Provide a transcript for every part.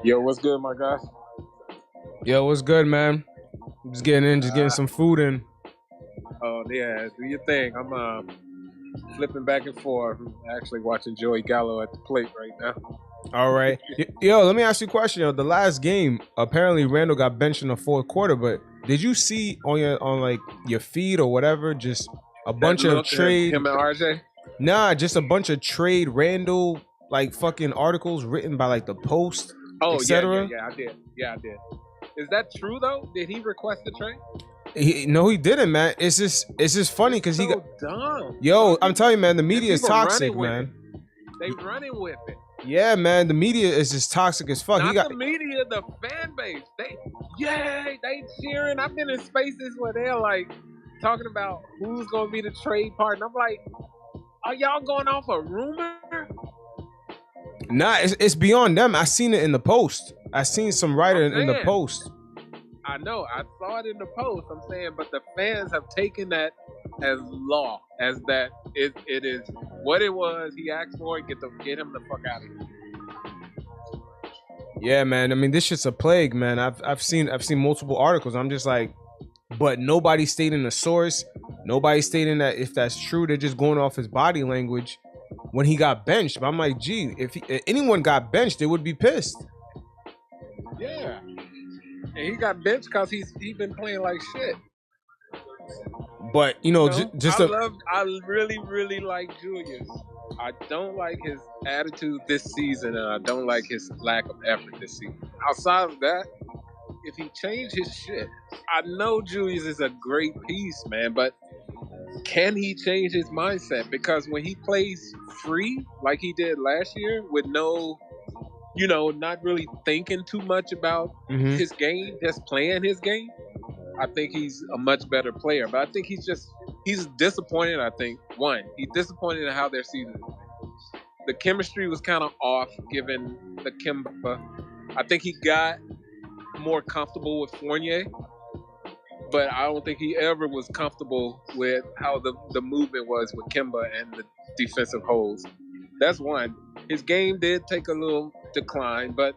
Yo, what's good, my guy? Yo, what's good, man? Just getting some food in. Oh yeah, do your thing. I'm flipping back and forth. I'm actually watching Joey Gallo at the plate right now. All right. Yo, let me ask you a question. Yo, the last game, apparently Randle got benched in the fourth quarter, but did you see on your feed or whatever, just a bunch of trade him and RJ? Nah, just a bunch of trade Randle like fucking articles written by like the Post, Oh etc. yeah, I did. Yeah, I did. Is that true though? Did he request a trade? No, he didn't, man. It's just funny because he got dumb. Yo, I'm telling you, man, the media is toxic, man. They running with it. Yeah, man, the media is just toxic as fuck. Not the media, the fan base. They cheering. I've been in spaces where they're like talking about who's gonna be the trade partner. I'm like, are y'all going off a rumor? Nah, it's beyond them. I seen it in the Post. I seen some writer in the Post. I know. I saw it in the Post. I'm saying, but the fans have taken that as law, as that it is what it was. He asked for it. Get him the fuck out of here. Yeah, man. I mean, this shit's a plague, man. I've seen multiple articles. I'm just like, but nobody stating the source. Nobody stating that if that's true. They're just going off his body language when he got benched. But I'm like, gee, if anyone got benched, they would be pissed. Yeah. And he got benched because he's been playing like shit. But I really, really like Julius. I don't like his attitude this season, and I don't like his lack of effort this season. Outside of that, if he changed his shit, I know Julius is a great piece, man, but can he change his mindset? Because when he plays free, like he did last year, with no, not really thinking too much about his game, just playing his game, I think he's a much better player. But I think he's disappointed. I think, he's disappointed in how their season is. The chemistry was kind of off given the Kemba. I think he got more comfortable with Fournier, but I don't think he ever was comfortable with how the movement was with Kemba and the defensive holes. That's one. His game did take a little decline, but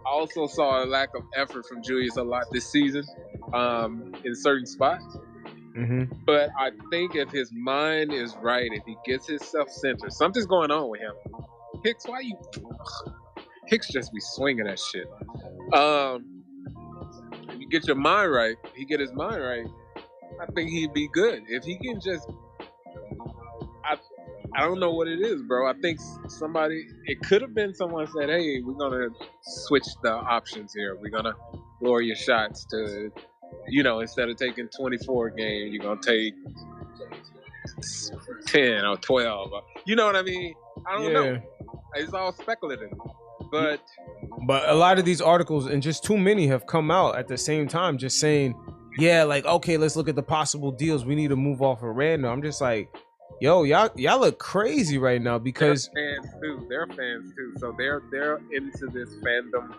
I also saw a lack of effort from Julius a lot this season in certain spots. But I think if his mind is right, if he gets himself centered, something's going on with him. Hicks, Hicks just be swinging that shit. If you get your mind right, he get his mind right, I think he'd be good. If he can just, I don't know what it is, bro. I think it could have been someone said, hey, we're going to switch the options here. We're going to lower your shots to, instead of taking 24 a game, you're going to take 10 or 12. You know what I mean? I don't know. It's all speculative. But a lot of these articles, and just too many, have come out at the same time just saying, yeah, like, okay, let's look at the possible deals. We need to move off of Randle. I'm just like, yo, y'all look crazy right now because they're fans too. So they're into this fandom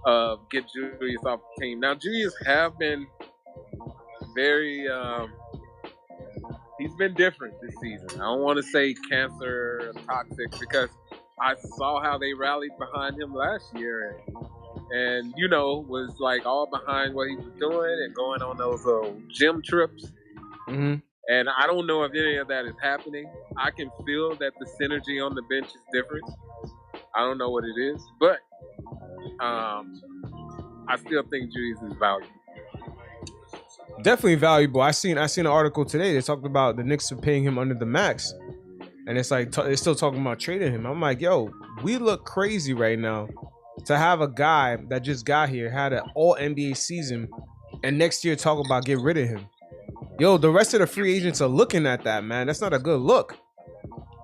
of get Julius off the team. Now Julius have been very he's been different this season. I don't want to say cancer or toxic because I saw how they rallied behind him last year and was like all behind what he was doing and going on those gym trips. And I don't know if any of that is happening. I can feel that the synergy on the bench is different. I don't know what it is, but I still think Julius is valuable. Definitely valuable. I seen an article today. They talked about the Knicks are paying him under the max, and it's like they're still talking about trading him. I'm like, yo, we look crazy right now to have a guy that just got here, had an all NBA season, and next year talk about get rid of him. Yo, the rest of the free agents are looking at that, man. That's not a good look.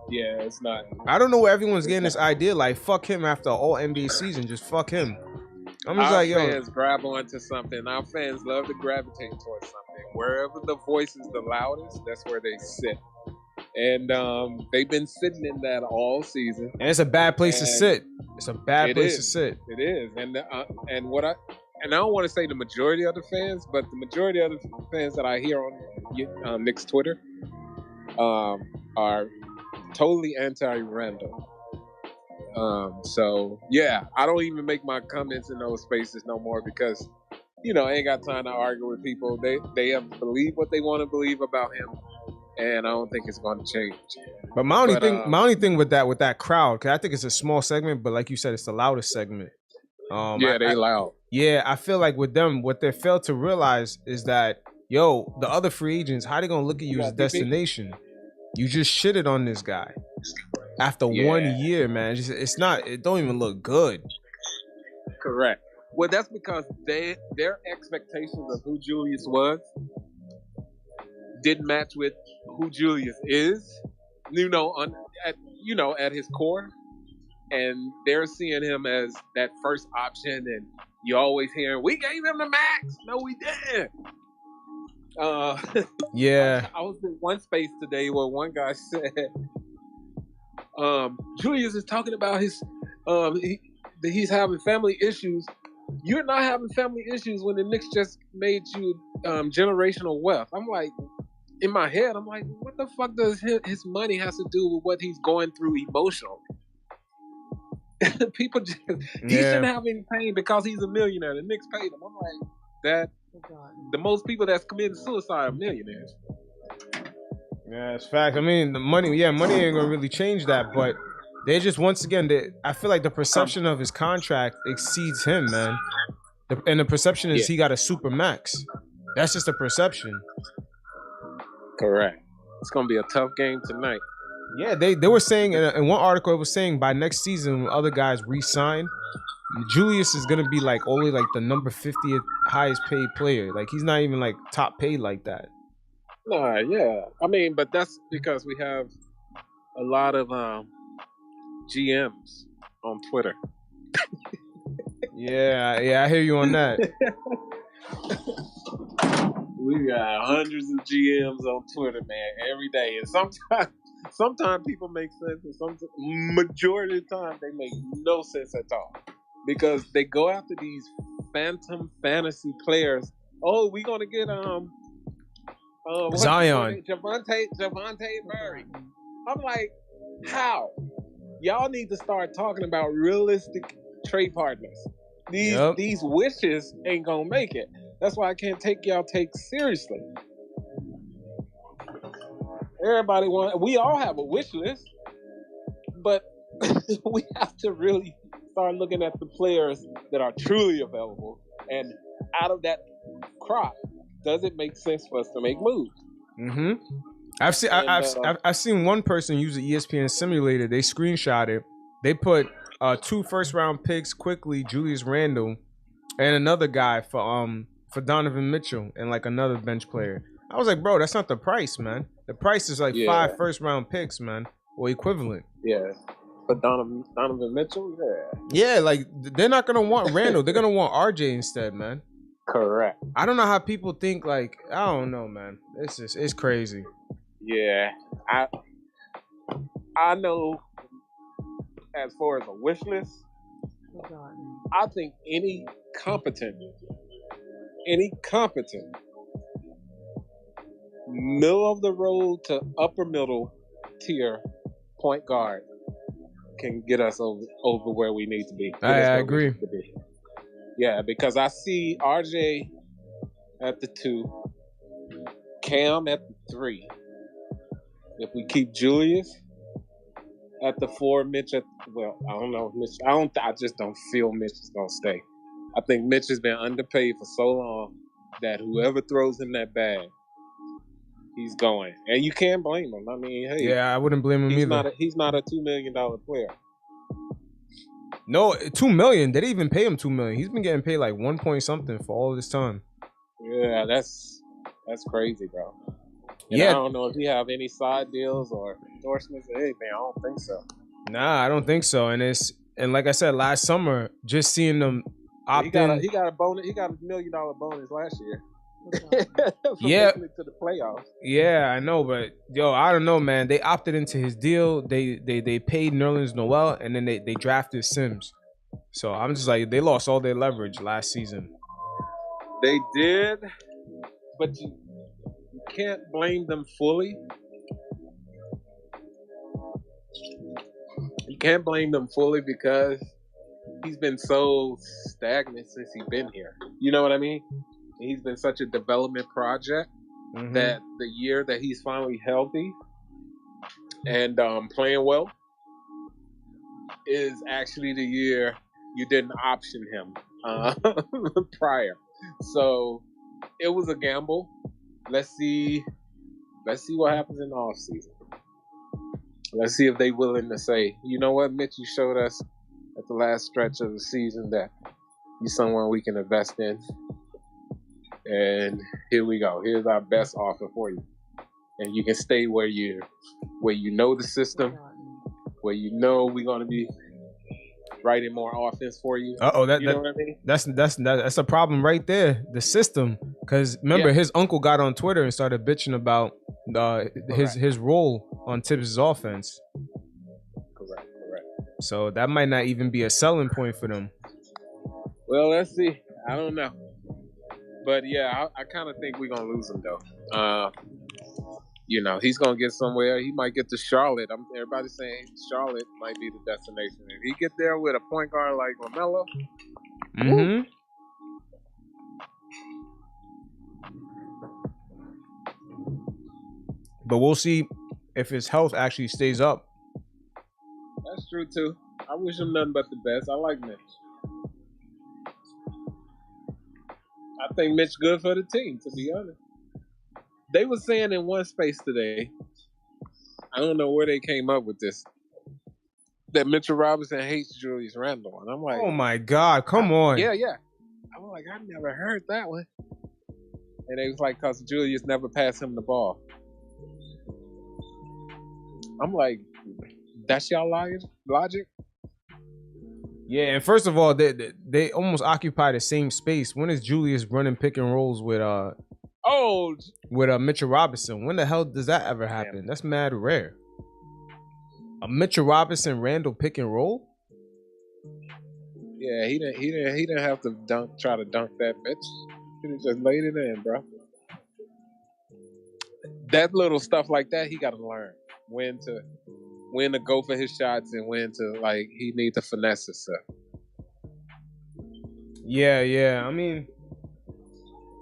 Yeah, it's not. I don't know where everyone's getting this idea, like, fuck him after all NBA season. Just fuck him. I'm just like, yo. Our fans grab onto something. Our fans love to gravitate towards something. Wherever the voice is the loudest, that's where they sit. And they've been sitting in that all season. And it's a bad place to sit. It's a bad place to sit. It is. And I don't want to say the majority of the fans, but the majority of the fans that I hear on Knicks Twitter are totally anti-Randle. So yeah, I don't even make my comments in those spaces no more because I ain't got time to argue with people. They have to believe what they want to believe about him, and I don't think it's going to change. But my only thing with that crowd, because I think it's a small segment, but like you said, it's the loudest segment. They loud. Yeah, I feel like with them, what they fail to realize is that the other free agents, how they gonna look at you as a destination? You just shitted on this guy after 1 year, man. It don't even look good. Correct. Well, that's because their expectations of who Julius was didn't match with who Julius is. At his core, and they're seeing him as that first option. And you always hearing, "We gave him the max." No, we didn't. Yeah. I was in one space today where one guy said, Julius is talking about his that he's having family issues. You're not having family issues when the Knicks just made you generational wealth. I'm like, in my head, I'm like, what the fuck does his money has to do with what he's going through emotionally? People just he shouldn't have any pain because he's a millionaire. The Knicks paid him. I'm like, that the most people that's committing suicide are millionaires. Yeah, it's fact. I mean, the money ain't gonna really change that, but they just once again, I feel like the perception of his contract exceeds him, man. And the perception is he got a super max. That's just a perception. Correct. It's gonna be a tough game tonight. Yeah, they were saying in one article, it was saying by next season, when other guys re-sign, Julius is gonna be like only like the number 50th highest paid player. Like he's not even like top paid like that. Yeah. I mean, but that's because we have a lot of GMs on Twitter. Yeah, I hear you on that. We got hundreds of GMs on Twitter, man, every day, and sometimes people make sense, and sometimes majority of the time they make no sense at all because they go after these phantom fantasy players. Oh, we gonna get Zion, Javante Murray. I'm like, how? Y'all need to start talking about realistic trade partners. These wishes ain't gonna make it. That's why I can't take y'all seriously. Everybody we all have a wish list, but we have to really start looking at the players that are truly available. And out of that crop, does it make sense for us to make moves? Mm-hmm. I've seen one person use the ESPN simulator. They screenshot it. They put 2 first-round picks, Quickley, Julius Randle, and another guy for Donovan Mitchell and like another bench player. I was like, bro, that's not the price, man. The price is like 5 first-round picks, man, or equivalent. Yeah, but Donovan Mitchell, yeah, like they're not gonna want Randle. They're gonna want RJ instead, man. Correct. I don't know how people think. Like, I don't know, man. It's crazy. Yeah, I know. As far as a wish list, I think any competent middle of the road to upper middle tier point guard can get us over where we need to be. I agree. Yeah, because I see RJ at the 2, Cam at the 3. If we keep Julius at the 4, Mitch I don't know. Mitch, I just don't feel Mitch is gonna stay. I think Mitch has been underpaid for so long that whoever throws him that bag, he's going, and you can't blame him. I mean, hey, I wouldn't blame him either. He's not a $2 million player. No, $2 million. They didn't even pay him $2 million. He's been getting paid like 1 point something for all this time. Yeah, that's crazy, bro. And I don't know if he have any side deals or endorsements or anything. I don't think so. Nah, I don't think so. And like I said last summer, just seeing them opt in. He got a bonus. He got $1 million bonus last year. Making it to the playoffs. Yeah, I know, but I don't know, man. They opted into his deal. They paid Nerlens Noel, and then they drafted Sims. So I'm just like, they lost all their leverage last season. They did, but you can't blame them fully. You can't blame them fully because he's been so stagnant since he's been here. You know what I mean? He's been such a development project that the year that he's finally healthy and playing well is actually the year you didn't option him prior. So it was a gamble. Let's see what happens in the offseason. Let's see if they willing to say, you know what, Mitch, you showed us at the last stretch of the season that you're someone we can invest in. And here we go. Here's our best offer for you. And you can stay where you know the system, where you know we're going to be writing more offense for you. You know what I mean? That's a problem right there. The system, because remember his uncle got on Twitter and started bitching about his role on Thibs' offense. Correct. So that might not even be a selling point for them. Well, let's see. I don't know, but yeah, I kind of think we're gonna lose him though. He's gonna get somewhere. He might get to Charlotte. Everybody's saying Charlotte might be the destination. If he get there with a point guard like LaMelo, but we'll see if his health actually stays up. That's true too. I wish him nothing but the best. I like Mitch. I think Mitch good for the team, to be honest. They were saying in one space today, I don't know where they came up with this, that Mitchell Robinson hates Julius Randle. And I'm like, oh my God, come on. Yeah. I'm like, I never heard that one. And it was like, because Julius never passed him the ball. I'm like, that's y'all logic? Yeah, and first of all, they almost occupy the same space. When is Julius running pick and rolls with Mitchell Robinson? When the hell does that ever happen? Damn. That's mad rare. A Mitchell Robinson Randle pick and roll? Yeah, he didn't have to try to dunk that bitch. He just laid it in, bro. That little stuff like that, he got to learn when to go for his shots and when to he need to finesse himself. Yeah. I mean,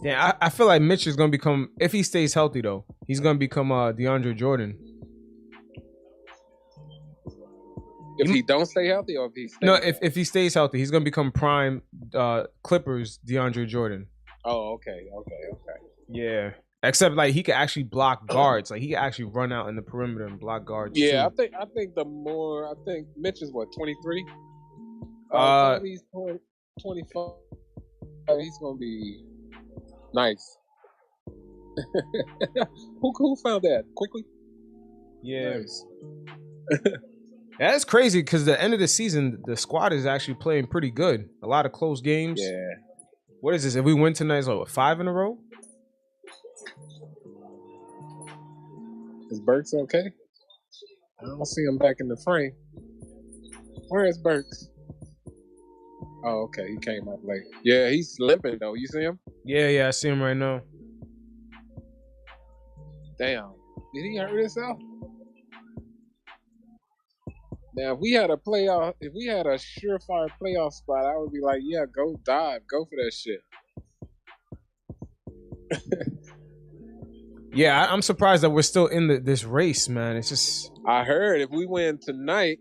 I feel like Mitch is gonna become, if he stays healthy though, he's gonna become DeAndre Jordan. If he don't stay healthy, or if he stays if he stays healthy, he's gonna become prime Clippers DeAndre Jordan. Oh, okay. Yeah. Except he could actually block guards. He could actually run out in the perimeter and block guards. Yeah, too. I think Mitch is 23. He's 25. He's gonna be nice. Who found that? Quickley? Yeah. Nice. That's crazy because the end of the season, the squad is actually playing pretty good. A lot of close games. Yeah. What is this? If we win tonight, it's 5 in a row? Is Burks okay? I don't see him back in the frame. Where is Burks? Oh, okay. He came up late. Yeah, he's limping though. You see him? Yeah, I see him right now. Damn. Did he hurt himself? Now, if we had a surefire playoff spot, I would be like, yeah, go dive. Go for that shit. Yeah, I'm surprised that we're still in this race, man. It's just... I heard if we win tonight,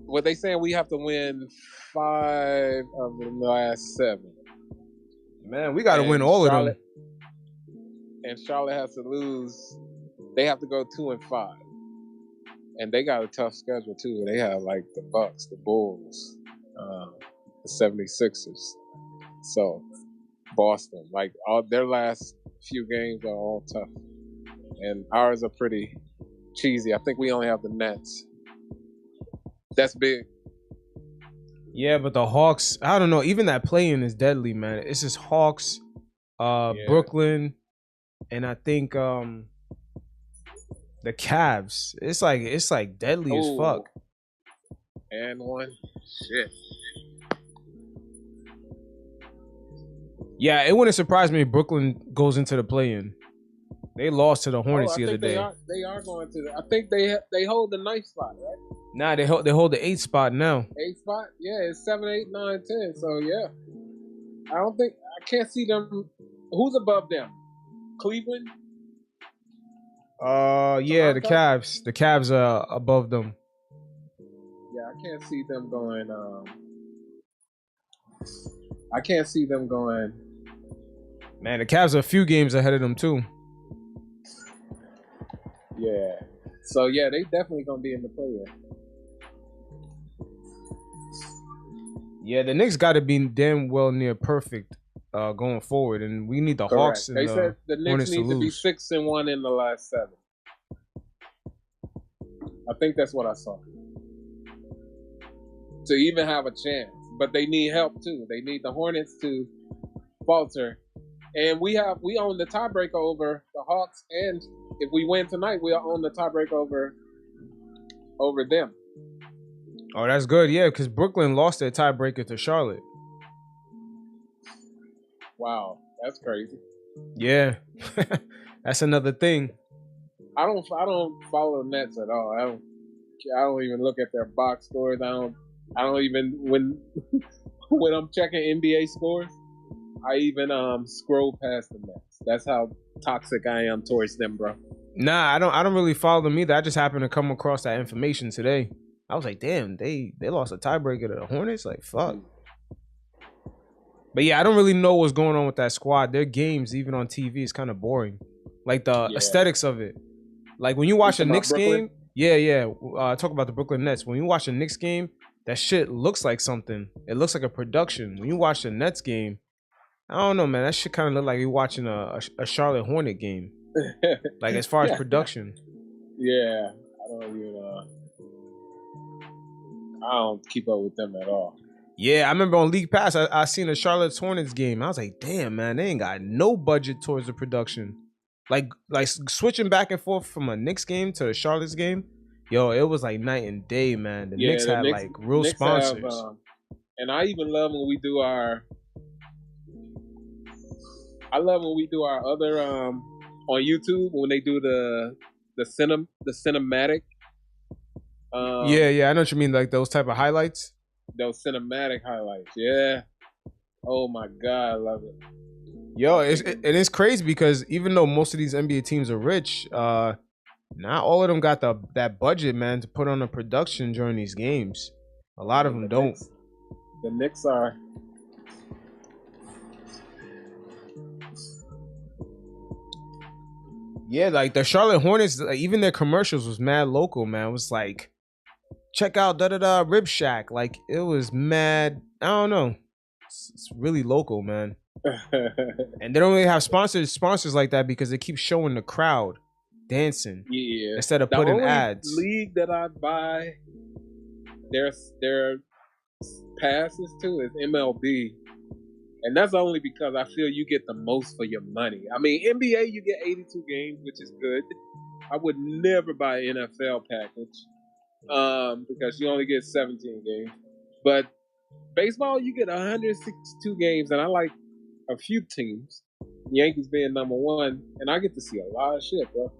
what they saying, we have to win 5 of the last 7. Man, we got to win all of them. And Charlotte has to lose. They have to go 2-5. And they got a tough schedule, too. They have, the Bucks, the Bulls, the 76ers. So, Boston. All their last few games are all tough. And ours are pretty cheesy. I think we only have the Nets. That's big. Yeah, but the Hawks, I don't know. Even that play-in is deadly, man. It's just Hawks, Brooklyn, and I think the Cavs. It's like deadly as fuck. And one. Shit. Yeah, it wouldn't surprise me if Brooklyn goes into the play-in. They lost to the Hornets I the other think day. they are going to. I think they hold the 9th spot, right? Nah, they hold the 8th spot now. 8th spot, yeah, it's 7, 8, 9, 10. So yeah, I can't see them. Who's above them? Cleveland. Yeah, the Cavs. The Cavs are above them. Yeah, I can't see them going. I can't see them going. Man, the Cavs are a few games ahead of them too. Yeah. So yeah, they definitely gonna be in the play-in. Yeah, the Knicks got to be damn well near perfect going forward, and we need the Hawks and they said the Knicks Hornets need to be 6-1 in the last 7. I think that's what I saw. To even have a chance, but they need help too. They need the Hornets to falter, and we own the tiebreaker over the Hawks, and if we win tonight, we'll own the tiebreaker over them. Oh, that's good. Yeah, because Brooklyn lost their tiebreaker to Charlotte. Wow, that's crazy. Yeah, that's another thing. I don't follow the Nets at all. I don't even look at their box scores. I don't even when I'm checking NBA scores, I even scroll past the Nets. That's how toxic I am towards them, bro. Nah, I don't really follow them either. I just happened to come across that information today. I was like, damn, they lost a tiebreaker to the Hornets. Like, fuck. But yeah, I don't really know what's going on with that squad. Their games, even on TV, is kind of boring. Like the aesthetics of it. Like when you watch a Knicks game, talk about the Brooklyn Nets. When you watch a Knicks game, that shit looks like something. It looks like a production. When you watch the Nets game, I don't know, man. That shit kind of look like you're watching a Charlotte Hornet game. Like as far as production. Yeah, I don't keep up with them at all. Yeah, I remember on League Pass, I seen a Charlotte Hornets game. I was like, damn, man, they ain't got no budget towards the production. Like switching back and forth from a Knicks game to the Charlotte's game, yo, it was like night and day, man. The Knicks had like real sponsors. And I even love when we do our. I love when we do our other on YouTube when they do the cinematic. Yeah, I know what you mean, like those type of highlights. Those cinematic highlights, yeah. Oh my god, I love it. Yo, it's crazy because even though most of these NBA teams are rich, not all of them got that budget, man, to put on a production during these games. A lot of them don't. The Knicks are. Yeah, like the Charlotte Hornets, like, even their commercials was mad local, man. It was like, check out Rib Shack. Like it was mad. I don't know. It's really local, man. And they don't really have sponsors like that because they keep showing the crowd dancing. Yeah. Instead of putting ads. The league that I buy their passes to is MLB. And that's only because I feel you get the most for your money. I mean, NBA, you get 82 games, which is good. I would never buy an NFL package because you only get 17 games. But baseball, you get 162 games, and I like a few teams. Yankees being number one, and I get to see a lot of shit, bro.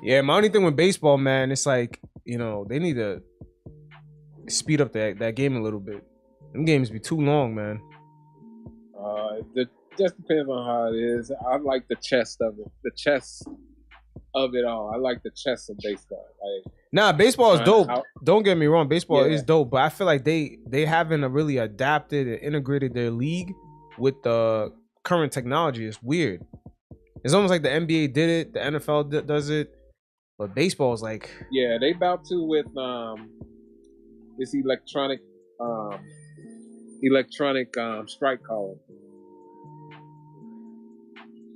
Yeah, my only thing with baseball, man, it's like, you know, they need to speed up that game a little bit. Them games be too long, man. It just depends on how it is. I like the chess of it. The chess of it all. I like the chess of baseball. Like, nah, baseball is dope. Don't get me wrong. Baseball is dope, but I feel like they haven't really adapted and integrated their league with the current technology. It's weird. It's almost like the NBA did it, the NFL does it, but baseball is like... Yeah, they about to with this electronic strike calling.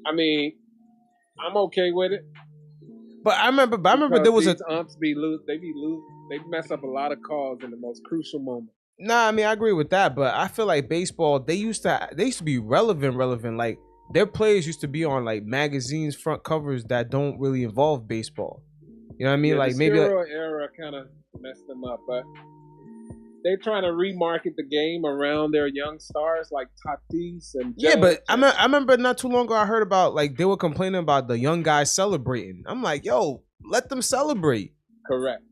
I mean, I'm okay with it. But I remember there was umps be lose. They mess up a lot of calls in the most crucial moment. Nah, I mean I agree with that, but I feel like baseball they used to be relevant. Like their players used to be on like magazines front covers that don't really involve baseball. You know what I mean? Yeah, like the maybe steroid era kind of messed them up, but they trying to remarket the game around their young stars like Tatis and Yeah, Judge. but I remember not too long ago I heard about like they were complaining about the young guys celebrating. I'm like, yo, let them celebrate. Correct.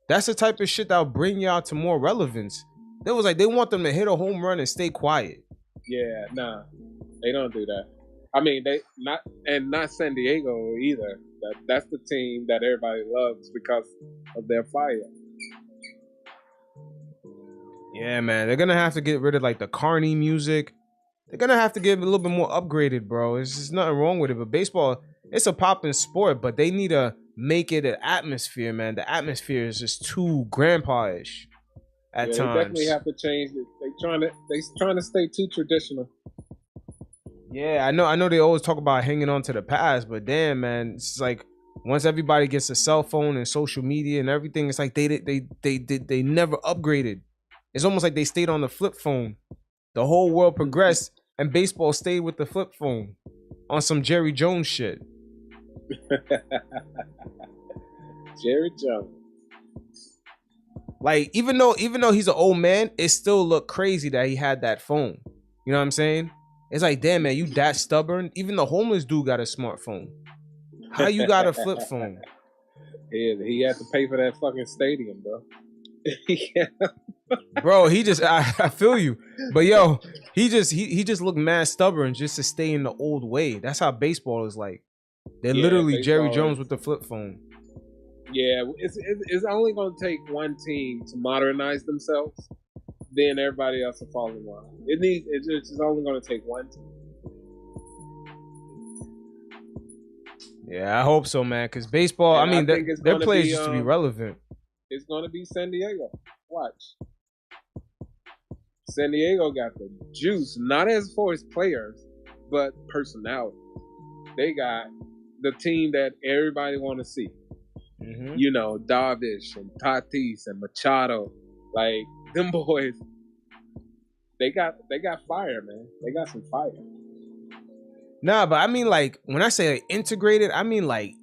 That's the type of shit that'll bring y'all to more relevance. They was like they want them to hit a home run and stay quiet. Yeah, nah, they don't do that. I mean, they not San Diego either. That's the team that everybody loves because of their fire. Yeah, man, they're gonna have to get rid of like the Carney music. They're gonna have to get a little bit more upgraded, bro. There's just nothing wrong with it. But baseball, it's a popping sport, but they need to make it an atmosphere, man. The atmosphere is just too grandpa-ish at times. They definitely have to change it. They trying to stay too traditional. Yeah, I know they always talk about hanging on to the past, but damn, man, it's like once everybody gets a cell phone and social media and everything, it's like they never upgraded. It's almost like they stayed on the flip phone. The whole world progressed and baseball stayed with the flip phone on some Jerry Jones shit. Jerry Jones. Like even though he's an old man, it still looked crazy that he had that phone. You know what I'm saying? It's like, damn, man, you that stubborn? Even the homeless dude got a smartphone. How you got a flip phone? He had to pay for that fucking stadium, bro. Yeah. Bro, I feel you. But yo, he just looked mad stubborn just to stay in the old way. That's how baseball is like. They're literally Jerry Jones with the flip phone. Yeah, it's only going to take one team to modernize themselves. Then everybody else will fall in line. It's just only going to take one team. Yeah, I hope so, man. Because baseball, I mean, their players used to be relevant. It's going to be San Diego. Watch. San Diego got the juice, not as far as players, but personality. They got the team that everybody want to see. Mm-hmm. You know, Darvish and Tatis and Machado, like them boys. They got fire, man. They got some fire. Nah, but I mean, like when I say like, integrated, I mean like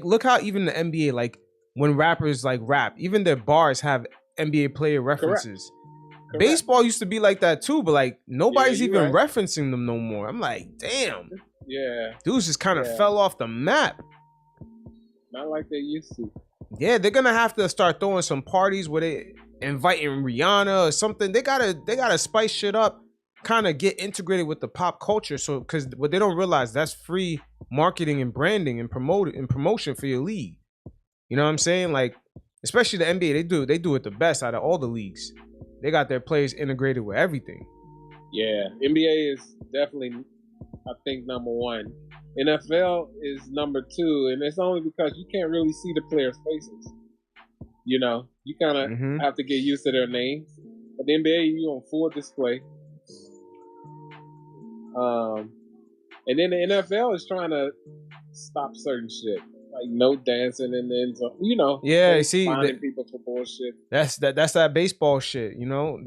look how even the NBA, like when rappers like rap, even their bars have NBA player references. Correct. Baseball used to be like that too, but like nobody's even referencing them no more. I'm like, damn. Yeah. Dudes just kind of fell off the map. Not like they used to. Yeah, they're gonna have to start throwing some parties where they inviting Rihanna or something. They gotta spice shit up, kind of get integrated with the pop culture. So because what they don't realize, that's free marketing and branding and promotion for your league. You know what I'm saying? Like, especially the NBA, they do it the best out of all the leagues. They got their players integrated with everything. Yeah, NBA is definitely, I think, number one. NFL is number two, and it's only because you can't really see the players' faces. You know, you kind of have to get used to their names. But the NBA, you on full display. And then the NFL is trying to stop certain shit, like no dancing and then you know. Yeah, see, finding people for bullshit. That's that baseball shit, you know.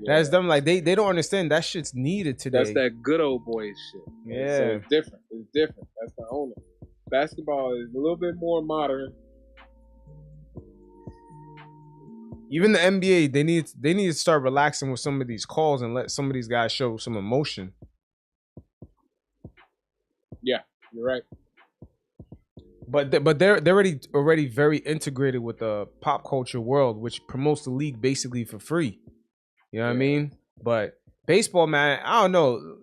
That's them. Like they don't understand that shit's needed today. That's that good old boy shit. Yeah, so it's different. It's different. That's the owner. Basketball is a little bit more modern. Even the NBA, they need to start relaxing with some of these calls and let some of these guys show some emotion. Yeah, you're right. But they're already very integrated with the pop culture world, which promotes the league basically for free. You know what I mean? But baseball, man, I don't know.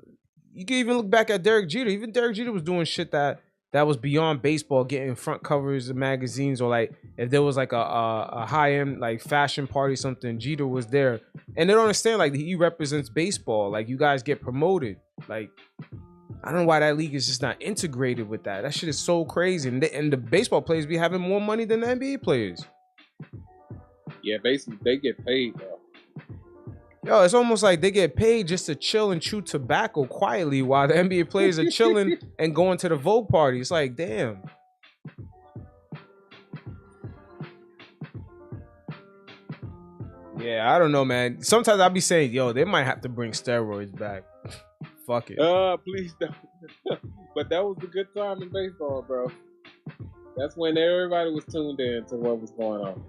You can even look back at Derrick Jeter. Even Derrick Jeter was doing shit that was beyond baseball, getting front covers of magazines, or like if there was like a high end like fashion party, something, Jeter was there. And they don't understand, like, he represents baseball. Like, you guys get promoted. Like, I don't know why that league is just not integrated with that. That shit is so crazy. And the baseball players be having more money than the NBA players. Yeah, basically, they get paid, though. Yo, it's almost like they get paid just to chill and chew tobacco quietly while the NBA players are chilling and going to the Vogue party. It's like, damn. Yeah, I don't know, man. Sometimes I'll be saying, yo, they might have to bring steroids back. Fuck it. Please don't. But that was a good time in baseball, bro. That's when everybody was tuned in to what was going on.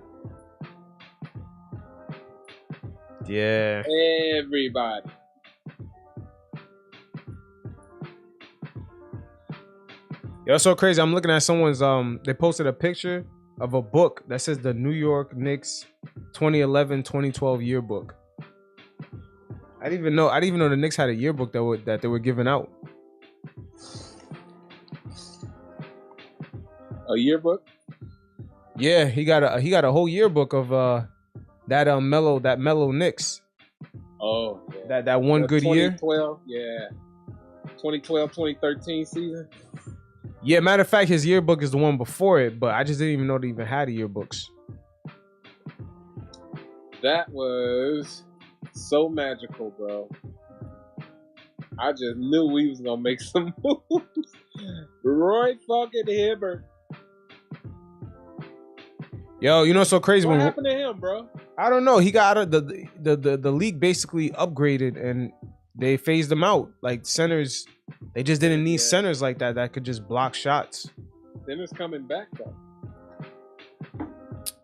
Yeah. Everybody. Yo, it's so crazy. I'm looking at someone's they posted a picture of a book that says the New York Knicks 2011-2012 yearbook. I didn't even know the Knicks had a yearbook that they were giving out. A yearbook? Yeah, he got a whole yearbook of that Melo Knicks. Oh, yeah. That one good year. 2012, yeah. 2012-2013 season. Yeah, matter of fact, his yearbook is the one before it, but I just didn't even know they even had yearbooks. That was so magical, bro. I just knew we was gonna make some moves. Roy fucking Hibbert. Yo, you know what's so crazy? What happened to him, bro? I don't know. He got out of the league basically upgraded and they phased him out. Like centers, they just didn't need centers like that could just block shots. Center's coming back though.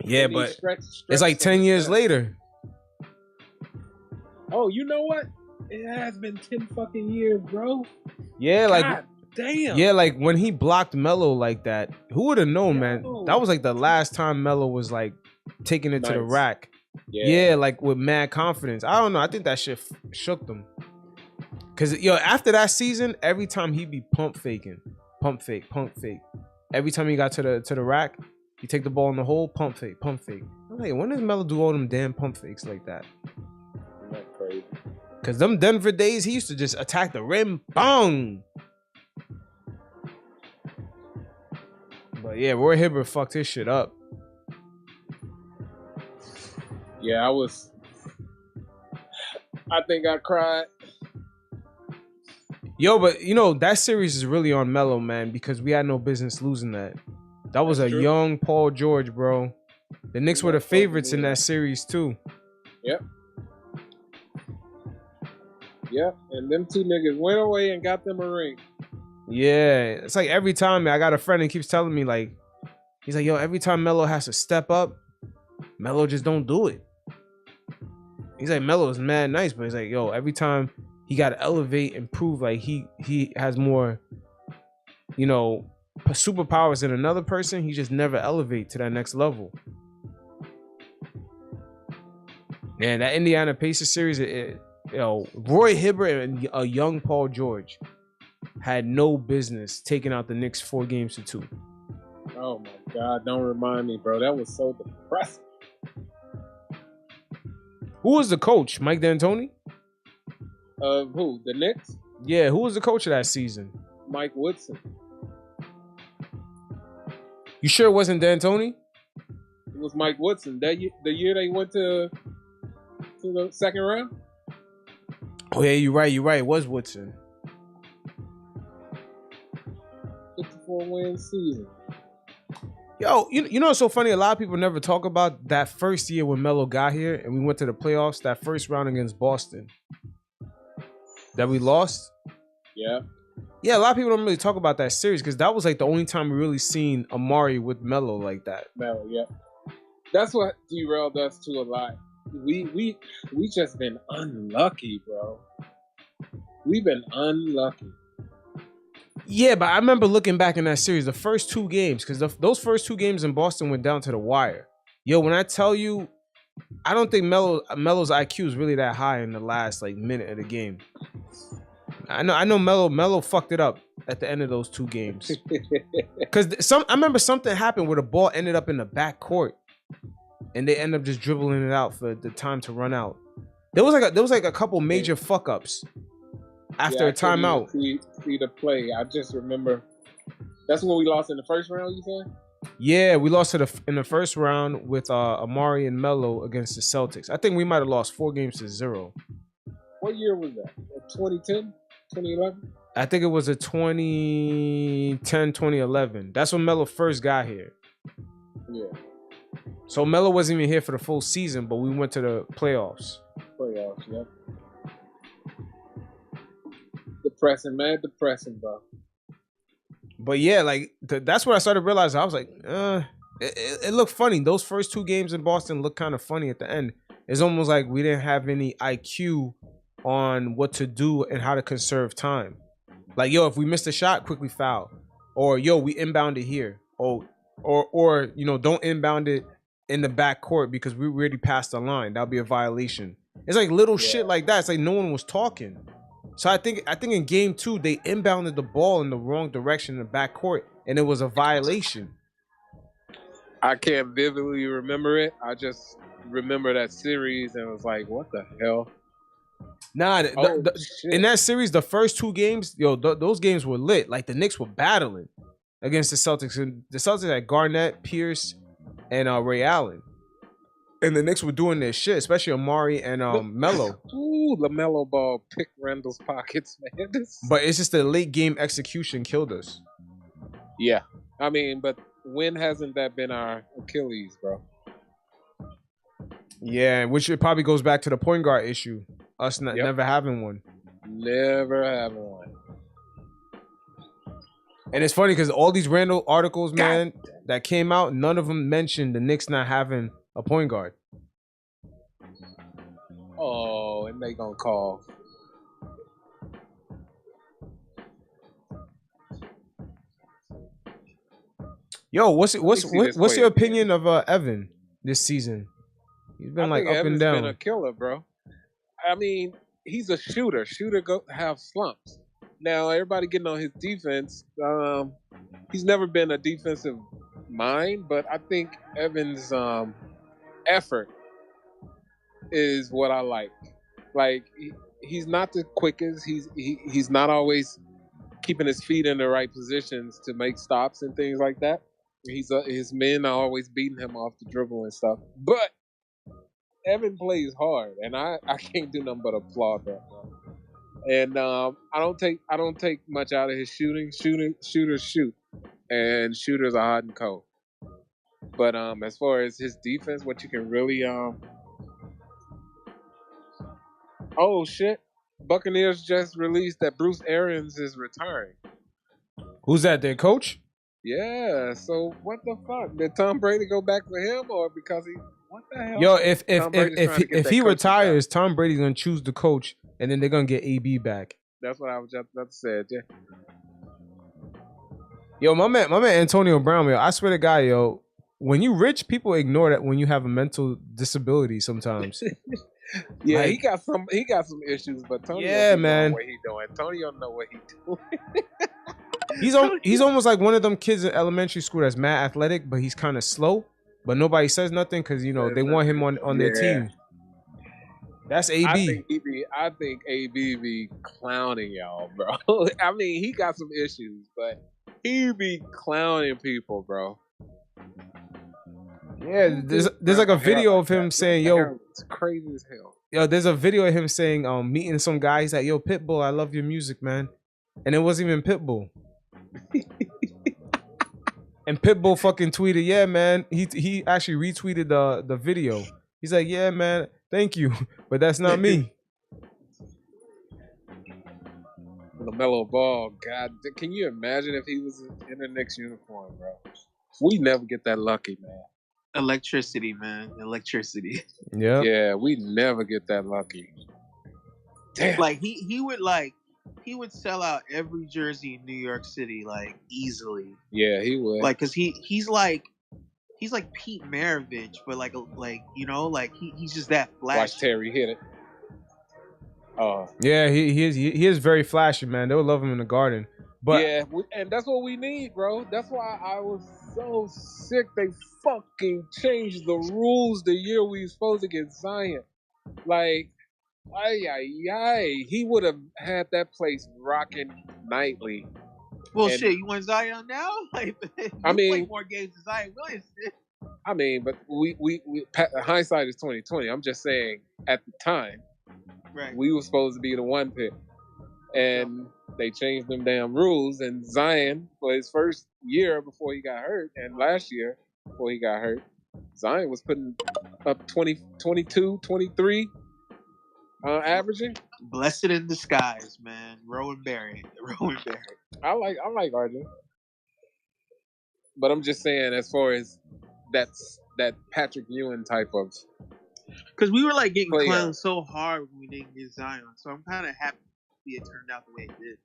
Yeah, but stretch it's like 10 years later. Oh, you know what? It has been 10 fucking years, bro. Yeah, God like damn. Yeah, like when he blocked Melo like that, who would have known, man? That was like the last time Melo was like taking it to the rack. Yeah, like with mad confidence. I don't know. I think that shit shook them. Cause after that season, every time he be pump fake. Every time he got to the rack, he take the ball in the hole, pump fake. I'm like, when does Melo do all them damn pump fakes like that? That's crazy. Cause them Denver days, he used to just attack the rim, bong. But yeah, Roy Hibbert fucked his shit up. Yeah, I think I cried. Yo, but that series is really on Melo, man, because we had no business losing that. That was That's true. Young Paul George, bro. The Knicks were the favorites in that series too. Yep. Yep, and them two niggas went away and got them a ring. Yeah, it's like every time I got a friend and keeps telling me like, he's like, yo, every time Melo has to step up, Melo just don't do it. He's like, Melo is mad nice, but he's like, yo, every time he got to elevate and prove like he has more, superpowers than another person, he just never elevate to that next level. Man, that Indiana Pacers series, Roy Hibbert and a young Paul George had no business taking out the Knicks 4-2. Oh my God, don't remind me, bro. That was so depressing. Who was the coach? Mike D'Antoni? Who? The Knicks? Yeah, who was the coach of that season? Mike Woodson. You sure it wasn't D'Antoni? It was Mike Woodson. The year they went to the second round? Oh yeah, you're right. It was Woodson. 54-win season. Yo, you know what's so funny? A lot of people never talk about that first year when Melo got here and we went to the playoffs, that first round against Boston that we lost. Yeah. Yeah, a lot of people don't really talk about that series because that was like the only time we really seen Amari with Melo like that. Melo, yeah. That's what derailed us to a lot. We just been unlucky, bro. We've been unlucky. Yeah, but I remember looking back in that series, the first two games, because those first two games in Boston went down to the wire. Yo, when I tell you, I don't think Melo's IQ is really that high in the last minute of the game. I know Melo fucked it up at the end of those two games. Because I remember something happened where the ball ended up in the back court, and they end up just dribbling it out for the time to run out. There was a couple major fuck ups after a timeout. See the play. I just remember that's when we lost in the first round. You said? Yeah, we lost in the first round with Amari and Melo against the Celtics. I think we might have lost 4-0. What year was that? 2010, 2011? I think it was a 2010, 2011. That's when Melo first got here. Yeah. So Melo wasn't even here for the full season, but we went to the playoffs. Yeah. Depressing, bro. But yeah, that's when I started realizing. I was like, it looked funny. Those first two games in Boston looked kind of funny at the end. it's almost like we didn't have any IQ on what to do and how to conserve time. Like, yo, if we missed a shot, quickly foul. Or yo, we inbounded here. Or don't inbound it in the back court because we already passed the line. That'll be a violation. It's like little shit like that. It's like no one was talking. So I think in game 2 they inbounded the ball in the wrong direction in the back court and it was a violation. I can't vividly remember it. I just remember that series and was like, what the hell? Nah, in that series, the first 2 games, those games were lit. Like the Knicks were battling against the Celtics, and the Celtics had Garnett, Pierce, and Ray Allen, and the Knicks were doing their shit, especially Amari and Melo. Ooh, LaMelo Ball picked Randle's pockets, man. But it's just the late game execution killed us. Yeah, I mean, but when hasn't that been our Achilles, bro? Yeah, which it probably goes back to the point guard issue. Us never having one. Never having one. And it's funny because all these Randle articles, man, that came out, none of them mentioned the Knicks not having a point guard. Oh, and they gonna call. Yo, what's your opinion of Evan this season? He's been like up Evan's and down. Been a killer, bro. I mean, he's a shooter. Shooter have slumps. Now everybody getting on his defense. He's never been a defensive mind, but I think Evan's effort is what I like. Like he's not the quickest. He's not always keeping his feet in the right positions to make stops and things like that. His men are always beating him off the dribble and stuff. But Evan plays hard, and I can't do nothing but applaud that, bro. And I don't take much out of his shooting. Shooters shoot, and shooters are hot and cold. But as far as his defense, what you can really oh shit, Buccaneers just released that Bruce Arians is retiring. Who's that? Their coach? Yeah. So what the fuck? Did Tom Brady go back for him, or because he? What the hell? Yo, if he retires, Tom Brady's gonna choose the coach, and then they're gonna get AB back. That's what I was just about to say. Yeah. Yo, my man Antonio Brown, yo, I swear to God, yo, when you rich, people ignore that when you have a mental disability sometimes. Yeah, like, he got some issues, but Tony man, know what he doing. Tony don't know what he doing. He's almost like one of them kids in elementary school that's mad athletic, but he's kind of slow. But nobody says nothing because they want him on their team. That's AB. I think AB be clowning y'all, bro. I mean, he got some issues, but he be clowning people, bro. Yeah, there's like a video of him saying, "Yo, it's crazy as hell." Yo, there's a video of him saying, meeting some guy. He's like, "Yo, Pitbull, I love your music, man," and it wasn't even Pitbull. And Pitbull fucking tweeted, "Yeah, man." He actually retweeted the video. He's like, "Yeah, man, thank you, but that's not me." LaMelo Ball, God, can you imagine if he was in the Knicks uniform, bro? We never get that lucky, man. Electricity, man. Electricity. Yeah. Yeah, we never get that lucky. Damn. Like he would sell out every jersey in New York City like easily. Yeah, he would. Like, cause he's like Pete Maravich, but he's just that flashy. Watch Terry hit it. Oh. Yeah, he is very flashy, man. They would love him in the Garden. But yeah, and that's what we need, bro. That's why I was so sick they fucking changed the rules the year we were supposed to get Zion. Like, he would have had that place rocking nightly. Well, shit, you want Zion now? Like, I mean, play more games than Zion Williams did. I mean, but we hindsight is 2020. I'm just saying, at the time, right, we were supposed to be the one pick, and they changed them damn rules. And Zion, for his first year before he got hurt, and last year before he got hurt, Zion was putting up 20, 22, 23, averaging. Blessed in disguise, man. Rowan Berry. I like RJ, but I'm just saying, as far as that Patrick Ewing type of Because we were like getting Player. clowned so hard when we didn't get Zion. So I'm kind of happy it turned out the way it did.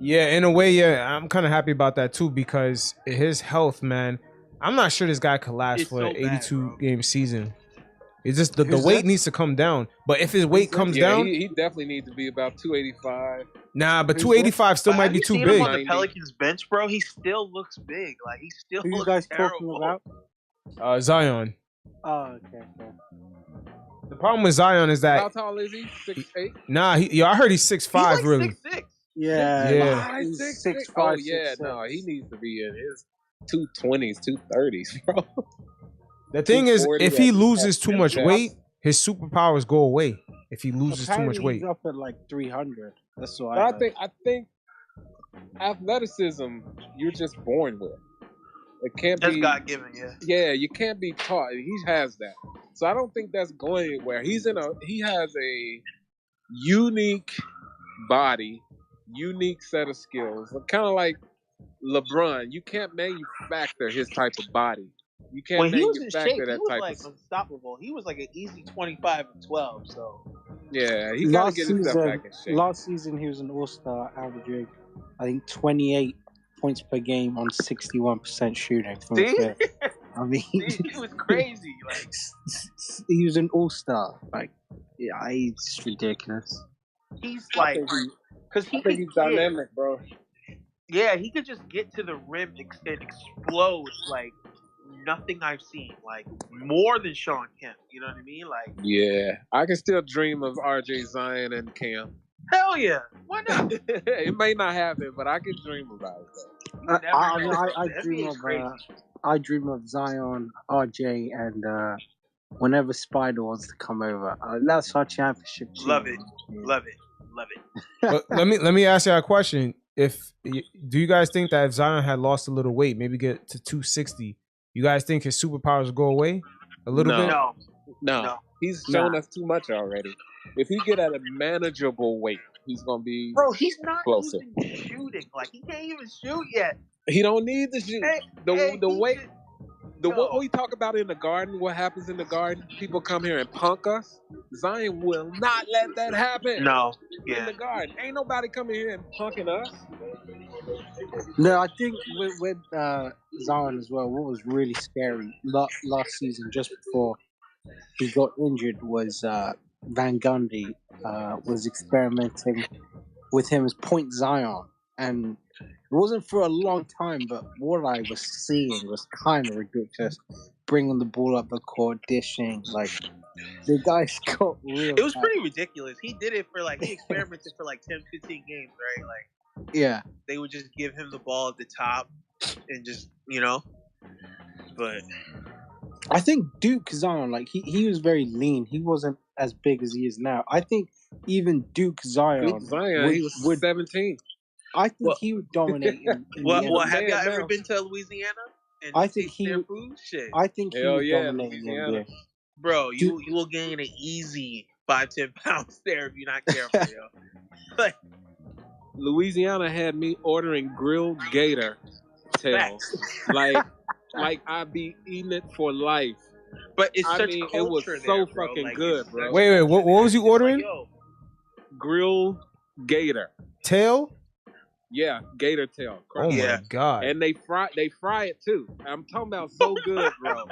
Yeah, in a way, yeah, I'm kind of happy about that too because his health, man. I'm not sure this guy could last It's for so an bad, 82 bro. game season. It's just the Who's weight this? needs to come down. But if his weight comes Yeah, down, he definitely needs to be about 285. nah, but Who's 285 still But might have be you too seen big. him on the 90. Pelicans bench, bro? He still looks big. Like he still Who you looks guys terrible. talking about? Zion. Oh, okay. The problem with Zion is How that tall is he? 6'8"? nah, I heard he's 6'5", He's like really. 6'6". Yeah, Yeah. he's 6'5", Oh yeah, 6'6". no, he needs to be in his 220s, 230s, bro. The thing is, 240 if he at- loses at too much best. weight, his superpowers go away. If he loses too much Apparently weight, he's up at like 300. That's what But I heard. I think athleticism you're just born with. It can't That's be God given, yeah. Yeah, you can't be taught. He has that. So I don't think that's going anywhere. He has a unique body, unique set of skills. Kind of like LeBron. You can't manufacture his type of body. You can't When he was in manufacture shape, he that was type like of unstoppable. He was like an easy 25 and 12. So Yeah, he gotta get himself back in shape. Last season, he was an all-star, averaging, I think, 28 points per game on 61% shooting from the See? field. I mean, he was crazy. Like he was an all-star. Like, yeah, it's ridiculous. he's like, because he I think could he's get, dynamic, bro. yeah, he could just get to the rim and explode like nothing I've seen. Like more than Sean Kemp. You know what I mean? Like Yeah, I can still dream of RJ Zion and Cam. hell yeah, why not? It may not happen, but I can dream about it. Though. I dream of Zion, RJ, and whenever Spider wants to come over. That's our championship team. Love it. but let me ask you a question. Do you guys think that if Zion had lost a little weight, maybe get to 260, you guys think his superpowers will go away a little bit? No. He's shown us too much already. If he get at a manageable weight, he's gonna be. Bro, he's not closer. even shooting. Like he can't even shoot yet. He don't need to shoot. What we talk about in the garden, what happens in the garden, people come here and punk us. Zion will not let that happen. No. In the garden. Ain't nobody coming here and punking us. No, I think with Zion as well, what was really scary last season, just before he got injured, was Van Gundy was experimenting with him as point Zion. And it wasn't for a long time, but what I was seeing was kind of ridiculous. Bringing the ball up the court, dishing, like the guys got real. It was pretty ridiculous. He did it for he experimented for 10, 15 games, right? Like, yeah. They would just give him the ball at the top and just, but I think Duke Zion, he was very lean. He wasn't as big as he is now. I think even Duke Zion, he was 17. I think he would dominate. Well, have y'all ever been to Louisiana? And I think he their would. food? Shit. I think he would dominate in the NBA. Bro, you will gain an easy 5-10 pounds there if you're not careful, yo. Louisiana had me ordering grilled gator tails. like I'd be eating it for life. But it's such it culture was there, so bro. fucking good, bro. Wait, what was you ordering? Grilled gator tail. Yeah, gator tail. Oh my god! And they fry it too. I'm talking about so good, bro.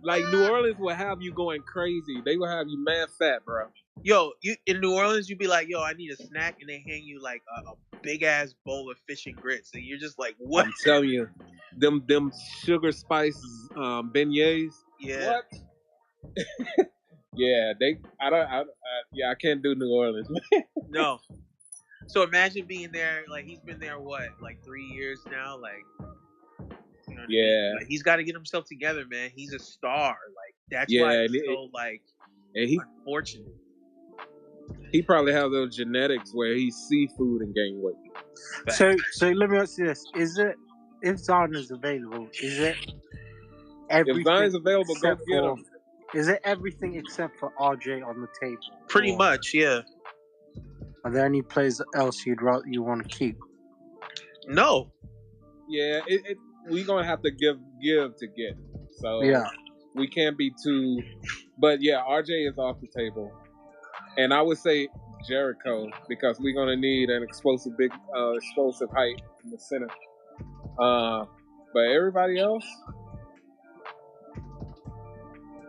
Like New Orleans will have you going crazy. They will have you mad fat, bro. Yo, in New Orleans, you'd be like, yo, I need a snack, and they hand you like a big ass bowl of fish and grits, and you're just like, what? I'm telling you, them sugar spice beignets. Yeah. What? Yeah, I can't do New Orleans. No. So imagine being there, he's been there, 3 years now? You know what I mean? He's got to get himself together, man. He's a star. That's why it's so, unfortunate. He probably has those genetics where he see food and gain weight. So let me ask you this. If Zion is available, is it everything? If Zion's available, go get him. Is it everything except for RJ on the table? Pretty much, yeah. Are there any players else you want to keep? No. Yeah, we gonna have to give to get. So yeah. we can't be too. But yeah, RJ is off the table, and I would say Jericho because we're gonna need an explosive height in the center. But everybody else,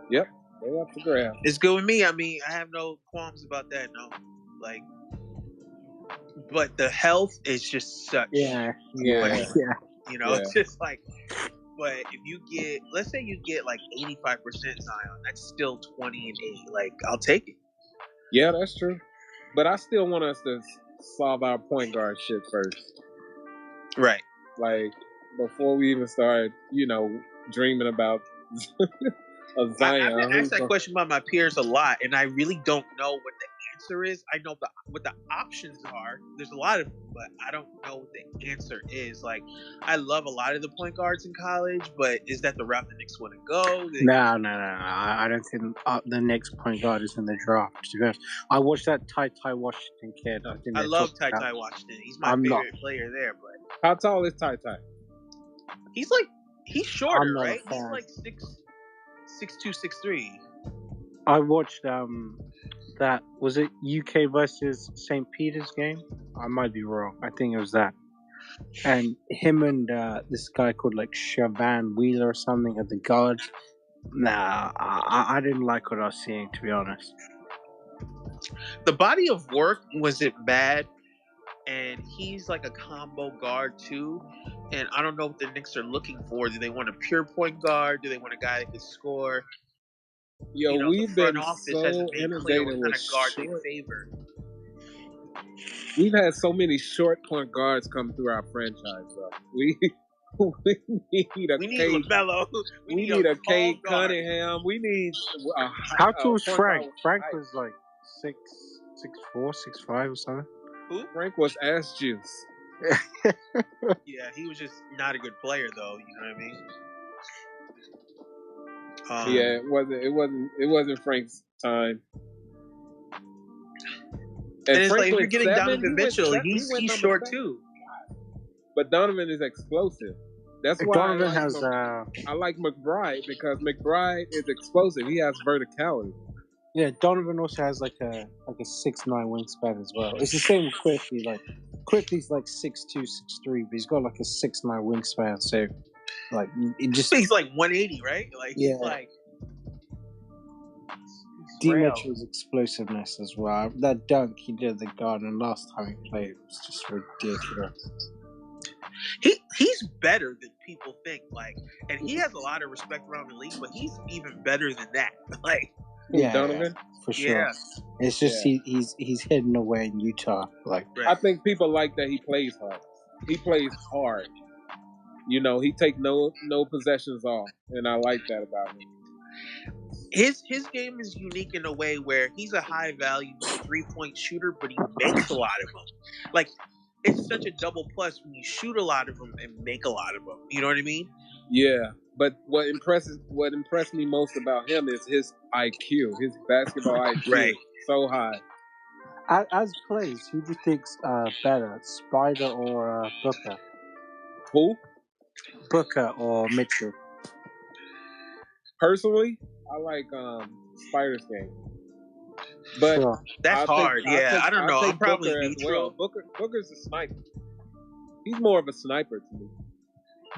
yep, they up to grab. It's good with me. I mean, I have no qualms about that. No, like, but the health is just such. Yeah. You know, it's just like. But if you get, let's say you get like 85% Zion, that's still 20 and 8. Like, I'll take it. Yeah, that's true. But I still want us to solve our point guard shit first. Right. Like, before we even start, dreaming about a Zion. I've been asked that question by my peers a lot, and I really don't know what the answer is. I know what the options are. There's a lot of them, but I don't know what the answer is. Like, I love a lot of the point guards in college, but is that the route the Knicks want to go? No. I don't think the Knicks point guard is in the draft. To be honest, I watched that Ty Washington kid. I love Ty Washington. He's my favorite player there. But how tall is Ty? He's shorter, right? He's like 6'2", 6'3". I watched that, was it UK versus St. Peter's game? I might be wrong. I think it was that. And him and this guy called like Shavan Wheeler or something at the guards. Nah, I didn't like what I was seeing, to be honest. The body of work wasn't bad, and he's like a combo guard too. And I don't know what the Knicks are looking for. Do they want a pure point guard? Do they want a guy that can score? Yo, we've been so innovative with guard they favor. We've had so many short point guards come through our franchise, bro. We need LaMelo. We need a Cade Cunningham. We need. How tall is Frank? Frank was like 6'4", 6'5" or something. Who? Frank was ass juice. Yeah, he was just not a good player, though. You know what I mean? Yeah, it wasn't Frank's time. And it's like, if you're getting Donovan Mitchell, he's short too. But Donovan is explosive. That's why Donovan I like McBride, because McBride is explosive. He has verticality. Yeah, Donovan also has like a 6'9" wingspan as well. It's the same with Quickley. Like Quickley's like 6'2", 6'3", but he's got like a 6'9" wingspan. So like he's like 180, right? Like yeah. He's like D. Mitchell's explosiveness as well. That dunk he did at the Garden last time he played was just ridiculous. He's better than people think. Like, and he has a lot of respect around the league, but he's even better than that. Like, Donovan, for sure. Yeah. It's just he's hidden away in Utah. Like, right. I think people like that he plays hard. He plays hard. He take no possessions off, and I like that about him. His game is unique in a way where he's a high value 3-point shooter, but he makes a lot of them. Like, it's such a double plus when you shoot a lot of them and make a lot of them. You know what I mean? Yeah, but what impressed me most about him is his IQ, his basketball IQ, right? So high. As plays, who do you think's better, Spider or Booker? Who? Booker or Mitchell? Personally, I like Spider's game. But sure. That's hard. I don't know. I'm probably neutral. Well. Booker's a sniper. He's more of a sniper to me.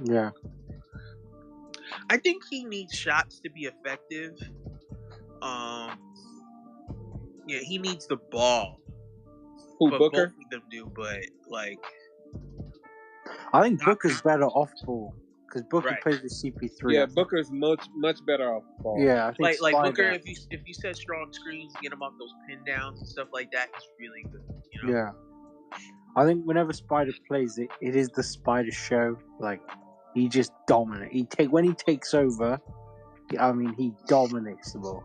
Yeah. I think he needs shots to be effective. Yeah, he needs the ball. Who, but Booker? Both of them do, but like, I think Booker's better off ball. Because Booker plays with CP3. Yeah, Booker's much better off ball. Yeah, I think like Booker, if you set strong screens, get him off those pin downs and stuff like that, he's really good. Yeah, I think whenever Spider plays it is the Spider show. Like, he just dominates. When he takes over, I mean, he dominates the ball.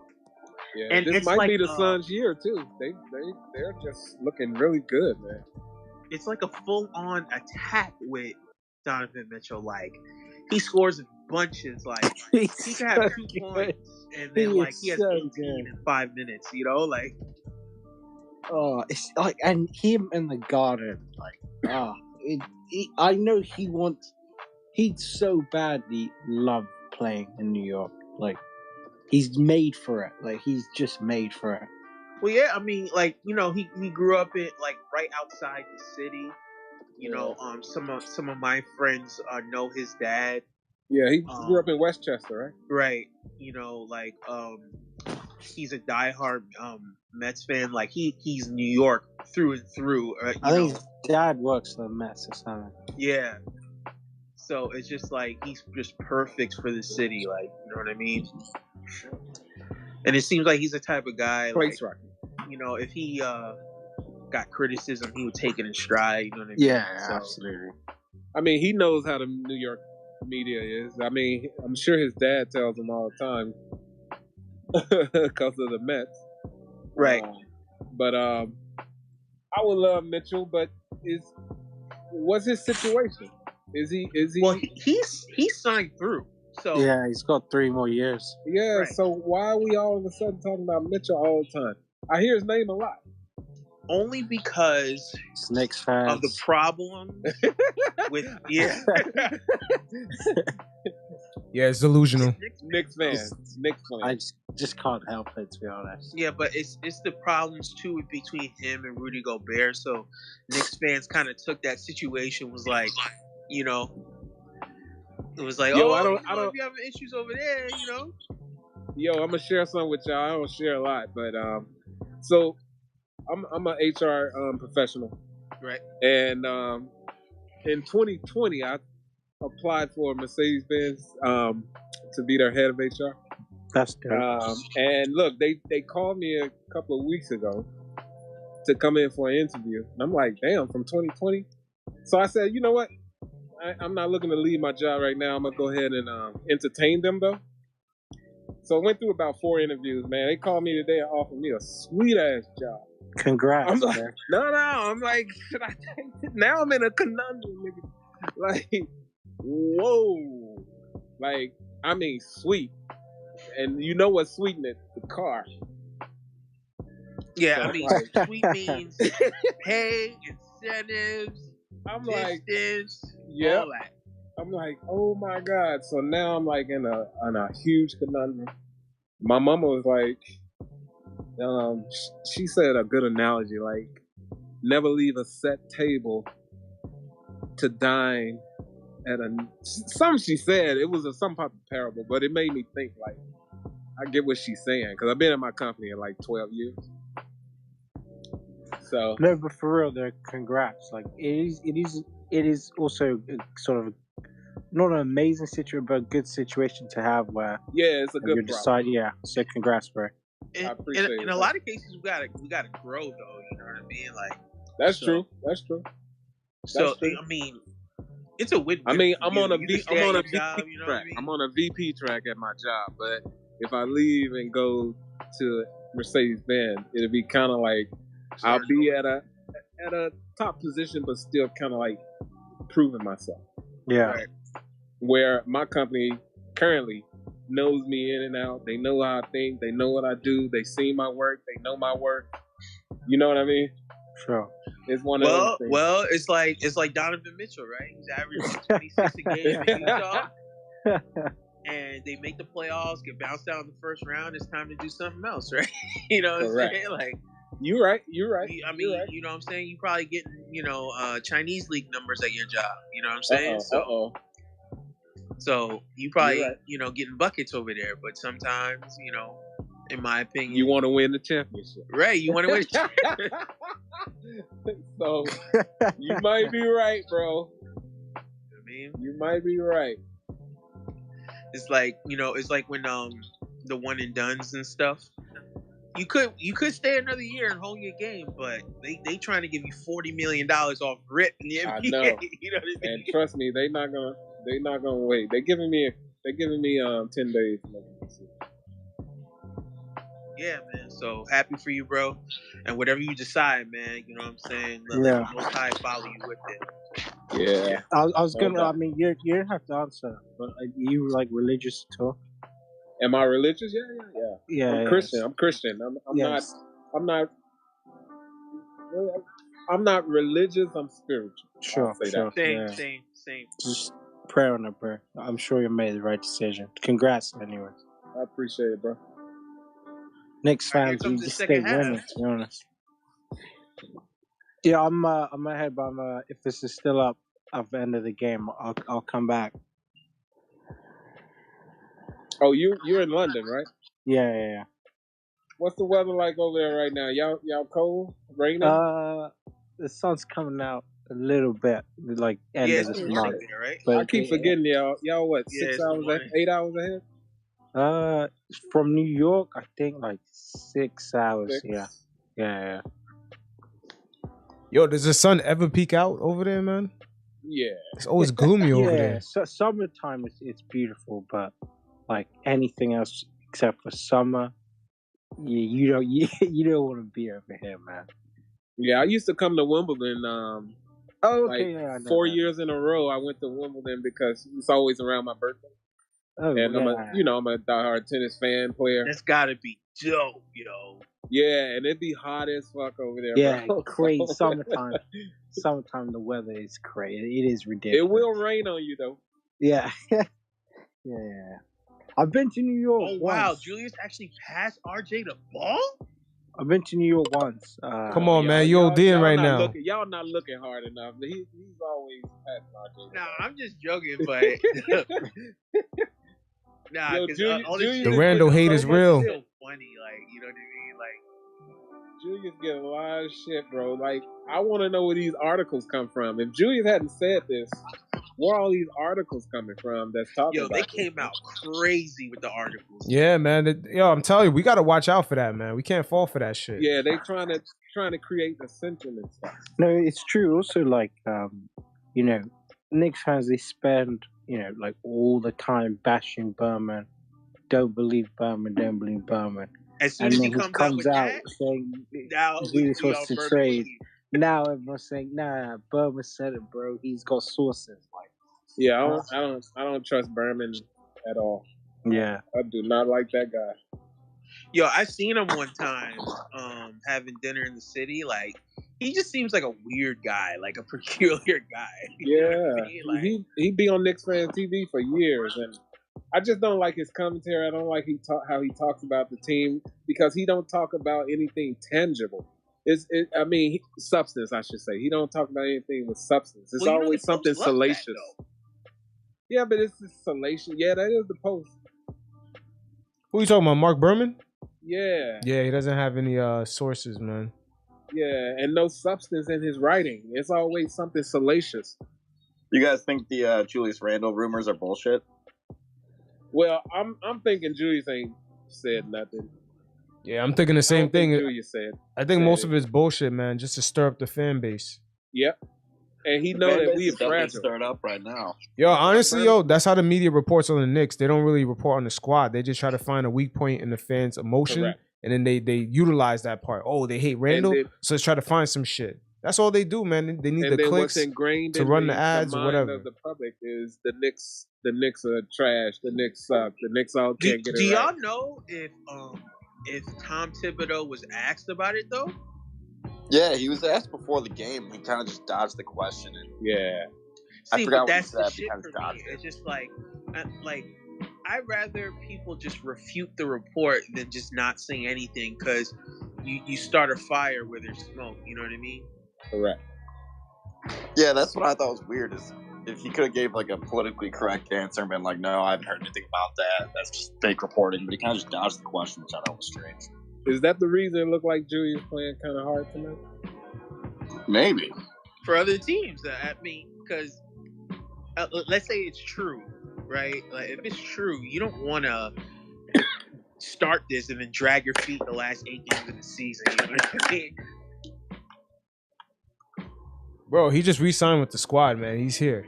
Yeah, and this might be the Suns' year too. They're just looking really good, man. It's like a full-on attack with Donovan Mitchell. Like, he scores in bunches. Like, he can have 2 points, and then he has 18 in 5 minutes. Like. Oh, it's like, and him in the Garden, like, I know he'd so badly love playing in New York. Like, he's made for it. Like he's just made for it. Well, yeah, I mean, like, you know, he grew up in like right outside the city. You know, some of my friends know his dad. Yeah, he grew up in Westchester, right? Right. You know, like he's a diehard Mets fan. Like he's New York through and through. I think his dad works for the Mets or something. Yeah. So it's just like he's just perfect for the city. Like, you know what I mean? And it seems like he's the type of guy. Place like, you know, if he got criticism, he would take it in stride. You know what I mean? Yeah, absolutely. I mean, he knows how the New York media is. I mean, I'm sure his dad tells him all the time because of the Mets. Right. But I would love Mitchell, but what's his situation? Is he? Well, he's signed through. So yeah, he's got 3 more years. Yeah. Right. So why are we all of a sudden talking about Mitchell all the time? I hear his name a lot. Only because Knicks fans of the problem with yeah, it's delusional. Knicks fans. I just can't help it, to be honest. Yeah, but it's the problems too between him and Rudy Gobert. So Knicks fans kind of took that situation, was like, you know, it was like, I don't if you having issues over there, you know. Yo, I'm gonna share something with y'all. I don't share a lot, but so I'm an HR professional, right? And in 2020, I applied for Mercedes-Benz to be their head of HR. That's good. And look, they called me a couple of weeks ago to come in for an interview. And I'm like, damn, from 2020. So I said, you know what? I'm not looking to leave my job right now. I'm gonna go ahead and entertain them though. So I went through about 4 interviews, man. They called me today and offered me a sweet ass job. Congrats, I'm like, man. No. I'm like, should I take it? Now I'm in a conundrum, nigga. Like, whoa. Like, I mean, sweet. And you know what sweetness? The car. Yeah, so I mean, sweet means pay, incentives, I'm distance, like, all that. I'm like, oh my God. So now I'm like in a huge conundrum. My mama was like, she said a good analogy, like, never leave a set table to dine at something she said. It was some type of parable, but it made me think, like, I get what she's saying, because I've been in my company in like 12 years. So no, but for real, though, congrats. Like, it is also a sort of not an amazing situation, but a good situation to have where it's a good problem. So congrats, bro. I appreciate it. In a lot of cases, we gotta grow, though. You know what I mean? Like, that's true. So I mean, it's a win. I mean, I'm on a VP track. I'm on a VP track at my job, but if I leave and go to Mercedes-Benz, it'll be kind of like I'll be at a top position, but still kind of like proving myself. Yeah. Right. Where my company currently knows me in and out. They know how I think. They know what I do. They see my work. They know my work. You know what I mean? Sure. It's one of those things. Well, it's like Donovan Mitchell, right? He's averaging 26 a game in Utah. And they make the playoffs, get bounced out in the first round. It's time to do something else, right? You know what I'm saying? Like, You're right. I mean, you know what I'm saying? You probably getting, Chinese league numbers at your job. You know what I'm saying? So you probably, getting buckets over there. But sometimes, in my opinion, you want to win the championship, right? You want to win. So you might be right, bro. I mean, you might be right. It's like it's like when the one and dones and stuff. You could stay another year and hold your game, but they trying to give you $40 million off rip in the NBA. I know. You know what I mean? And trust me, they're not gonna wait. They're giving me 10 days to make a decision. Yeah, man. So happy for you, bro. And whatever you decide, man, you know what I'm saying? Let the Most High follow you with it. Yeah. I was gonna. I mean, you don't have to answer, but are you like religious at all? Am I religious? Yeah. I'm Christian. I'm Christian. I'm not religious. I'm spiritual. Sure. Same. Just pray on it, bro. I'm sure you made the right decision. Congrats, anyway. I appreciate it, bro. Knicks fans, comes we the just second stay winning, half. to be honest. Yeah, I'm ahead, but if this is still up at the end of the game, I'll come back. Oh, you're in London, right? Yeah. What's the weather like over there right now? Y'all cold? Raining? The sun's coming out a little bit, like end of this month. There, right? I keep forgetting y'all. Y'all what? 6 hours? 8 hours ahead? From New York, I think like 6 hours. 6? Yeah. Yo, does the sun ever peek out over there, man? Yeah. It's always gloomy over there. Yeah, so summertime it's beautiful, but like anything else except for summer, you don't want to be over here, man. Yeah, I used to come to Wimbledon. Okay, like 4 years in a row, I went to Wimbledon because it's always around my birthday. Oh, and I'm a diehard tennis fan player. That's gotta be dope, yo. Yeah, and it'd be hot as fuck over there. Yeah, bro. crazy summertime. Summertime, the weather is crazy. It is ridiculous. It will rain on you though. Yeah. Yeah. I've been to New York. Oh wow, Julius actually passed RJ the ball? I've been to New York once. Come on, man. You're ODing right now. Y'all not looking hard enough. He's always passing RJ. Nah, I'm just joking, but nah, because the Randle hate is real. So funny, like, you know what I mean? Like, Julius get a lot of shit, bro. Like, I want to know where these articles come from. If Julius hadn't said this, where are all these articles coming from that's talking about they came out crazy with the articles. Yeah, man. I'm telling you, we got to watch out for that, man. We can't fall for that shit. Yeah, they trying to create ascension and stuff. No, it's true. Also, like, Knicks fans, they spend, like all the time bashing Berman. Don't believe Berman. Don't believe Berman. As soon as he comes out saying now Julius wants to trade, now everyone's saying, nah, Berman said it, bro. He's got sources. Like, yeah, I don't trust Berman at all. Yeah, I do not like that guy. Yo, I seen him one time having dinner in the city. Like, he just seems like a weird guy, like a peculiar guy. Yeah, like, he be on Knicks fan TV for years, and I just don't like his commentary. I don't like how he talks about the team because he don't talk about anything tangible. Substance, I should say. He don't talk about anything with substance. It's always something salacious. Yeah, but it's just salacious. Yeah, that is the post. Who you talking about, Mark Berman? Yeah. Yeah, he doesn't have any sources, man. Yeah, and no substance in his writing. It's always something salacious. You guys think the Julius Randle rumors are bullshit? Well, I'm thinking Julius ain't said nothing. Yeah, I'm thinking the same thing. Julius said. I think most of it's bullshit, man, just to stir up the fan base. Yep. And he know that we are fragile. Stirred up right now. Yo, honestly, that's how the media reports on the Knicks. They don't really report on the squad. They just try to find a weak point in the fans' emotion. Correct. And then they utilize that part. Oh, they hate Randle, so let's try to find some shit. That's all they do, man. They need the clicks to run the ads or whatever. Of the public is the Knicks are trash. The Knicks suck. The Knicks all can't get it right. Do y'all know if Tom Thibodeau was asked about it though? Yeah, he was asked before the game. He kind of just dodged the question. I forgot what he said. That's the shit for me. It's just like I'd rather people just refute the report than just not say anything because you start a fire where there's smoke. You know what I mean? Correct. Yeah, that's what I thought was weird. Is if he could have gave like a politically correct answer and been like, "No, I haven't heard anything about that. That's just fake reporting." But he kind of just dodged the question, which I thought was strange. Is that the reason it looked like Julius playing kind of hard tonight? Maybe for other teams. I mean, because let's say it's true. Right? Like, if it's true, you don't want to start this and then drag your feet the last 8 games of the season. You know what I mean? Bro, he just re-signed with the squad, man. He's here.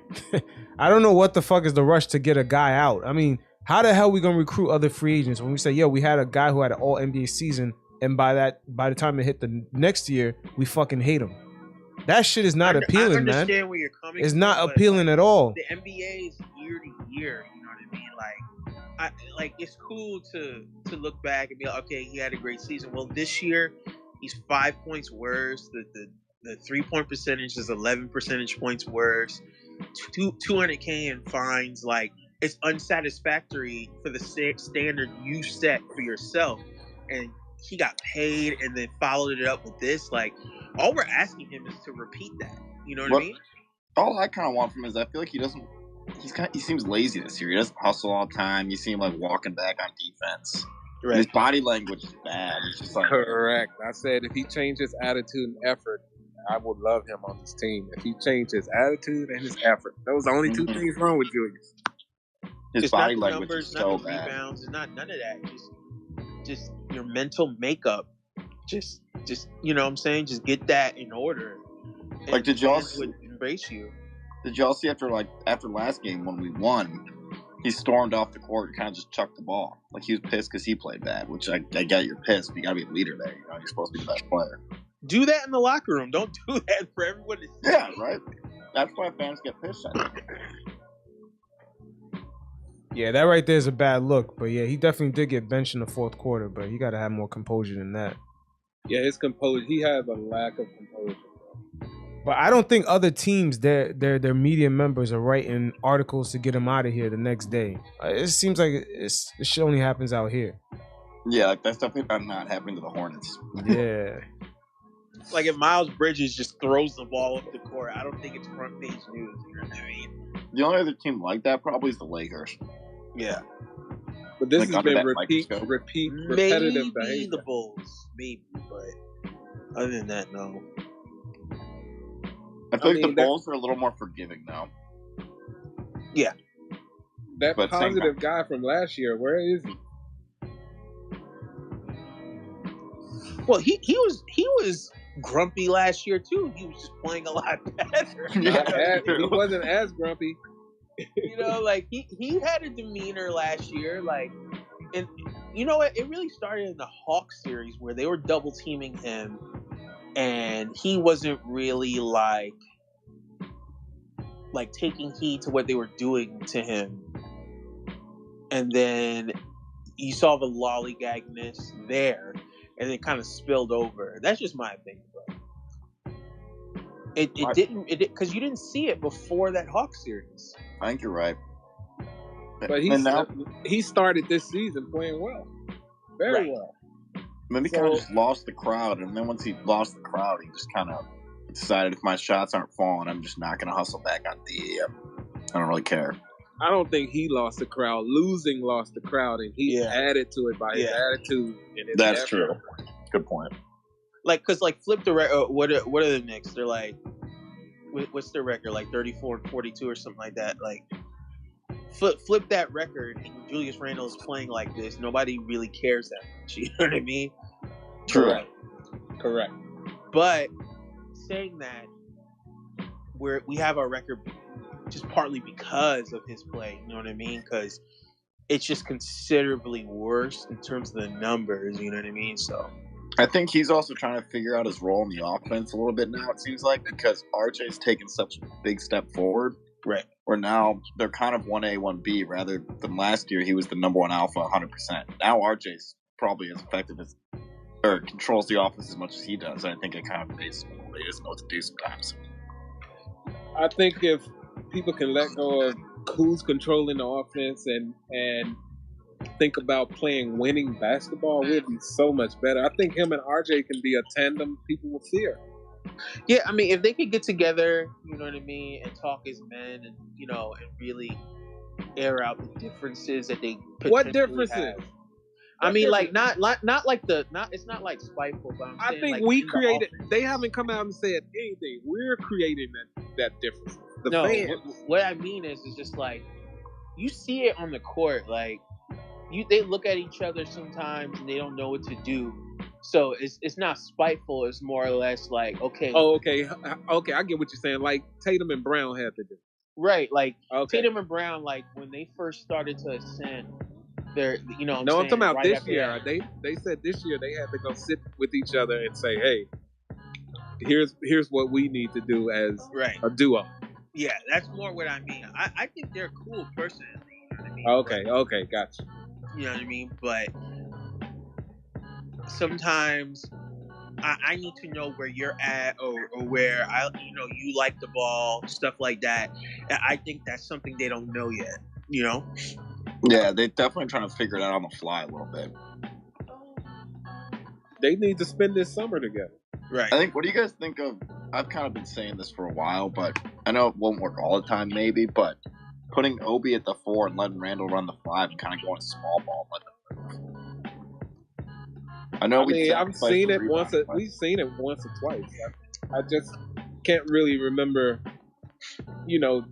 I don't know what the fuck is the rush to get a guy out. I mean, how the hell we gonna recruit other free agents when we say, yo, we had a guy who had an all NBA season, and by the time it hit the next year, we fucking hate him. That shit is not appealing, man. I understand where you're coming it's from, not appealing at all. The NBA is year to year, you know what I mean? Like, it's cool to look back and be like, okay, he had a great season. Well, this year, he's 5 points worse. The 3-point percentage is 11 percentage points worse. $200K in fines. Like, it's unsatisfactory for the standard you set for yourself. And he got paid and then followed it up with this. Like, all we're asking him is to repeat that. You know what I mean? All I kind of want from him is I feel like he seems lazy this year. He doesn't hustle all the time. You see him like walking back on defense. Right. His body language is bad. It's just like correct. I said if he changed his attitude and effort, I would love him on this team. If he changed his attitude and his effort, those are the only two things wrong with Julius. His body language is so bad. Rebounds, it's not none of that. Just your mental makeup. Just you know what I'm saying? Just get that in order. Like, did y'all would embrace you? Did y'all see after last game when we won, he stormed off the court and kind of just chucked the ball. Like, he was pissed because he played bad, which I get you're pissed, but you got to be a leader there. You know, you're supposed to be the best player. Do that in the locker room. Don't do that for everyone to see. Yeah, right? That's why fans get pissed at him. Yeah, that right there is a bad look. But, yeah, he definitely did get benched in the fourth quarter, but he got to have more composure than that. Yeah, his composure. He has a lack of composure. But I don't think other teams, their media members are writing articles to get him out of here the next day. It seems like this shit only happens out here. Yeah, like that's definitely not happening to the Hornets. Yeah. Like if Miles Bridges just throws the ball up the court, I don't think it's front page news. You know what I mean? The only other team like that probably is the Lakers. Yeah. But this has been repetitive maybe behavior. The Bulls, maybe, but other than that, no. I feel like the Bulls are a little more forgiving now. Yeah. That positive guy from last year, where is he? Well, he was grumpy last year too. He was just playing a lot better. He wasn't as grumpy. You know, like he had a demeanor last year, like, and you know what? It really started in the Hawks series where they were double teaming him, and he wasn't really like taking heed to what they were doing to him. And then you saw the lollygagness there, and it kind of spilled over. That's just my opinion, bro. It didn't because you didn't see it before that Hawks series. I think you're right. But he started this season playing well, very well. And then he kind of just lost the crowd, and then once he lost the crowd, he just kind of decided if my shots aren't falling, I'm just not going to hustle back on D. I don't really care. I don't think he lost the crowd. Losing lost the crowd, and he added to it by his attitude. And his That's effort. true. Good point. Like, cause flip the record. What are the Knicks? They're like, what's their record? Like 34-42 or something like that. Like, flip that record. And Julius Randle is playing like this. Nobody really cares that much. You know what I mean? True. Correct. But saying that, we have our record just partly because of his play. You know what I mean? Because it's just considerably worse in terms of the numbers. You know what I mean? So. I think he's also trying to figure out his role in the offense a little bit now, it seems like, because RJ's taken such a big step forward. Right. Where now they're kind of 1A, 1B, rather than last year he was the number one alpha 100%. Now RJ's probably as effective as, or controls the offense as much as he does. I think it kind of makes him he doesn't know what to do sometimes. I think if people can let go of who's controlling the offense and think about playing winning basketball, we'd be so much better. I think him and RJ can be a tandem people will fear. Yeah, I mean, if they could get together, you know what I mean, and talk as men, and you know, and really air out the differences that they potentially what differences? Have. I mean, like not like it's not like spiteful, but I think like we created. They haven't come out and said anything. We're creating that difference. No, what I mean is just like you see it on the court, like. They look at each other sometimes and they don't know what to do. So it's not spiteful. It's more or less like, okay. Oh, okay. I get what you're saying. Like Tatum and Brown had to do. Right. Like Tatum and Brown, like when they first started to ascend, they're, you know what I'm saying? I'm talking about right this year. They said this year they had to go sit with each other and say, hey, here's what we need to do as a duo. Yeah, that's more what I mean. I think they're cool personally. You know what I mean? Okay, gotcha. You know what I mean? But sometimes I need to know where you're at or where you like the ball, stuff like that. And I think that's something they don't know yet. You know? Yeah, they're definitely trying to figure it out on the fly a little bit. They need to spend this summer together. Right. I think, what do you guys think of, I've kind of been saying this for a while, but I know it won't work all the time maybe, but putting Obi at the 4 and letting Randle run the 5 and kind of going small ball. I know I've seen it once. We've seen it once or twice. I just can't really remember,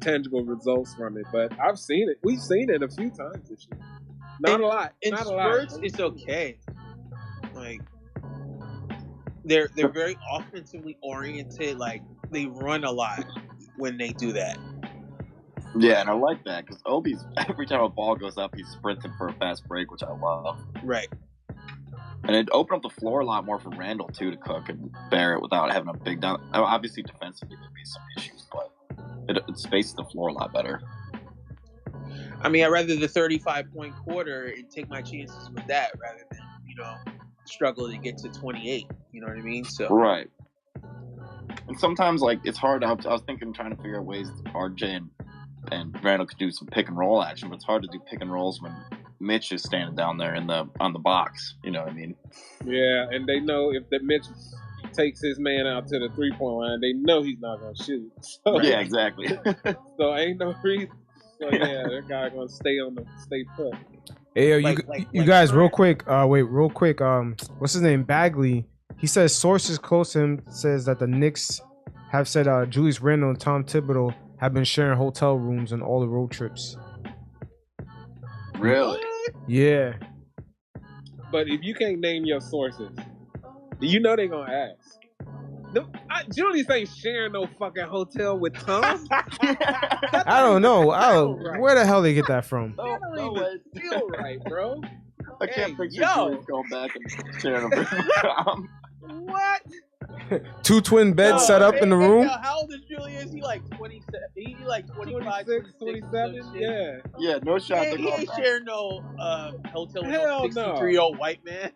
tangible results from it. But I've seen it. We've seen it a few times this year. Not a lot. In Not spurts, a lot. it's okay. Like they're very offensively oriented. Like they run a lot when they do that. Yeah, and I like that because Obi's, every time a ball goes up, he's sprinting for a fast break, which I love. Right. And it opened up the floor a lot more for Randle, too, to cook and Barrett without having a big down. Obviously, defensively, there'd be some issues, but it spaces the floor a lot better. I mean, I'd rather the 35-point quarter and take my chances with that rather than, struggle to get to 28. You know what I mean? So Right. And sometimes, it's hard. I was thinking, trying to figure out ways that RJ and Randle could do some pick and roll action, but it's hard to do pick and rolls when Mitch is standing down there on the box. You know what I mean? Yeah, and they know if the Mitch takes his man out to the 3-point line, they know he's not gonna shoot. So, yeah, exactly. So ain't no reason. So yeah, that guy gonna stay put. Hey, you guys, real quick. Real quick. What's his name? Bagley. He says sources close to him says that the Knicks have said Julius Randle and Tom Thibodeau have been sharing hotel rooms on all the road trips. Really? Yeah. But if you can't name your sources, you know they gonna ask. Julius ain't sharing no fucking hotel with Tom. I don't know. Right. Where the hell they get that from? That don't even feel right, bro. I can't picture Julius going back and sharing a room with Tom. What? 2 twin beds set up in the room. How old is Julius? He like 27. He like 25, 26, 27. Yeah. Yeah, no shot. He ain't sharing no hotel with Hell no 63-year-old white man.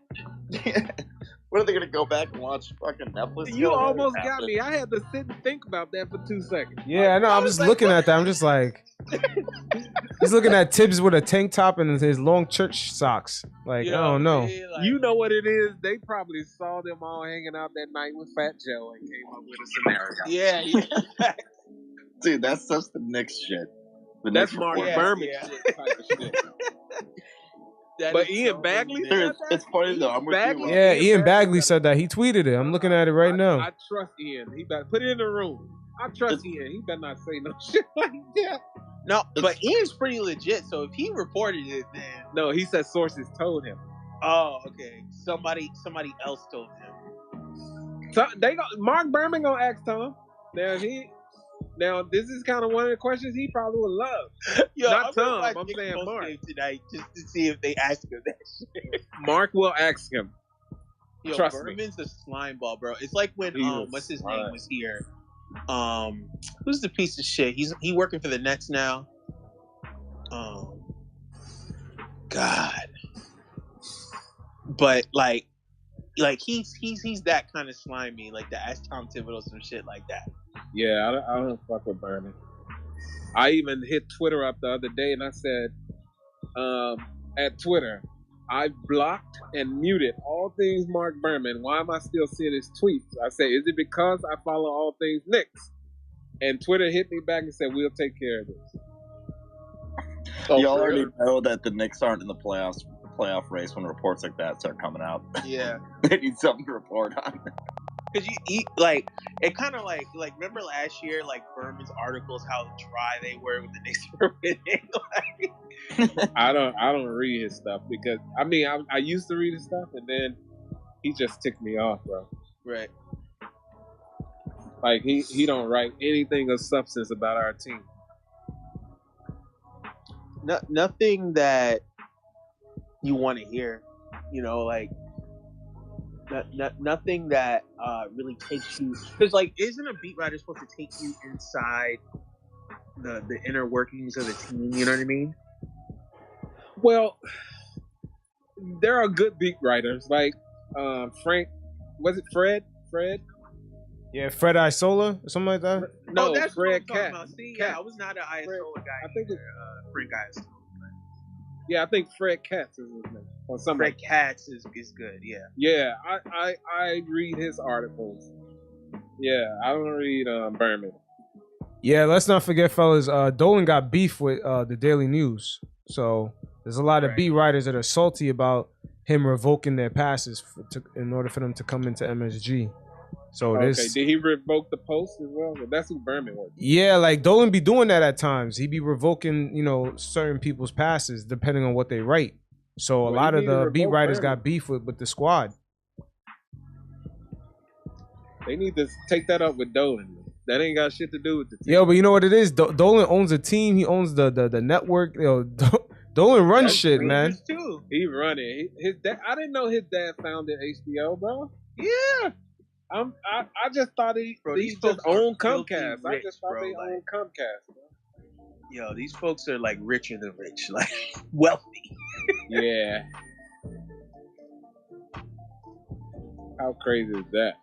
What are they gonna go back and watch fucking Netflix? You almost got me. I had to sit and think about that for 2 seconds. Yeah, I know. I'm just looking at that. I'm just like, he's looking at Thibs with a tank top and his long church socks. Like, I don't know. You know what it is? They probably saw them all hanging out that night with Fat Joe and came up with a scenario. Yeah. Dude, that's such the Knicks shit. That's Mark Berman shit type of shit. But Ian Bagley said that? It's funny though. I'm with you. Yeah, Ian Bagley said that. He tweeted it. I'm looking at it right now. I trust Ian. He better put it in the room. I trust Ian. He better not say no shit like that. No, but Ian's pretty legit. So if he reported it, then no, he said sources told him. Oh, okay. Somebody else told him. So Mark Berman gonna ask Tom. Now, this is kind of one of the questions he probably would love. Yo, not Tom, I'm saying Mark. Tonight just to see if they ask him that shit. Mark will ask him. Yo, Trust Berman's me. a slime ball, bro. It's like when what's his name was here. Who's the piece of shit? He working for the Nets now. God. But like he's that kind of slimy, like to ask Tom Thibodeau some shit like that. Yeah, I don't fuck with Berman. I even hit Twitter up the other day and I said, at Twitter, I blocked and muted all things Mark Berman. Why am I still seeing his tweets? I said, is it because I follow all things Knicks? And Twitter hit me back and said, we'll take care of this. Y'all already know that the Knicks aren't in the playoff race when reports like that start coming out. Yeah. They need something to report on. Because you eat it kind of like remember last year, like Berman's articles, how dry they were when the Knicks were winning. I don't read his stuff because I used to read his stuff and then he just ticked me off, bro. Right. Like he don't write anything of substance about our team. Nothing that you want to hear, like. Nothing that really takes you, because isn't a beat writer supposed to take you inside the inner workings of the team? You know what I mean? Well, there are good beat writers like Frank. Was it Fred? Yeah, Fred Isola or something like that. No, that's Fred what I'm Cat. See, yeah, I was not an Isola guy. I think it's Frank Isola. Yeah, I think Fred Katz is his name. Or something. Fred Katz is good. Yeah. Yeah, I read his articles. Yeah, I don't read Berman. Yeah, let's not forget, fellas. Dolan got beef with the Daily News, so there's a lot of beat writers that are salty about him revoking their passes in order for them to come into MSG. So did he revoke the post as well? That's who Berman was. Yeah, like Dolan be doing that at times. He be revoking, certain people's passes depending on what they write. So a lot of the beat writers got beef with the squad. They need to take that up with Dolan. That ain't got shit to do with the team. Yo, but you know what it is? Dolan owns a team. He owns the network. Dolan runs shit, man. Too. He run it. His dad. I didn't know his dad founded HBO, bro. Yeah. I just thought he just owned Comcast. I just thought they owned Comcast, bro. Yo, these folks are like richer than rich, like wealthy. Yeah. How crazy is that?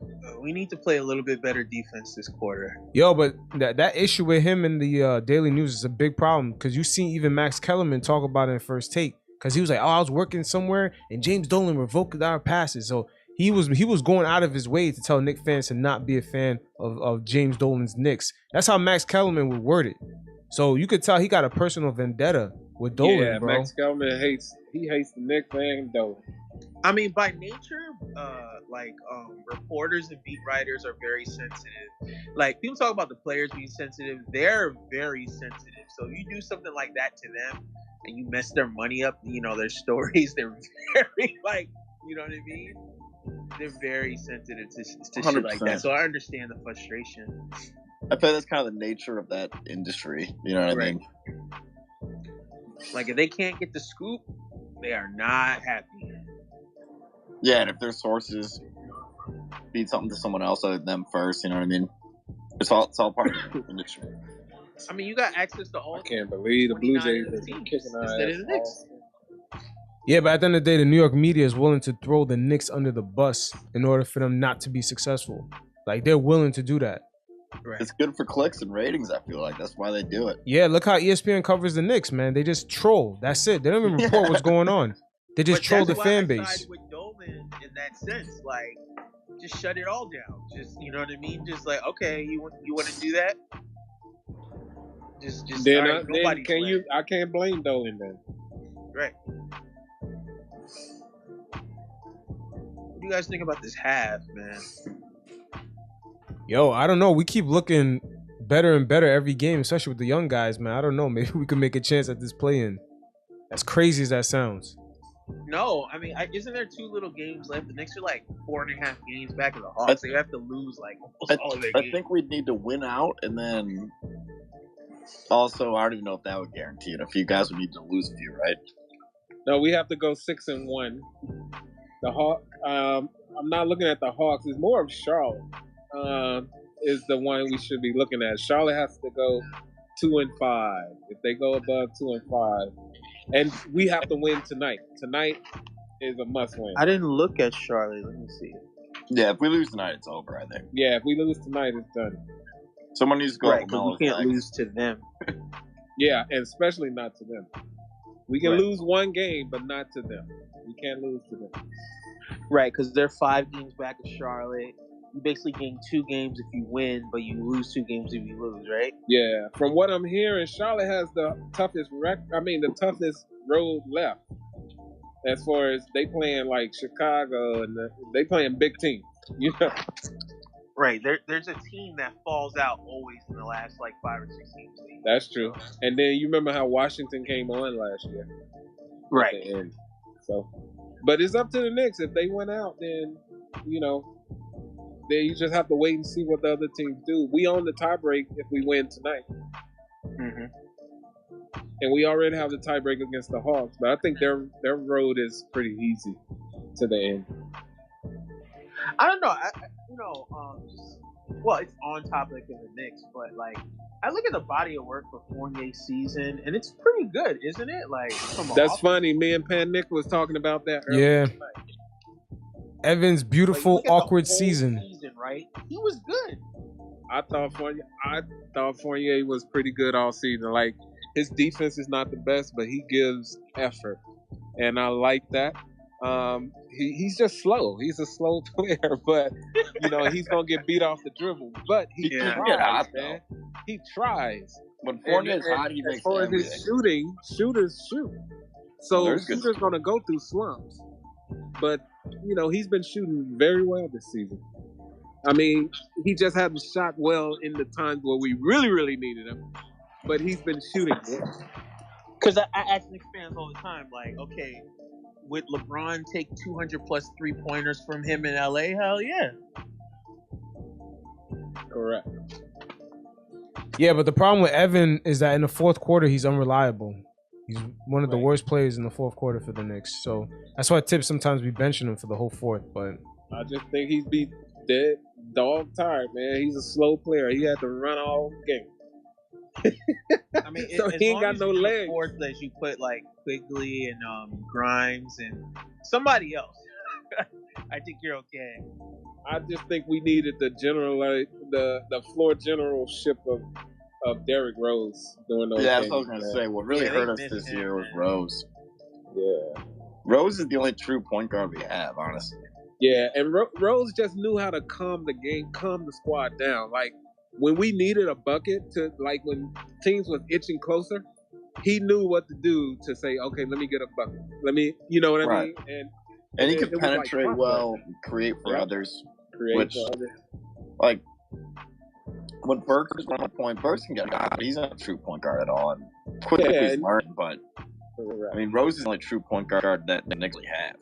We need to play a little bit better defense this quarter. Yo, but that issue with him in the Daily News is a big problem because you see even Max Kellerman talk about it in First Take because he was like, I was working somewhere and James Dolan revoked our passes. So he was going out of his way to tell Knicks fans to not be a fan of James Dolan's Knicks. That's how Max Kellerman would word it. So you could tell he got a personal vendetta with Dolan, bro. Max Kellerman hates the Knicks and Dolan. I mean, by nature, reporters and beat writers are very sensitive. Like, people talk about the players being sensitive. They're very sensitive. So if you do something like that to them and you mess their money up, their stories, they're very, you know what I mean? They're very sensitive to shit like that. So I understand the frustration. I feel that's kind of the nature of that industry. You know what I mean? Like, if they can't get the scoop, they are not happy. Yeah, and if their sources feed something to someone else other than them first, you know what I mean? It's all part of the industry. I mean, you got access to all. I can't believe the Blue Jays are kicking our ass. The Knicks. Yeah, but at the end of the day, the New York media is willing to throw the Knicks under the bus in order for them not to be successful. Like, they're willing to do that. Right. It's good for clicks and ratings, I feel like. That's why they do it. Yeah, look how ESPN covers the Knicks, man. They just troll. That's it. They don't even report what's going on. They just troll the fan base. With Dolan in that sense, like, just shut it all down. Just, you know what I mean? Just like, okay, you want to do that? Just. Then, I can't blame Dolan then. Right. What do you guys think about this half, man? Yo, I don't know. We keep looking better and better every game, especially with the young guys, man. I don't know. Maybe we can make a chance at this play-in. As crazy as that sounds. No, I mean, isn't there 2 little games left? The Knicks are like 4.5 games back of the Hawks. They have to lose like almost all of their games. I think we'd need to win out, and then also, I don't even know if that would guarantee it. A few guys would need to lose a few, right? No, we have to go 6-1. The Hawk. I'm not looking at the Hawks. It's more of Charlotte. Is the one we should be looking at. Charlotte has to go 2-5. If they go above 2-5, and we have to win tonight. Tonight is a must-win. I didn't look at Charlotte. Let me see. Yeah, if we lose tonight, it's over, I think. Yeah, if we lose tonight, it's done. Someone needs to go. Right, because we can't lose to them. Yeah, and especially not to them. We can lose one game, but not to them. We can't lose to them. Right, because they're 5 games back of Charlotte. You basically gain 2 games if you win, but you lose 2 games if you lose, right? Yeah. From what I'm hearing, Charlotte has the toughest the toughest road left. As far as they playing like Chicago and they playing big teams, you know. Right. There's a team that falls out always in the last like 5 or 6 games. That's true. And then you remember how Washington came on last year. Right. At the end. So, but it's up to the Knicks. If they went out, then then you just have to wait and see what the other teams do. We own the tiebreak if we win tonight. Mm-hmm. And we already have the tiebreak against the Hawks, but I think their road is pretty easy to the end. I don't know. Well, it's on topic of the Knicks, but like I look at the body of work for Fournier's season, and it's pretty good, isn't it? Like that's funny. Me and Panknick was talking about that earlier. Yeah. Evan's beautiful, awkward season, right? He was good. I thought Fournier was pretty good all season. Like His defense is not the best, but he gives effort, and I like that. He's just slow. He's a slow player, but he's gonna get beat off the dribble. But he tries, man. He tries. When Fournier is hot, he makes as far everything. as his shooting, shooters shoot. So shooters gonna go through slumps. But he's been shooting very well this season. I mean, he just hasn't shot well in the times where we really, really needed him. But he's been shooting well. Because I ask Knicks fans all the time, like, okay, would LeBron take 200 plus 3-pointers from him in LA? Hell yeah. Correct. Yeah, but the problem with Evan is that in the fourth quarter, he's unreliable. He's one of the worst players in the fourth quarter for the Knicks. So that's why Thibs sometimes be benching him for the whole fourth. But I just think he's be dead, dog tired, man. He's a slow player. He had to run all game. I mean, so he ain't got no legs. Force that you put like Quickley and Grimes and somebody else. I think you're okay. I just think we needed the the floor generalship of Derrick Rose doing those. Yeah, that's what I was gonna say. What really hurt us this year was Rose. Yeah, Rose is the only true point guard we have, honestly. Yeah, and Rose just knew how to calm the squad down. Like when we needed a bucket when teams was itching closer, he knew what to do to say, okay, let me get a bucket. Let me, you know what I mean? And he could penetrate well, create for others. Like when Burke was on point, Burke can get a guy, but he's not a true point guard at all. And Quickly's learned, but I mean, Rose is the only true point guard that the Knicks have.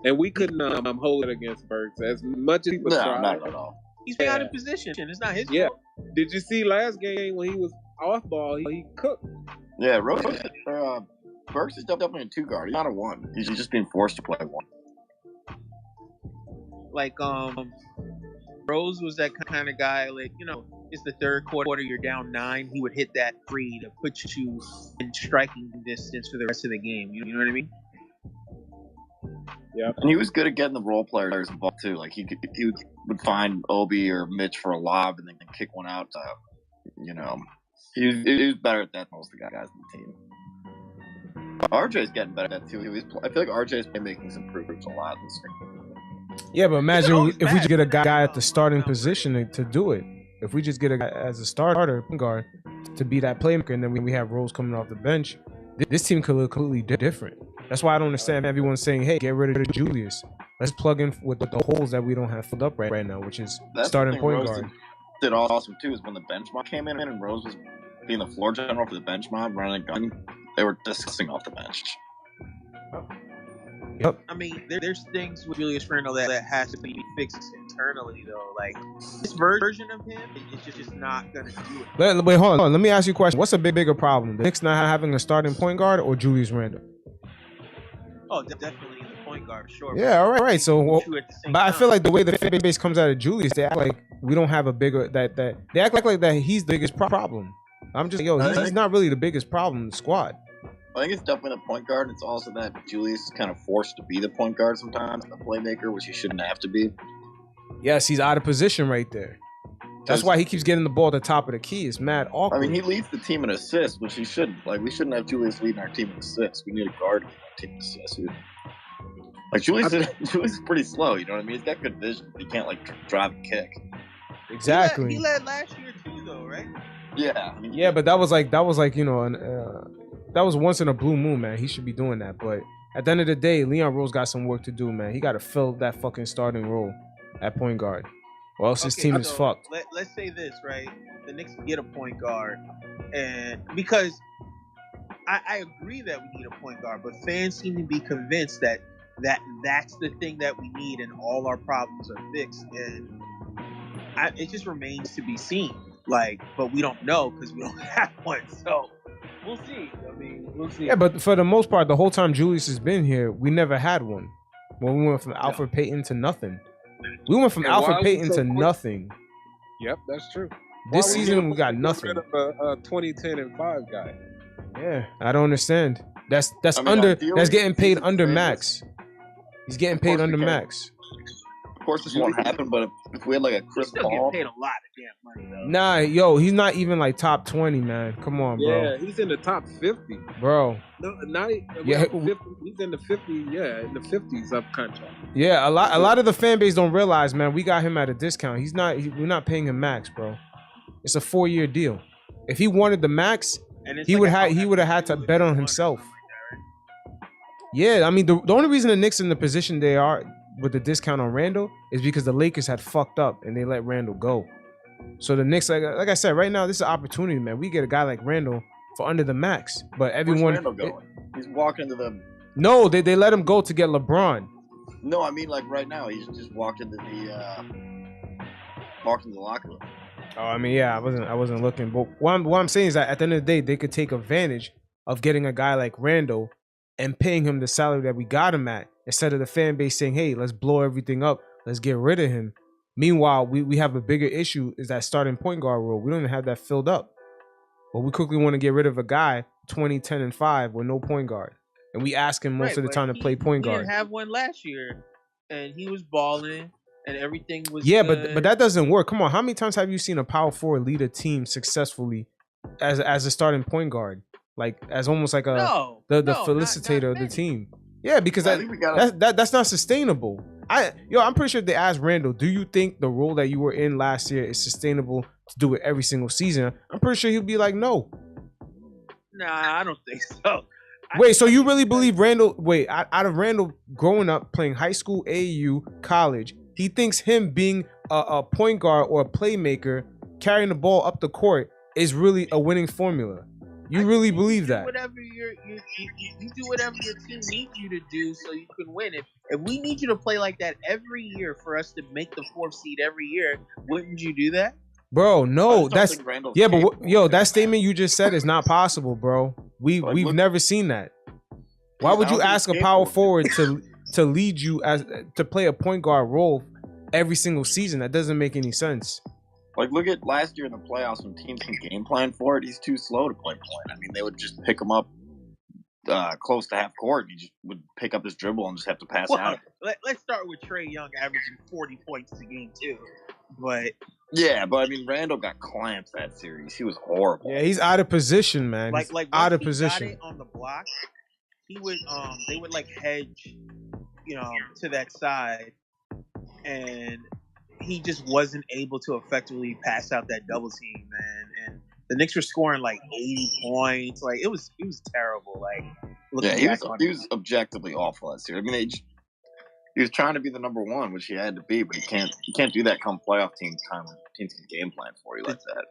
And we couldn't hold it against Burks as much as people tried. Not at all. He's out of position. It's not his fault. Did you see last game when he was off ball? He cooked. Yeah, Rose. Burks is definitely a 2 guard. He's not a 1. He's just being forced to play 1. Like Rose was that kind of guy. Like it's the third quarter. You're down 9. He would hit that free to put you in striking distance for the rest of the game. You know what I mean? Yeah, and he was good at getting the role players involved too. Like he would find Obi or Mitch for a lob and then kick one out. He was better at that than most of the guys on the team. RJ's getting better at that too. I feel like RJ's been making some improvements a lot this year. Yeah, but imagine if we just get a guy at the starting position to do it. If we just get a guy as a starter guard to be that playmaker, and then we have Rose coming off the bench, this team could look completely different. That's why I don't understand everyone saying, hey, get rid of Julius. Let's plug in with the holes that we don't have filled up right now, which is starting point guard. Did awesome too is when the bench mob came in and Rose was being the floor general for the bench mob, running a gun, they were discussing off the bench. Yep. I mean, there's things with Julius Randle that has to be fixed internally, though. Like, this version of him is just not going to do it. Wait, hold on. Let me ask you a question. What's a bigger problem? The Knicks not having a starting point guard or Julius Randle? Oh, definitely the point guard, sure. Yeah, all right. So, but I feel like the way the fan base comes out of Julius, they act like we don't have a bigger that they act like that he's the biggest problem. I'm just he's not really the biggest problem in the squad. I think it's definitely the point guard. It's also that Julius is kind of forced to be the point guard sometimes, the playmaker, which he shouldn't have to be. Yes, he's out of position right there. That's why he keeps getting the ball at the top of the key. It's mad awkward. I mean, he leads the team in assists, which he shouldn't. Like, we shouldn't have Julius leading our team in assists. We need a guard leading our team in assists. Like, Julius is pretty slow, you know what I mean? He's got good vision, but he can't, like, drive and kick. Exactly. He led last year, too, though, right? Yeah. I mean, but that was like that was once in a blue moon, man. He should be doing that. But at the end of the day, Leon Rose got some work to do, man. He got to fill that fucking starting role at point guard. Or else his team is fucked. Let's say this, right? The Knicks get a point guard. And because I agree that we need a point guard, but fans seem to be convinced that's the thing that we need and all our problems are fixed. And it just remains to be seen. Like, but we don't know because we don't have one. So we'll see. I mean, we'll see. Yeah, but for the most part, the whole time Julius has been here, we never had one. When we went from Alfred Payton to nothing. We went from Alfred Payton to nothing. Yep, that's true. This season we got nothing. A 2010 and 5 guy. Yeah, I don't understand. That's getting paid under max. He's getting paid under max. Of course, this won't happen, but if we had like a Chris Still Paul, get paid a lot of damn money though. Nah, yo, he's not even like top 20, man. Come on, bro. Yeah, he's in the top 50. Bro. No, not Yeah, 50, he's in the 50. Yeah, in the 50s of contract. Yeah, a lot of the fan base don't realize, man. We got him at a discount. We're not paying him max, bro. It's a 4-year deal. If he wanted the max, he would have had to bet on himself. Yeah, I mean the only reason the Knicks in the position they are with the discount on Randle is because the Lakers had fucked up and they let Randle go. So the Knicks, like I said, right now this is an opportunity, man. We get a guy like Randle for under the max, but everyone. Where's Randle going? He's walking to the. No, they let him go to get LeBron. No, I mean like right now he's just walked into the locker room. Oh, I mean, yeah, I wasn't looking, but what I'm saying is that at the end of the day, they could take advantage of getting a guy like Randle and paying him the salary that we got him at, instead of the fan base saying, hey, let's blow everything up, let's get rid of him. Meanwhile, we have a bigger issue, is that starting point guard role. We don't even have that filled up. But we quickly want to get rid of a guy 20, 10, and 5 with no point guard. And we ask him most of the time to play point guard. He didn't have one last year, and he was balling, and everything was Yeah, good. but that doesn't work. Come on, how many times have you seen a power forward lead a team successfully as a starting point guard? Like as almost like the felicitator of the team. Yeah, because that's not sustainable. I'm pretty sure if they asked Randle, do you think the role that you were in last year is sustainable to do it every single season? I'm pretty sure he'll be like, no. Nah, I don't think so. Wait, so you really believe Randle? Wait, out of Randle growing up playing high school, AAU, college, he thinks him being a point guard or a playmaker, carrying the ball up the court is really a winning formula. You really believe that? Whatever you do whatever your team needs you to do so you can win. If we need you to play like that every year for us to make the 4th seed every year, wouldn't you do that? Bro, no, but that statement you just said is not possible, bro. We've never seen that. Why would you ask a power forward to lead you to play a point guard role every single season? That doesn't make any sense. Like, look at last year in the playoffs when teams can game plan for it. He's too slow to play point. I mean, they would just pick him up close to half court. He just would pick up his dribble and just have to pass out. Let's start with Trae Young averaging 40 points a game too. But yeah, but I mean, Randle got clamps that series. He was horrible. Yeah, he's out of position, man. Like out of position. Got it on the block, he would they would like hedge, to that side, and he just wasn't able to effectively pass out that double team, man. And the Knicks were scoring like 80 points. Like it was terrible. Like he was objectively awful that series. I mean, he was trying to be the number one, which he had to be, but he can't do that come playoff team time when teams can game plan for you like that.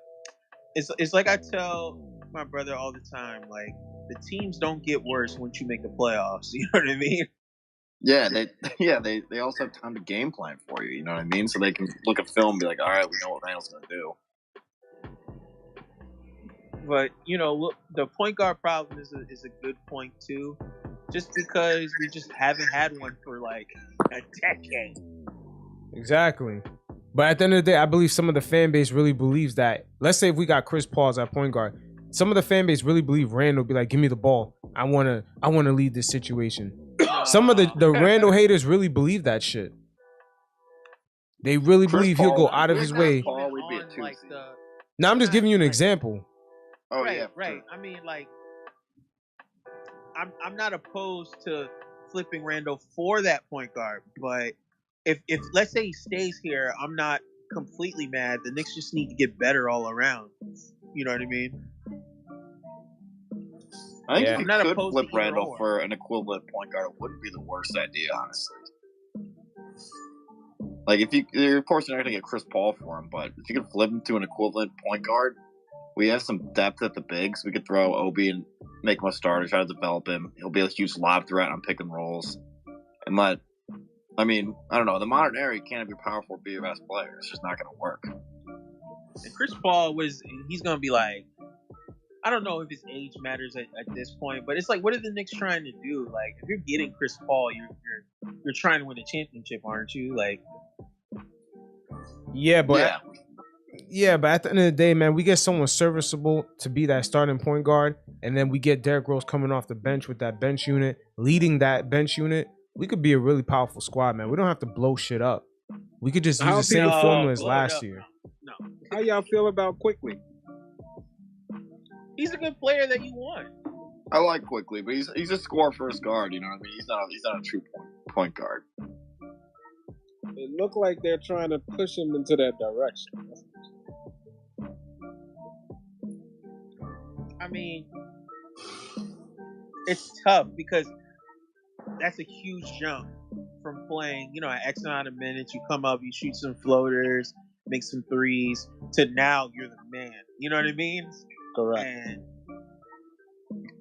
It's like I tell my brother all the time, like the teams don't get worse once you make the playoffs. You know what I mean? Yeah, they also have time to game plan for you. You know what I mean? So they can look at film and be like, all right, we know what Randle's gonna do. But look, the point guard problem is a good point too, just because we just haven't had one for like a decade. Exactly. But at the end of the day, I believe some of the fan base really believes that. Let's say if we got Chris Paul as our point guard, some of the fan base really believe Randle be like, give me the ball. I wanna lead this situation. Some of the Randle haters really believe that shit. They really believe he'll go out of his way. Now I'm just giving you an example. Oh, right, yeah, right. I mean, like, I'm not opposed to flipping Randle for that point guard, but if let's say he stays here, I'm not completely mad. The Knicks just need to get better all around. You know what I mean? I think if you could flip Randle for an equivalent point guard, it wouldn't be the worst idea, honestly. Like, of course, you're not going to get Chris Paul for him, but if you could flip him to an equivalent point guard, we have some depth at the bigs. We could throw Obi and make him a starter, try to develop him. He'll be a huge lob threat on pick and rolls. And I don't know. The modern era, you can't have your power forward be your best player. It's just not going to work. And Chris Paul he's going to be like, I don't know if his age matters at this point, but it's like, what are the Knicks trying to do? Like, if you're getting Chris Paul, you're trying to win a championship, aren't you? Like, yeah, but at the end of the day, man, we get someone serviceable to be that starting point guard, and then we get Derrick Rose coming off the bench with that bench unit, leading that bench unit. We could be a really powerful squad, man. We don't have to blow shit up. We could just use the same formula as last year. No. How y'all feel about Quickley? He's a good player that you want. I like Quickley, but he's a score first guard. You know what I mean? He's not a true point guard. It looked like they're trying to push him into that direction. I mean, it's tough because that's a huge jump from playing, you know, an X amount of minutes. You come up, you shoot some floaters, make some threes, to now you're the man. You know what I mean? Correct. And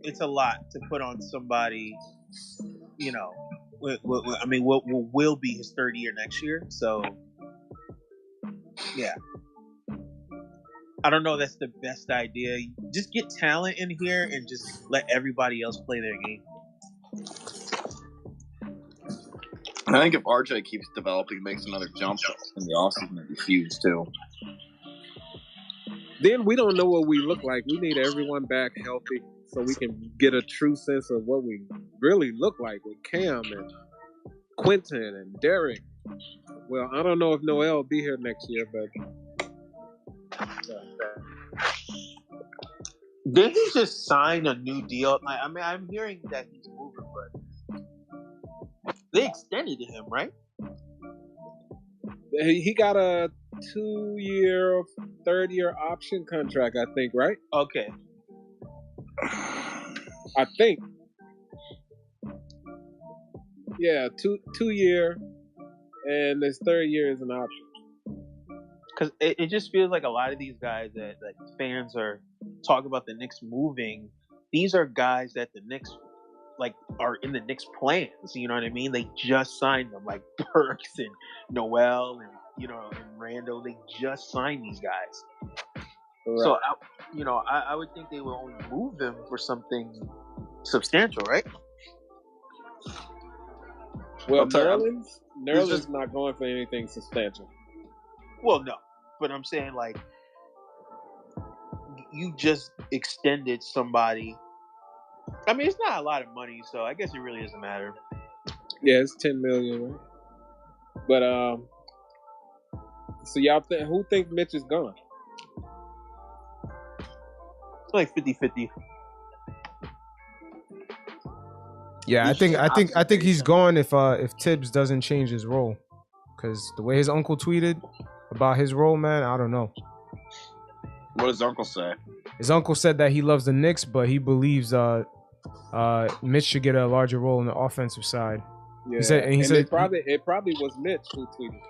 it's a lot to put on somebody, you know. I mean, what will be his third year next year. So, yeah. I don't know that's the best idea. Just get talent in here and just let everybody else play their game. I think if RJ keeps developing, makes another jump in the offseason, it'd be huge too. Then we don't know what we look like. We need everyone back healthy so we can get a true sense of what we really look like with Cam and Quentin and Derrick. Well, I don't know if Noel will be here next year, but did he just sign a new deal? I mean, I'm hearing that he's moving, but they extended him, right? He got a 2-year, third-year option contract, I think, right? Okay. I think. Yeah, two year, and this third year is an option. Because it just feels like a lot of these guys that fans are talking about the Knicks moving. These are guys that the Knicks are in the Knicks plans. You know what I mean? They just signed them, like Burks and Noel and and Randle. They just signed these guys. Right. So I would think they will only move them for something substantial, right? Well, Nerlens not going for anything substantial. Well, no, but I'm saying you just extended somebody. I mean, it's not a lot of money, so I guess it really doesn't matter. Yeah, it's $10 million, right? But so y'all who think Mitch is gone? It's like 50-50. Yeah, I think he's gone if Thibs doesn't change his role, because the way his uncle tweeted about his role, man, I don't know. What does Uncle say? His uncle said that he loves the Knicks, but he believes Mitch should get a larger role on the offensive side. Yeah, he said it probably was Mitch who tweeted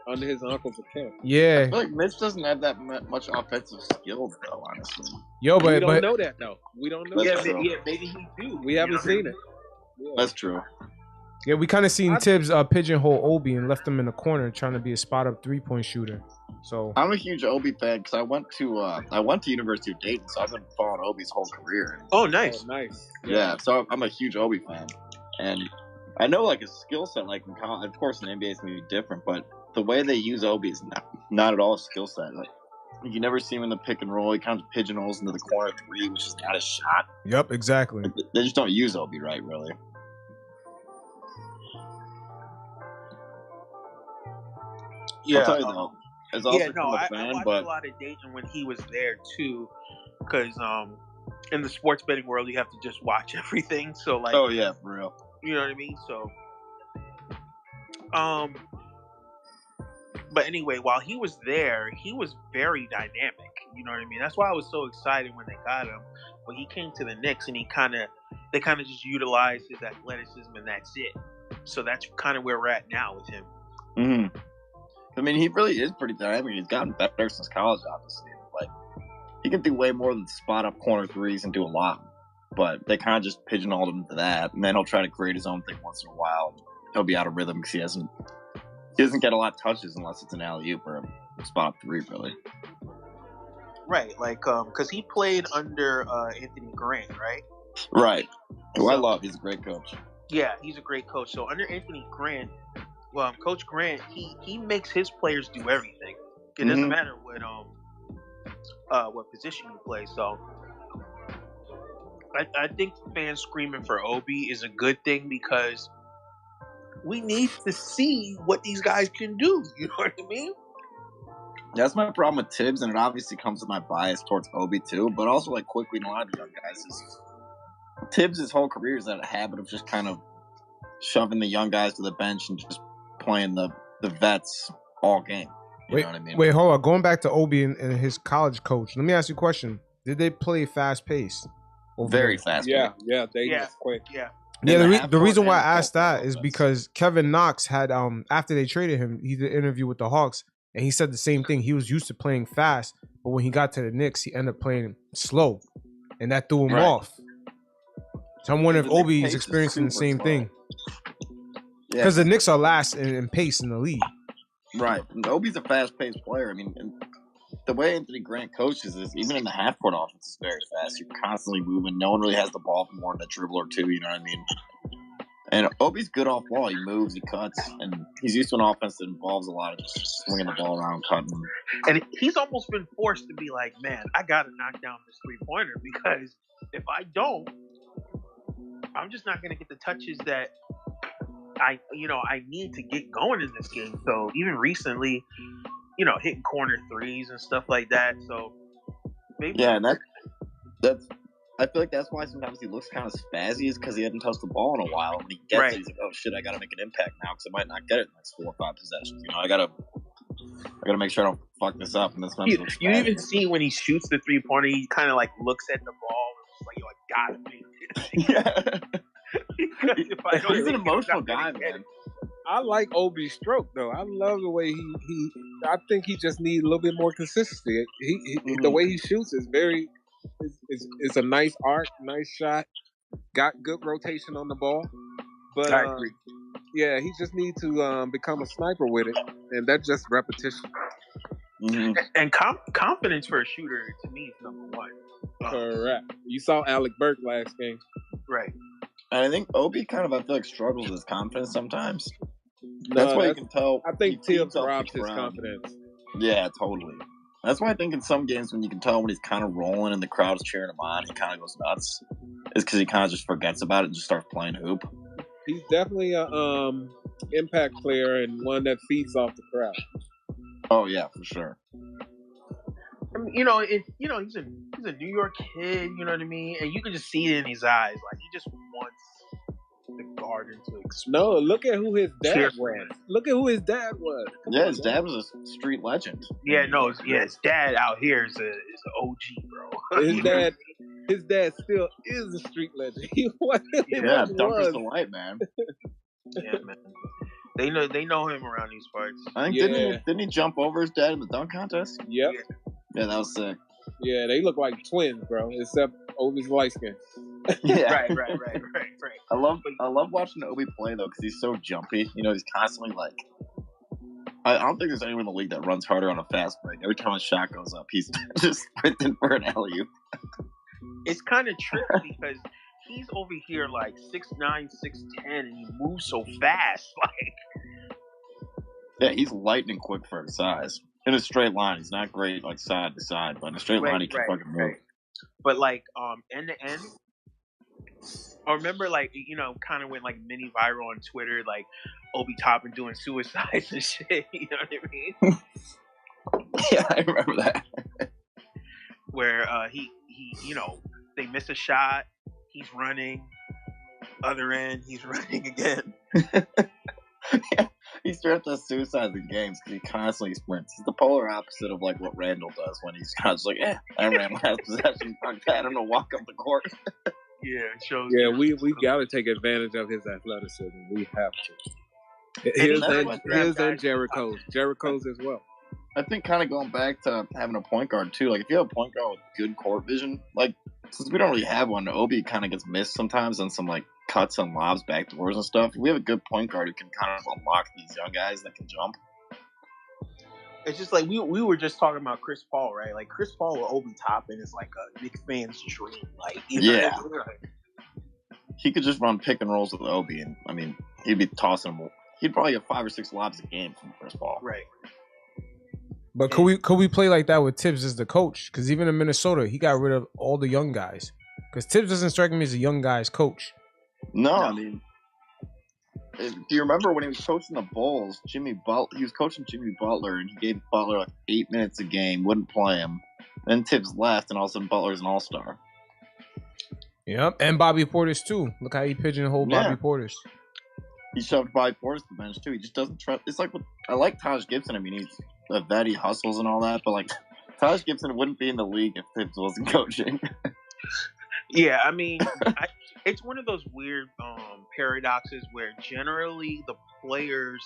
under his uncle's account. Yeah, I feel like Mitch doesn't have that much offensive skill, though. Honestly, but we don't know that though. We don't know. Yeah, maybe he do. We haven't seen it. Yeah. That's true. Yeah, we kind of seen Thibs pigeonhole Obi and left him in the corner trying to be a spot-up three-point shooter. So I'm a huge Obi fan because I went to University of Dayton, so I've been following Obi's whole career. Oh, nice. Oh, nice. Yeah, so I'm a huge Obi fan, and I know his skill set, in college, of course, in the NBA is going to be different, but the way they use Obi is not at all a skill set. You never see him in the pick and roll. He kind of pigeonholes into the corner three, which is not a shot. Yep, exactly. They just don't use Obi right, really. Yeah, I'll tell you though. I watched a lot of Dayton when he was there too, because in the sports betting world you have to just watch everything. So oh yeah, for real. You know what I mean? So, but anyway, while he was there, he was very dynamic. You know what I mean? That's why I was so excited when they got him. When he came to the Knicks, and they kind of just utilized his athleticism, and that's it. So that's kind of where we're at now with him. Mm-hmm. I mean, he really is pretty dynamic. He's gotten better since college, obviously. He can do way more than spot up corner threes and do a lot. But they kind of just pigeonholed him to that, and then he'll try to create his own thing once in a while. He'll be out of rhythm because he doesn't get a lot of touches unless it's an alley-oop or a spot up three, really. Right, because he played under Anthony Grant, right? Right. Who I love. He's a great coach. Yeah, he's a great coach. So under Anthony Grant, Coach Grant, he makes his players do everything. It doesn't matter what position you play. So I think fans screaming for Obi is a good thing because we need to see what these guys can do. You know what I mean? That's my problem with Thibs, and it obviously comes with my bias towards Obi too, but also like Quickley and a lot of young guys. Thibs' his whole career is that habit of just kind of shoving the young guys to the bench and just playing the vets all game. You know what I mean? Wait, hold on. Going back to Obi and his college coach, let me ask you a question. Did they play fast paced? Very fast paced. Yeah, they just quick. Yeah. Yeah, the reason why I asked that is because Kevin Knox had after they traded him, he did an interview with the Hawks, and he said the same thing. He was used to playing fast, but when he got to the Knicks, he ended up playing slow, and that threw him off. So I'm wondering if Obi is experiencing the same thing. Because the Knicks are last in pace in the league. Right. And Obi's a fast-paced player. I mean, and the way Anthony Grant coaches is, even in the half-court offense, is very fast. You're constantly moving. No one really has the ball for more than a dribble or two, you know what I mean? And Obi's good off ball. He moves, he cuts, and he's used to an offense that involves a lot of just swinging the ball around, cutting. And he's almost been forced to be like, man, I got to knock down this three-pointer, because if I don't, I'm just not going to get the touches that I need to get going in this game. So even recently, hitting corner threes and stuff like that. So maybe and that's I feel like that's why sometimes he looks kind of spazzy, is because he hadn't touched the ball in a while. When he gets it, he's like, oh shit, I got to make an impact now because I might not get it in the next 4 or 5 possessions. I gotta make sure I don't fuck this up. And this you even see when he shoots the 3-pointer, he kind of like looks at the ball and like, yo, I gotta make it. Yeah. He's an emotional guy, man. I like Obi's stroke though. I love the way he I think he just needs a little bit more consistency. The way he shoots is very it's a nice arc, nice shot. Got good rotation on the ball. But I agree. Yeah, he just needs to become a sniper with it, and that's just repetition. Mm-hmm. And confidence for a shooter, to me, is number one. Correct. You saw Alec Burke last game. Right. And I think Obi kind of, I feel like, struggles with his confidence sometimes. That's why you can tell. I think Thibs robs his confidence. Yeah, totally. That's why I think in some games when you can tell when he's kind of rolling and the crowd's cheering him on, he kind of goes nuts. It's because he kind of just forgets about it and just starts playing hoop. He's definitely a impact player and one that feeds off the crowd. Oh yeah, for sure. I mean, he's a New York kid. You know what I mean, and you can just see it in his eyes. Like he just wants the garden to explode. No, look at who his dad was. Look at who his dad was. Yeah, his dad was a street legend. Yeah, his dad out here is an OG, bro. His dad still is a street legend. He Dunker's the light, man. Yeah, man. They know him around these parts. I think didn't he jump over his dad in the dunk contest? Yep. Yeah, that was sick. Yeah, they look like twins, bro. Except Obi's light skin. Yeah, right. I love watching Obi play though because he's so jumpy. He's constantly like. I don't think there's anyone in the league that runs harder on a fast break. Every time a shot goes up, he's just sprinting for an alley-oop. It's kind of tricky because he's over here like 6'9", 6'10", and he moves so fast. Like, yeah, he's lightning quick for his size. In a straight line, he's not great like side to side, but in a straight line, he can fucking move. But like end to end, I remember like kind of went like mini viral on Twitter, like Obi Toppin doing suicides and shit. You know what I mean? Yeah, I remember that. Where he they miss a shot, he's running. Other end, he's running again. Yeah, he starts to suicide in games because he constantly sprints. He's the polar opposite of like what Randle does when he's kind of just like, I ran last possession. I don't know, walk up the court. Yeah, it shows. Yeah, we got to take advantage of his athleticism. We have to. His and Jericho's. Jericho's as well. I think kind of going back to having a point guard too. Like if you have a point guard with good court vision, like since we don't really have one, Obi kind of gets missed sometimes on some like cuts and lobs, back doors and stuff. We have a good point guard who can kind of unlock these young guys that can jump. It's just like we were just talking about Chris Paul, right? Like Chris Paul or Obi Toppin is like a Knicks fan's dream. Like he could just run pick and rolls with Obi, and I mean he'd be tossing them. He'd probably have 5 or 6 lobs a game from Chris Paul. Right. But could we play like that with Thibs as the coach? Because even in Minnesota, he got rid of all the young guys. Because Thibs doesn't strike me as a young guy's coach. No, I mean, Do you remember when he was coaching the Bulls? He was coaching Jimmy Butler, and he gave Butler like 8 minutes a game, wouldn't play him. Then Thibs left, and all of a sudden Butler's an all-star. Yep, and Bobby Portis too. Look how he pigeonholed Bobby Portis. He shoved Bobby Portis to the bench too. He just doesn't trust. It's like I like Taj Gibson. I mean, he's a vet, he hustles and all that, but like Taj Gibson wouldn't be in the league if Thibs wasn't coaching. Yeah, I mean, it's one of those weird paradoxes where generally the players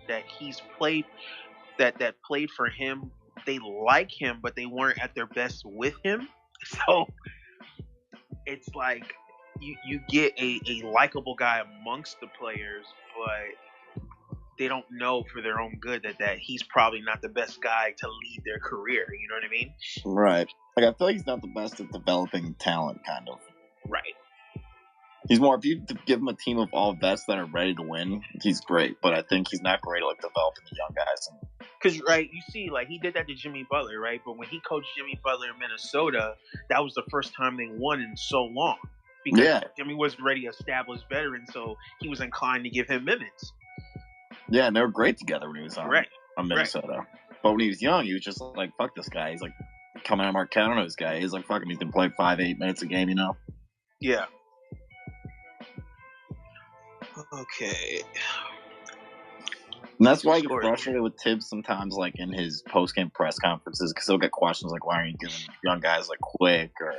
that he's played that played for him, they like him, but they weren't at their best with him. So it's like you get a likable guy amongst the players, but they don't know for their own good that he's probably not the best guy to lead their career. You know what I mean? Right. Like, I feel like he's not the best at developing talent, kind of. Right. He's more, if you give him a team of all vets that are ready to win, he's great. But I think he's not great at like developing the young guys. Because, right, you see, like, he did that to Jimmy Butler, right? But when he coached Jimmy Butler in Minnesota, that was the first time they won in so long. Because Jimmy was already established veteran, so he was inclined to give him minutes. Yeah, and they were great together when he was on Minnesota. Right. But when he was young, he was just like, fuck this guy. He's like, coming out of Marquette, I don't know this guy. He's like, fuck him. He's been playing 5-8 minutes a game, you know? Yeah. Okay. And that's why I get frustrated with Thibs sometimes, like in his post-game press conferences, because he'll get questions like, why aren't you giving young guys like Quick or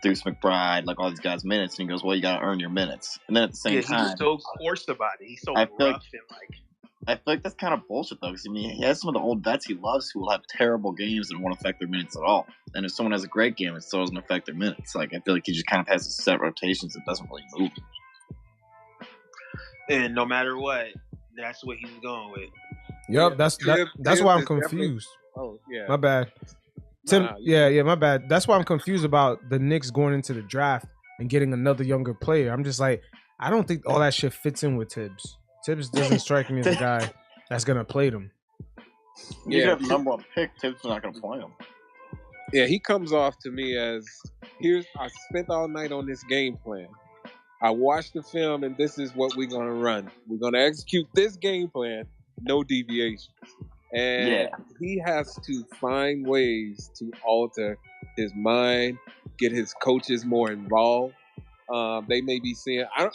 Deuce McBride, like all these guys minutes? And he goes, well, you got to earn your minutes. And then at the same time, he's so coarse about it. He's so rough and like. I feel like that's kind of bullshit, though, because I mean, he has some of the old vets he loves who will have terrible games and won't affect their minutes at all. And if someone has a great game, it still doesn't affect their minutes. Like, I feel like he just kind of has set rotations that doesn't really move. And no matter what, that's what he's going with. Yep, that's why I'm confused. Oh, yeah. My bad. Tim, my bad. That's why I'm confused about the Knicks going into the draft and getting another younger player. I'm just like, I don't think all that shit fits in with Thibs. Thibs doesn't strike me as a guy that's gonna play them. You have the number one pick. Thibs is not gonna play him. Yeah, he comes off to me as I spent all night on this game plan. I watched the film, and this is what we're gonna run. We're gonna execute this game plan, no deviations. And he has to find ways to alter his mind, get his coaches more involved. They may be seeing. I'm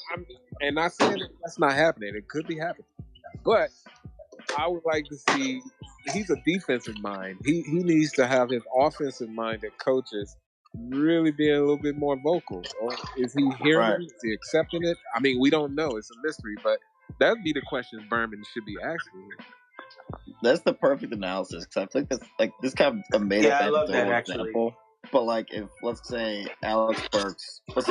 not saying that's not happening. It could be happening, but I would like to see. He's a defensive mind. He needs to have his offensive minded coaches really being a little bit more vocal. Or is he hearing it? Is he accepting it? I mean, we don't know. It's a mystery, but that'd be the questions Berman should be asking. That's the perfect analysis, because I think this kind of a made up example. But like, if let's say Burks was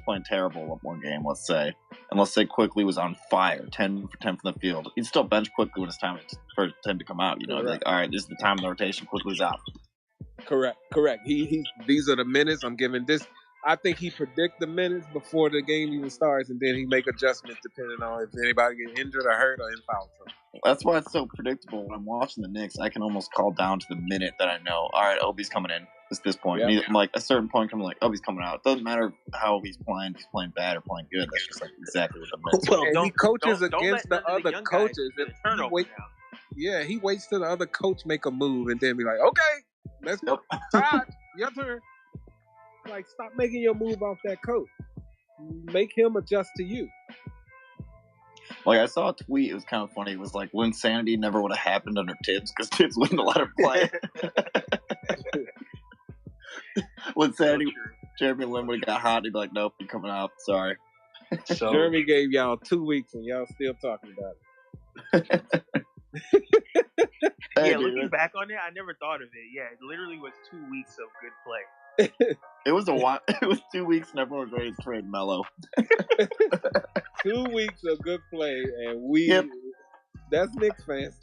playing terrible one game, let's say, and let's say Quickley was on fire, 10 for 10 from the field, he'd still bench Quickley when it's time for him to come out. You know, like, all right, this is the time of the rotation. Quickly's out. Correct. These are the minutes I'm giving. This, I think he predict the minutes before the game even starts, and then he make adjustments depending on if anybody get injured or hurt or in foul trouble. That's why it's so predictable. When I'm watching the Knicks, I can almost call down to the minute that I know, all right, Obi's coming in. It's this point. Yeah. I'm like, a certain point, I'm like, Obi's coming out. It doesn't matter how he's playing bad or playing good. That's just like exactly what the minutes are. Well, he coaches against the other coaches. He waits till the other coach make a move and then be like, okay, let's go. Todd, your turn. Like, stop making your move off that coach. Make him adjust to you. Like, I saw a tweet. It was kind of funny. It was like, Linsanity never would have happened under Thibs because Thibs wouldn't let him play. Linsanity, Jeremy Lin would have got hot. He'd be like, nope, you're coming out. Sorry. So, Jeremy gave y'all 2 weeks and y'all still talking about it. Looking back on it, I never thought of it. Yeah, it literally was 2 weeks of good play. It was a while. It was 2 weeks and everyone was ready to trade Melo. 2 weeks of good play, and that's Knicks fans.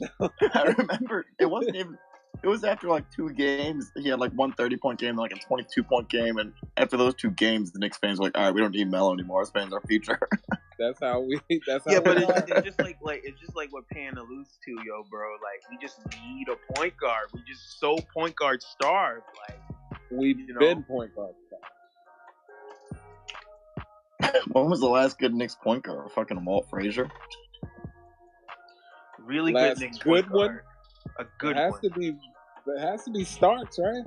I remember it wasn't even. It was after like 2 games. He had like one 30-point game, like a 22-point game, and after those 2 games, the Knicks fans were like, "All right, we don't need Melo anymore. This man's our future." That's how we. But it's just like what Pan alludes to, yo, bro. Like, we just need a point guard. We just so point guard starved. Like, we've been point guard starved. When was the last good Knicks point guard? Fucking Walt Frazier. Really Last good Knicks good point one? guard. A good It has one. to be. It has to be Starks, right?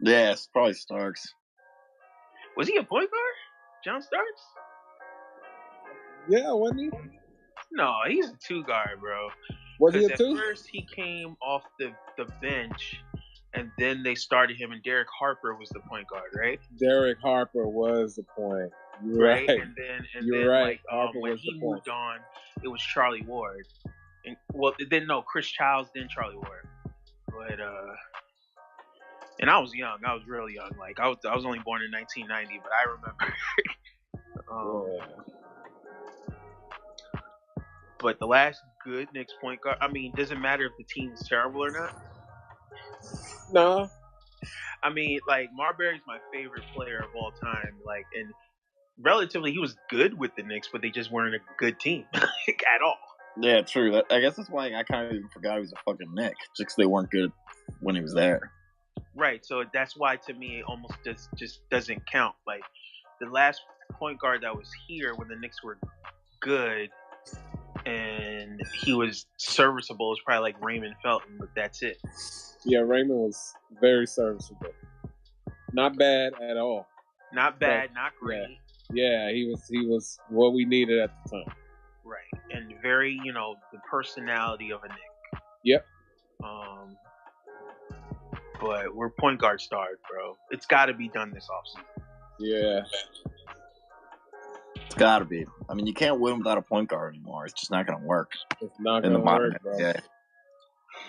Yeah, it's probably Starks. Was he a point guard? John Starks? Yeah, wasn't he? No, he's a 2 guard, bro. Was he a At 2? first he came off the bench, and then they started him, and Derrick Harper was the point guard, right? Derrick Harper was the point. You're right. And then right. like when he moved on, it was Charlie Ward. And Chris Childs, then Charlie Ward. But and I was young. I was real young. Like I was only born in 1990, but I remember. But the last good Knicks point guard. I mean, doesn't matter if the team is terrible or not. No. I mean, like Marbury's my favorite player of all time. Like, and relatively, he was good with the Knicks, but they just weren't a good team like, at all. Yeah, true. I guess that's why I kind of even forgot he was a fucking Knick, just because they weren't good when he was there. Right. So that's why, to me, it almost just doesn't count. Like the last point guard that was here when the Knicks were good and he was serviceable was probably like Raymond Felton, but that's it. Yeah, Raymond was very serviceable. Not bad at all. Not bad, not great. Yeah, he was what we needed at the time. Right. And very, the personality of a Knick. Yep. But we're point guard starved, bro. It's got to be done this offseason. Yeah. It's got to be. I mean, you can't win without a point guard anymore. It's just not going to work. It's not going to work, bro. Yeah.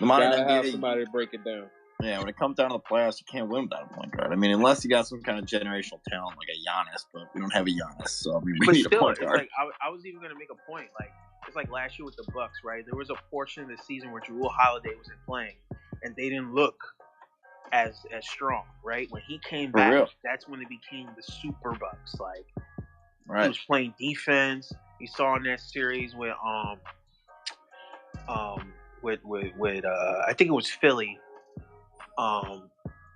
The modern gotta NBA, have somebody to break it down. Yeah, when it comes down to the playoffs, you can't win without a point guard. I mean, unless you got some kind of generational talent like a Giannis, but we don't have a Giannis, so I mean, we need a point guard. Like, I was even going to make a point. Like, it's like last year with the Bucks, right? There was a portion of the season where Jrue Holiday wasn't playing, and they didn't look as strong, right? When he came back, that's when they became the Super Bucks. Like, he was playing defense. You saw in that series with I think it was Philly.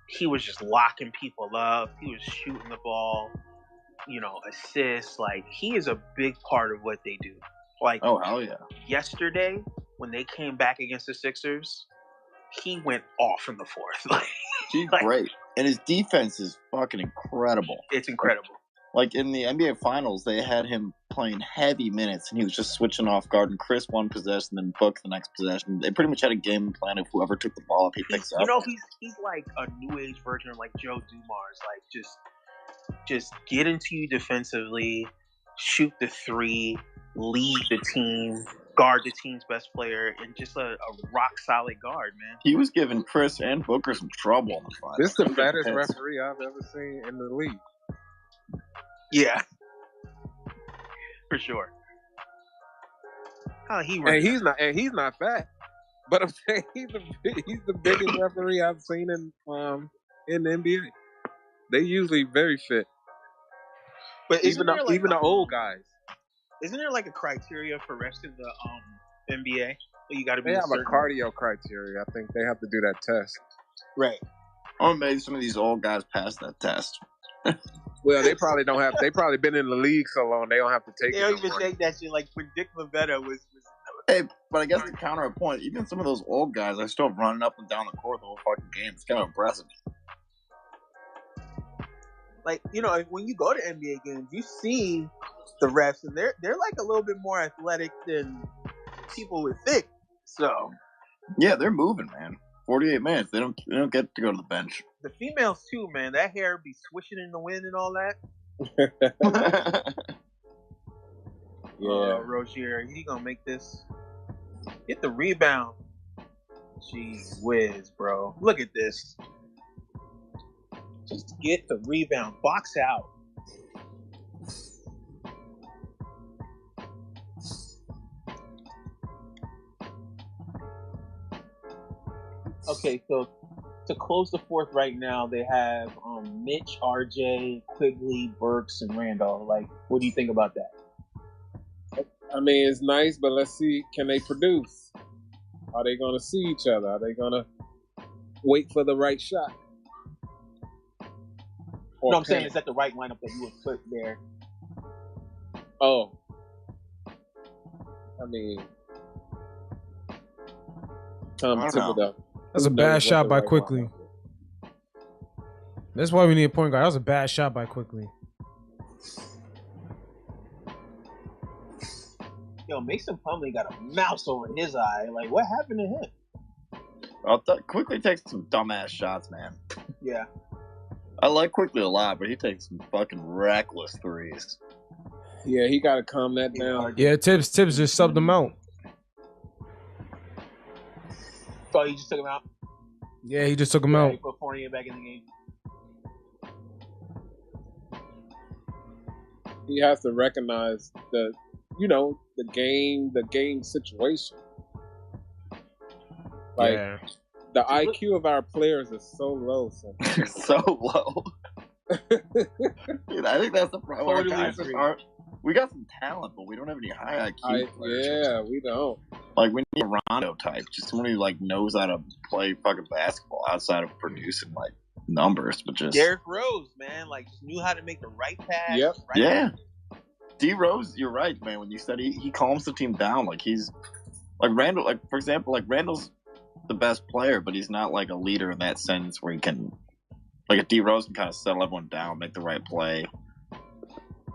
He was just locking people up. He was shooting the ball, assists. Like, he is a big part of what they do. Like, oh hell yeah! Yesterday, when they came back against the Sixers, he went off in the fourth. He's great, and his defense is fucking incredible. It's incredible. Like in the NBA Finals, they had him playing heavy minutes, and he was just switching off guard. And Chris one possession, then Book the next possession. They pretty much had a game plan of whoever took the ball up, he picks up. He's like a new age version of like Joe Dumars. Like just get into you defensively, shoot the three, lead the team, guard the team's best player, and just a rock solid guard, man. He was giving Chris and Booker some trouble in the finals. This is the fattest referee I've ever seen in the league. Yeah, for sure. And he's not fat, but I'm saying he's the biggest referee I've seen in the NBA. They usually very fit, but even the old guys. Isn't there like a criteria for refs in the NBA? You got to be. They have a cardio criteria. I think they have to do that test. Right. Or maybe some of these old guys pass that test. Well, they probably don't have. They probably been in the league so long they don't have to take. They don't even take that shit. Like when Dick Lavetta was. Hey, but I guess to counter a point, even some of those old guys are still running up and down the court the whole fucking game. It's kind of impressive. Like, when you go to NBA games, you see the refs, and they're like a little bit more athletic than people would think. So, yeah, they're moving, man. 48 minutes. They don't get to go to the bench. The females too, man. That hair be swishing in the wind and all that. Yeah, Rozier, he gonna make this. Get the rebound. Jeez whiz, bro. Look at this. Just get the rebound. Box out. Okay, so to close the fourth right now, they have Mitch, RJ, Quigley, Burks, and Randle. Like, what do you think about that? I mean, it's nice, but let's see, can they produce? Are they going to see each other? Are they going to wait for the right shot? No, I'm saying, is that the right lineup that you would put there? Oh. I mean, Tom Thibodeau. That's a bad shot by Quickley. That's why we need a point guard. That was a bad shot by Quickley. Yo, Mason Plumlee got a mouse over his eye. Like, what happened to him? Quickley takes some dumbass shots, man. Yeah. I like Quickley a lot, but he takes some fucking reckless threes. Yeah, he got to calm that down. Yeah, Thibs just subbed him out. Oh, he just took him out? Yeah, he just took him out. He put Fournier back in the game. He has to recognize the game situation. Like, the IQ of our players is so low. So low. Dude, I think that's the problem. We got some talent, but we don't have any high IQ players. Yeah, we don't. Like, we need a Rondo type, just someone who like knows how to play fucking basketball outside of producing like numbers, but just Derrick Rose, man, like just knew how to make the right pass. Yep. D Rose, you're right, man. When you said he calms the team down, like he's like Randle, like for example, like Randle's the best player, but he's not like a leader in that sense where he can, like a D Rose can kind of settle everyone down, make the right play,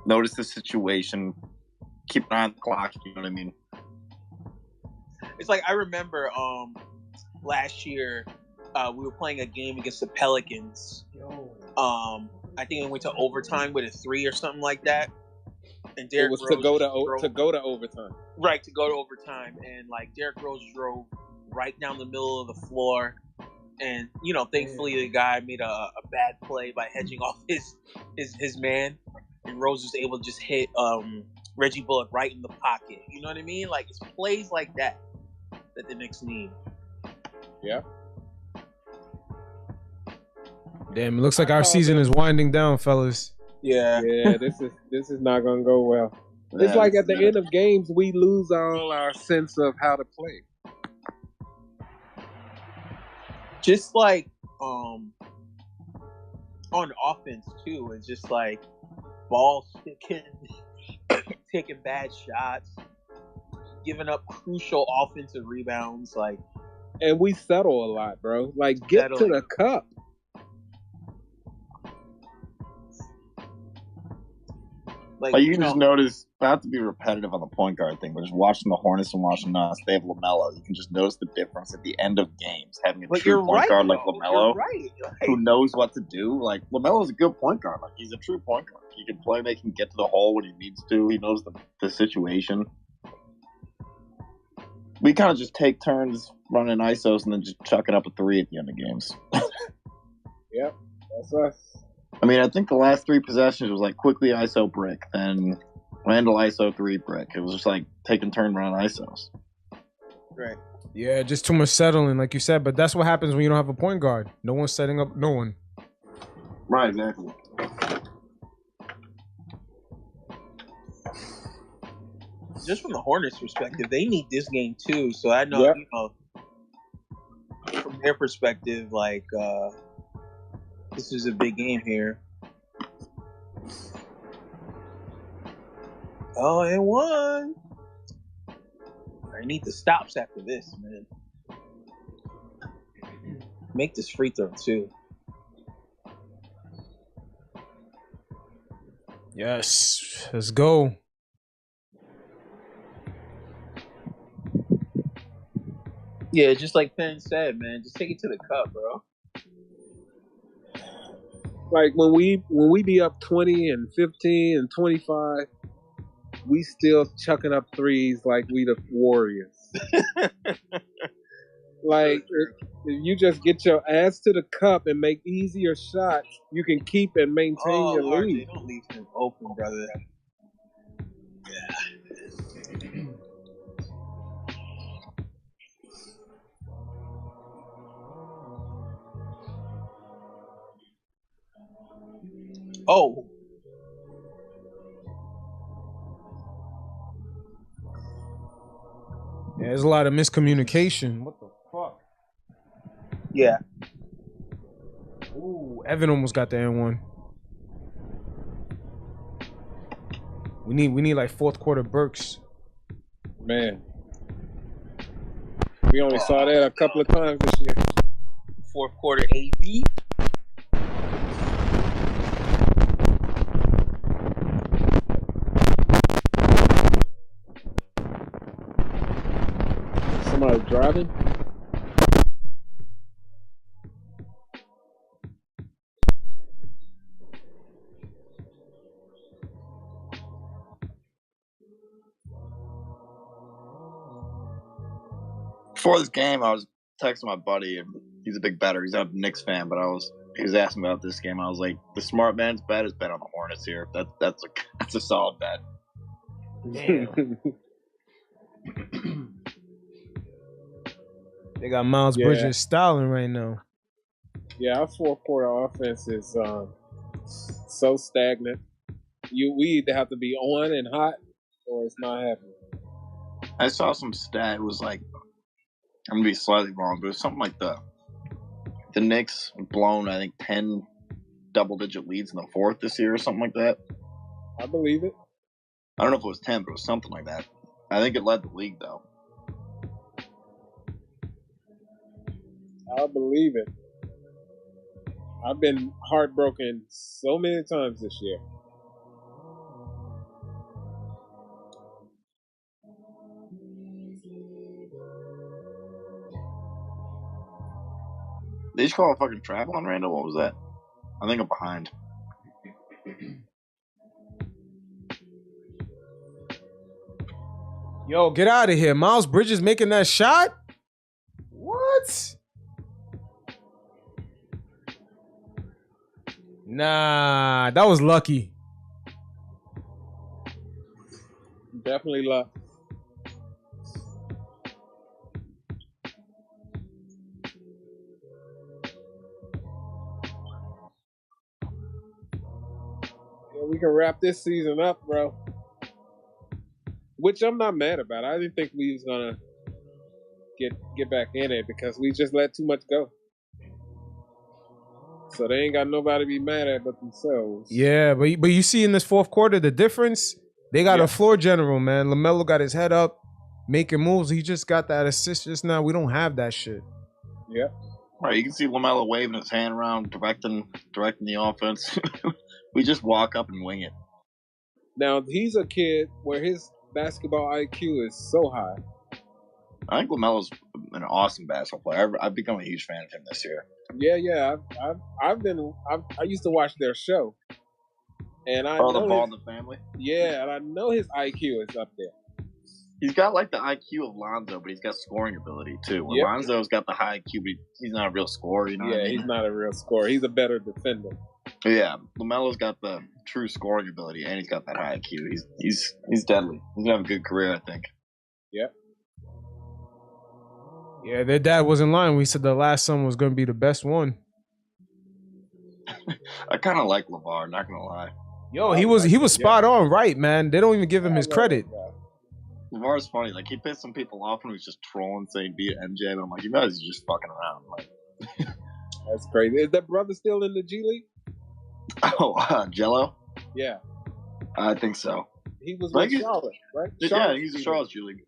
notice the situation, keep an eye on the clock. You know what I mean? It's like I remember last year we were playing a game against the Pelicans. I think it went to overtime with a 3 or something like that. And Derrick Rose to go to overtime. Right, to go to overtime, and like Derrick Rose drove right down the middle of the floor, and thankfully the guy made a bad play by hedging off his man, and Rose was able to just hit Reggie Bullock right in the pocket. You know what I mean? Like it's plays like that the Knicks need. Yeah. Damn, it looks like our season is winding down, fellas. Yeah. Yeah, this is not gonna go well. It's like at the end of games we lose all our sense of how to play. Just like on offense too, it's just like ball sticking, taking bad shots, giving up crucial offensive rebounds, like, and we settle a lot, bro. Like get to the cup. Like you just notice, not to be repetitive on the point guard thing, but just watching the Hornets and watching us, they have LaMelo. You can just notice the difference at the end of games, having a true point guard like LaMelo, who knows what to do. Like, LaMelo's a good point guard. Like, he's a true point guard. He can play, make him get to the hole when he needs to. He knows the situation. We kind of just take turns running ISOs and then just chucking up a 3 at the end of games. Yep, that's us. I mean, I think the last 3 possessions was like Quickley ISO brick, then Randle ISO 3 brick. It was just like taking turn running ISOs. Right. Yeah, just too much settling, like you said. But that's what happens when you don't have a point guard. No one's setting up no one. Right, exactly. Just from the Hornets' perspective, they need this game too. So I know, from their perspective, like, this is a big game here. Oh, and 1. I need the stops after this, man. Make this free throw too. Yes, let's go. Yeah, just like Penn said, man, just take it to the cup, bro. Like when we be up 20 and 15 and 25, we still chucking up threes like we the Warriors. Like if you just get your ass to the cup and make easier shots, you can keep and maintain your lead. Don't leave him open, brother. Yeah. Oh. Yeah, there's a lot of miscommunication. What the fuck? Yeah. Ooh, Evan almost got the N1. We need like fourth quarter Burks. Man, we only saw that a couple of times this year. Fourth quarter AB. Somebody driving? Before this game, I was texting my buddy, and he's a big bettor. He's not a Knicks fan, but he was asking about this game. I was like, the smart man's bet is bet on the Hornets here. That's a solid bet. Damn. They got Miles Bridges styling right now. Yeah, our fourth quarter offense is so stagnant. We either have to be on and hot, or it's not happening. I saw some stat. It was like, I'm gonna be slightly wrong, but it was something like the Knicks blown, I think, 10 double-digit leads in the fourth this year or something like that. I believe it. I don't know if it was 10, but it was something like that. I think it led the league, though. I believe it. I've been heartbroken so many times this year. Did you call a fucking travel on Randle? What was that? I think I'm behind. Yo, get out of here. Miles Bridges making that shot? What? Nah, that was lucky. Definitely luck. Yeah, we can wrap this season up, bro. Which I'm not mad about. I didn't think we was gonna get back in it because we just let too much go. So they ain't got nobody to be mad at but themselves. Yeah, but you see in this fourth quarter the difference. They got a floor general, man. LaMelo got his head up, making moves. He just got that assist just now. We don't have that shit. Yeah. Right, you can see LaMelo waving his hand around, directing the offense. We just walk up and wing it. Now he's a kid where his basketball IQ is so high. I think LaMelo's an awesome basketball player. I've become a huge fan of him this year. Yeah. I used to watch their show, and I know the Ball in the Family. Yeah, and I know his IQ is up there. He's got like the IQ of Lonzo, but he's got scoring ability too. Yep. Lonzo's got the high IQ, but he's not a real scorer. You know what I mean? He's not a real scorer. He's a better defender. Yeah, LaMelo's got the true scoring ability, and he's got that high IQ. He's deadly. He's gonna have a good career, I think. Yep. Yeah, their dad wasn't lying. We said the last son was gonna be the best one. I kind of like LeVar, not gonna lie. Yo, he was spot on, right, man. They don't even give him his credit. LeVar's funny. Like, he pissed some people off when he was just trolling, saying beat MJ, but I'm like, you guys are just fucking around. Like, that's crazy. Is that brother still in the G League? Oh, Jello? Yeah. I think so. He was with Charlotte, right? Yeah, he's in Charlotte's G League.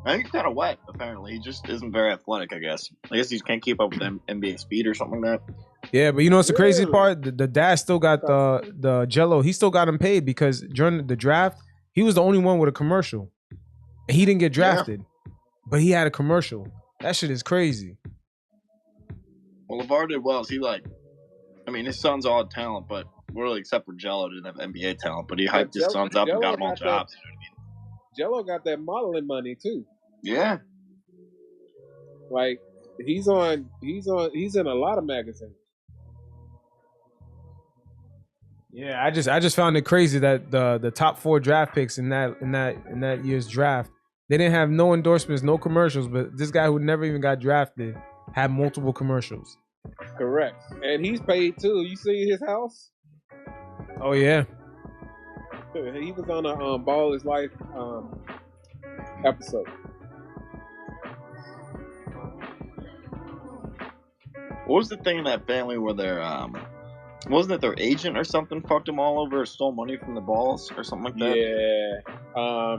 I think he's kind of wet, apparently. He just isn't very athletic, I guess. I guess he can't keep up with NBA speed or something like that. Yeah, but you know what's the crazy part? The dad still got the Jello. He still got him paid because during the draft, he was the only one with a commercial. And he didn't get drafted, but he had a commercial. That shit is crazy. Well, LeVar did well. His son's all talent, but really, except for Jello, didn't have NBA talent. But he hyped his sons up and got them all jobs. You know what I mean? Jello got that modeling money too. Yeah. Like he's in a lot of magazines. Yeah, I just found it crazy that the top 4 draft picks in that year's draft, they didn't have no endorsements, no commercials, but this guy who never even got drafted had multiple commercials. Correct. And he's paid too. You see his house? Oh yeah. He was on a Ball Is Life episode. What was the thing in that family where their Wasn't it their agent or something fucked them all over or stole money from the balls or something like that? Yeah.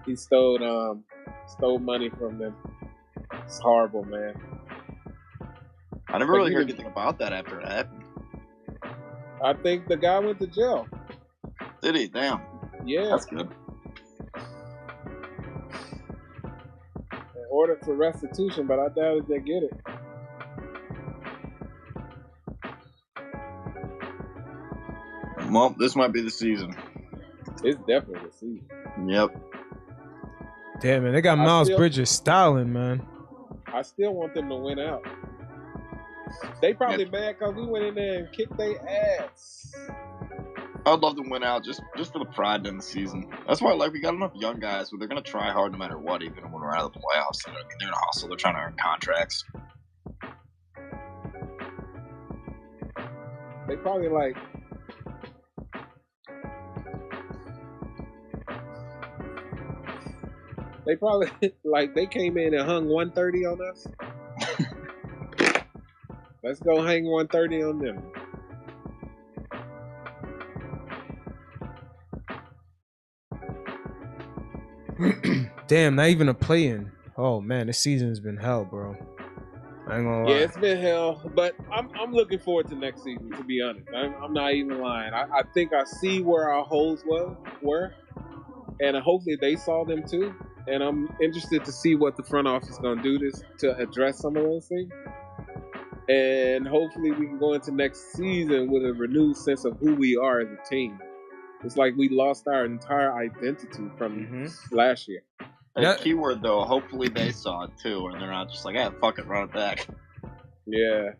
He stole money from them. It's horrible, man. I never really heard anything about that after that. I think the guy went to jail. Did he? Damn. Yeah. That's good. They ordered for restitution, but I doubt if they get it. Well, this might be the season. It's definitely the season. Yep. Damn, man, they got Miles Bridges styling, man. I still want them to win out. They probably mad because we went in there and kicked their ass. I'd love to win out just for the pride in the season. That's why, like, we got enough young guys where they're going to try hard no matter what, even when we're out of the playoffs. You know, I mean, they're going to hustle. They're trying to earn contracts. They probably like... They probably, like, they came in and hung 130 on us. Let's go hang 130 on them. Damn, not even a play-in. Oh, man, this season's been hell, bro. I ain't gonna lie. Yeah, it's been hell, but I'm looking forward to next season, to be honest. I'm not even lying. I think I see where our holes were, and hopefully they saw them too. And I'm interested to see what the front office is going to do to address some of those things. And hopefully we can go into next season with a renewed sense of who we are as a team. It's like we lost our entire identity from last year. Hey, keyword, though, hopefully they saw it too, and they're not just like, fuck it, run it back. Yeah.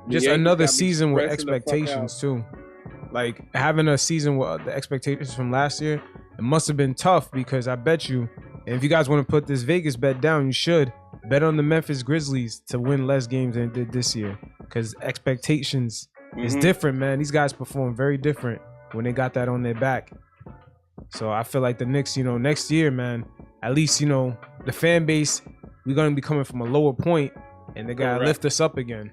Just another season with expectations, too. Like, having a season with the expectations from last year, it must have been tough because I bet you, and if you guys want to put this Vegas bet down, you should bet on the Memphis Grizzlies to win less games than they did this year. Because expectations is different, man. These guys perform very different when they got that on their back. So I feel like the Knicks, next year, man, at least, the fan base, we're going to be coming from a lower point, and they got to lift us up again.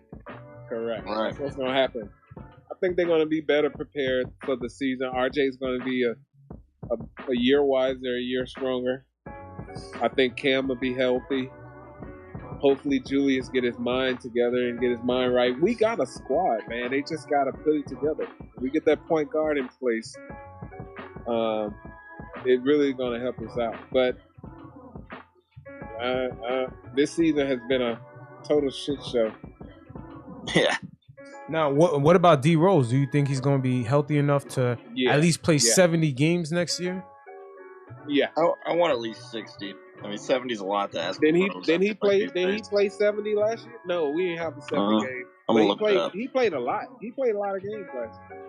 Correct. Right. That's what's going to happen. I think they're going to be better prepared for the season. RJ's going to be a year wiser, a year stronger. I think Cam will be healthy. Hopefully Julius get his mind together and get his mind right. We got a squad, man. They just got to put it together. We get that point guard in place. It really going to help us out. But this season has been a total shit show. Yeah. Now, what about D Rose? Do you think he's going to be healthy enough to at least play 70 games next year? Yeah, I want at least 60. I mean, 70 is a lot to ask. Did he play 70 last year? No, we didn't have the 70 games. But he played a lot. He played a lot of games last year.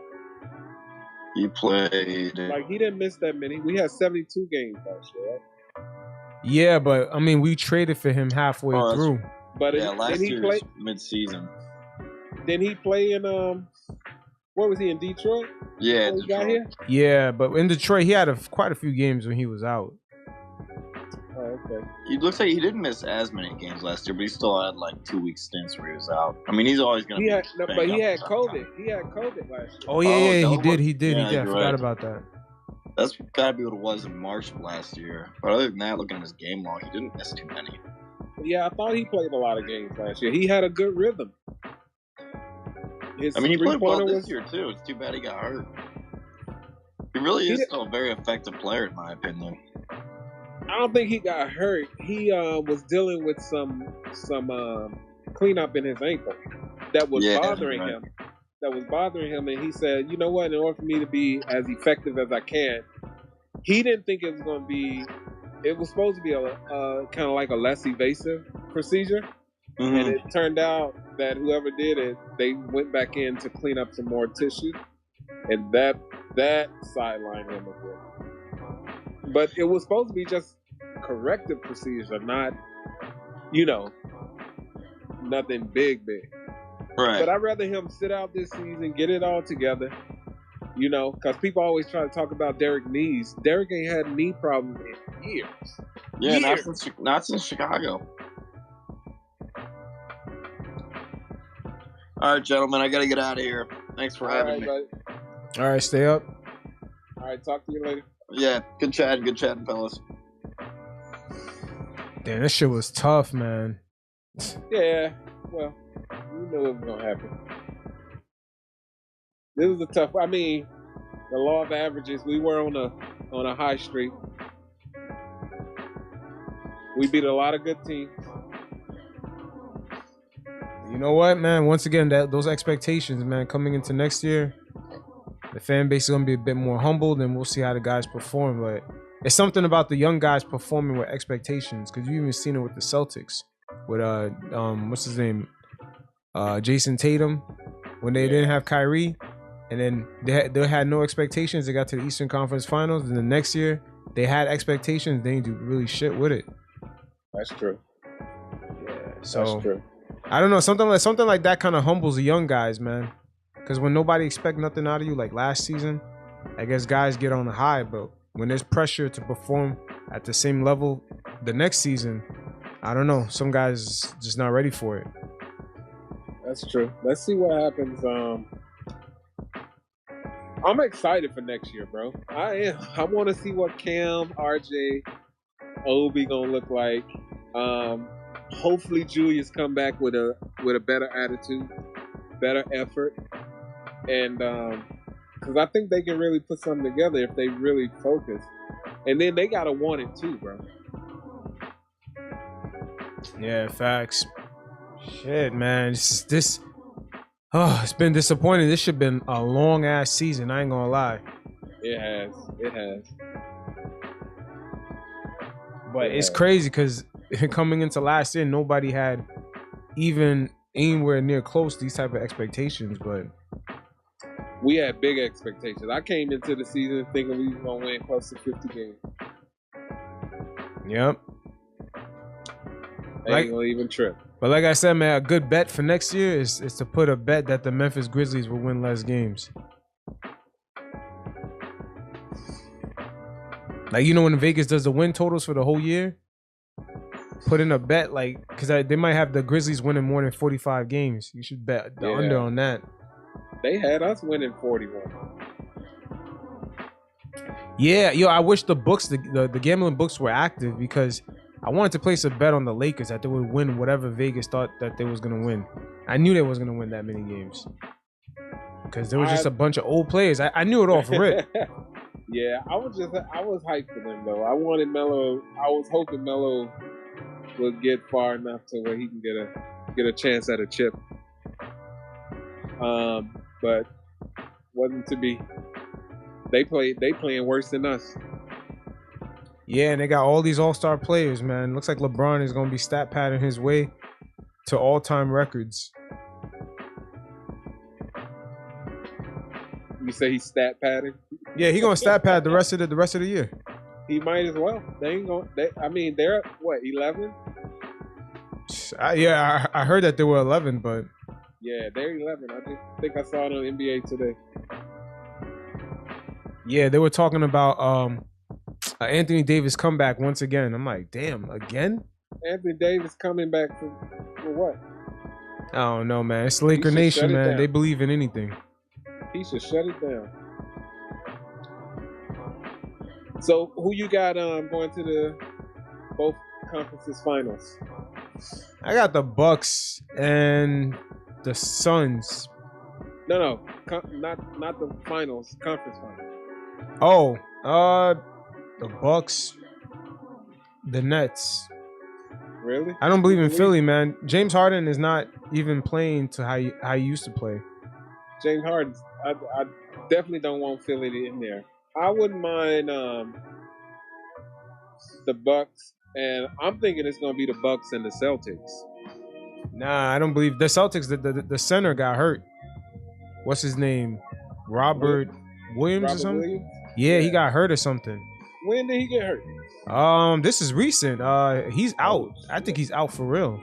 He played. Like, he didn't miss that many. We had 72 games last year, right? Yeah, but I mean, we traded for him halfway through. But last year mid-season. Didn't he play in where was he, in Detroit? Yeah, Detroit. Got here? Yeah, but in Detroit, he had quite a few games when he was out. Oh, okay. It looks like he didn't miss as many games last year, but he still had like 2-week stints where he was out. I mean, he's always going to be. But he had COVID. He had COVID last year. Oh, yeah, he did. I forgot about that. That's got to be what it was in March of last year. But other than that, looking at his game log, he didn't miss too many. Yeah, I thought he played a lot of games last year. He had a good rhythm. He played well this year, too. It's too bad he got hurt. He really is still a very effective player, in my opinion. I don't think he got hurt. He was dealing with some cleanup in his ankle that was bothering him. That was bothering him, and he said, "You know what? In order for me to be as effective as I can," he didn't think it was going to be. It was supposed to be a kind of like a less evasive procedure, and it turned out that whoever did it, they went back in to clean up some more tissue, and that sidelined him a bit. But it was supposed to be just corrective procedure, not, nothing big. Right. But I'd rather him sit out this season, get it all together, because people always try to talk about Derrick knees. Derrick ain't had knee problems in years. Yeah, not since Chicago. All right, gentlemen, I got to get out of here. Thanks for having me. Buddy. All right, stay up. All right, talk to you later. Yeah, good chatting, fellas. Damn, this shit was tough, man. Yeah, well, you knew it was gonna happen. This was a tough. I mean, the law of averages. We were on a high streak. We beat a lot of good teams. You know what, man? Once again, those expectations, man, coming into next year, the fan base is gonna be a bit more humbled, and we'll see how the guys perform. But it's something about the young guys performing with expectations, because you even seen it with the Celtics, with what's his name, Jason Tatum, when they didn't have Kyrie, and then they had no expectations. They got to the Eastern Conference Finals, and the next year they had expectations. They didn't do really shit with it. That's true. Yeah, so that's true. I don't know, something like that kind of humbles the young guys, man. Because when nobody expect nothing out of you, like last season, I guess guys get on the high, but when there's pressure to perform at the same level the next season, I don't know. Some guys just not ready for it. That's true. Let's see what happens. I'm excited for next year, bro. I am. I want to see what Cam, RJ, Obi gonna look like. Hopefully Julius come back with a better attitude, better effort, and because I think they can really put something together if they really focus. And then they gotta want it too, bro. Yeah, facts. Shit, man. It's been disappointing. This should have been a long ass season. I ain't gonna lie. It has. But it's crazy because coming into last year, nobody had even anywhere near close to these type of expectations. But we had big expectations. I came into the season thinking we were gonna win close to 50 games. Yep. Ain't gonna even trip. But like I said, man, a good bet for next year is to put a bet that the Memphis Grizzlies will win less games. Like, you know, when Vegas does the win totals for the whole year, put in a bet, like, because they might have the Grizzlies winning more than 45 games. You should bet the under on that. They had us winning 41. Yeah, yo, I wish the books, the gambling books were active, because I wanted to place a bet on the Lakers that they would win whatever Vegas thought that they was going to win. I knew they was going to win that many games, because there was just a bunch of old players. I knew it all for rip. Yeah, I was hyped for them though. I wanted Melo. I was hoping Melo would get far enough to where he can get a chance at a chip. But wasn't to be. They playing worse than us. Yeah, and they got all these all-star players, man. Looks like LeBron is gonna be stat padding his way to all-time records. You say he's stat padding? Yeah, he gonna stat pad the rest of the year. He might as well. They ain't gonna. They're what, 11? I heard that they were 11, but yeah, they're 11. I just think I saw it on NBA today. Yeah, they were talking about Anthony Davis comeback once again. I'm like, damn, again? Anthony Davis coming back for what? I don't know, man. It's Laker Nation, man. They believe in anything. He should shut it down. So, who you got going to the both conferences finals? I got the Bucks and the Suns. No, not the finals. Conference finals. Oh, the Bucks, the Nets. Really? I don't believe in Philly, man. James Harden is not even playing to how he used to play. James Harden, I definitely don't want Philly in there. I wouldn't mind the Bucks, and I'm thinking it's going to be the Bucks and the Celtics. Nah, I don't believe the Celtics. The center got hurt. What's his name? Robert Williams or something? Williams? Yeah, he got hurt or something. When did he get hurt? This is recent. He's out. I think he's out for real.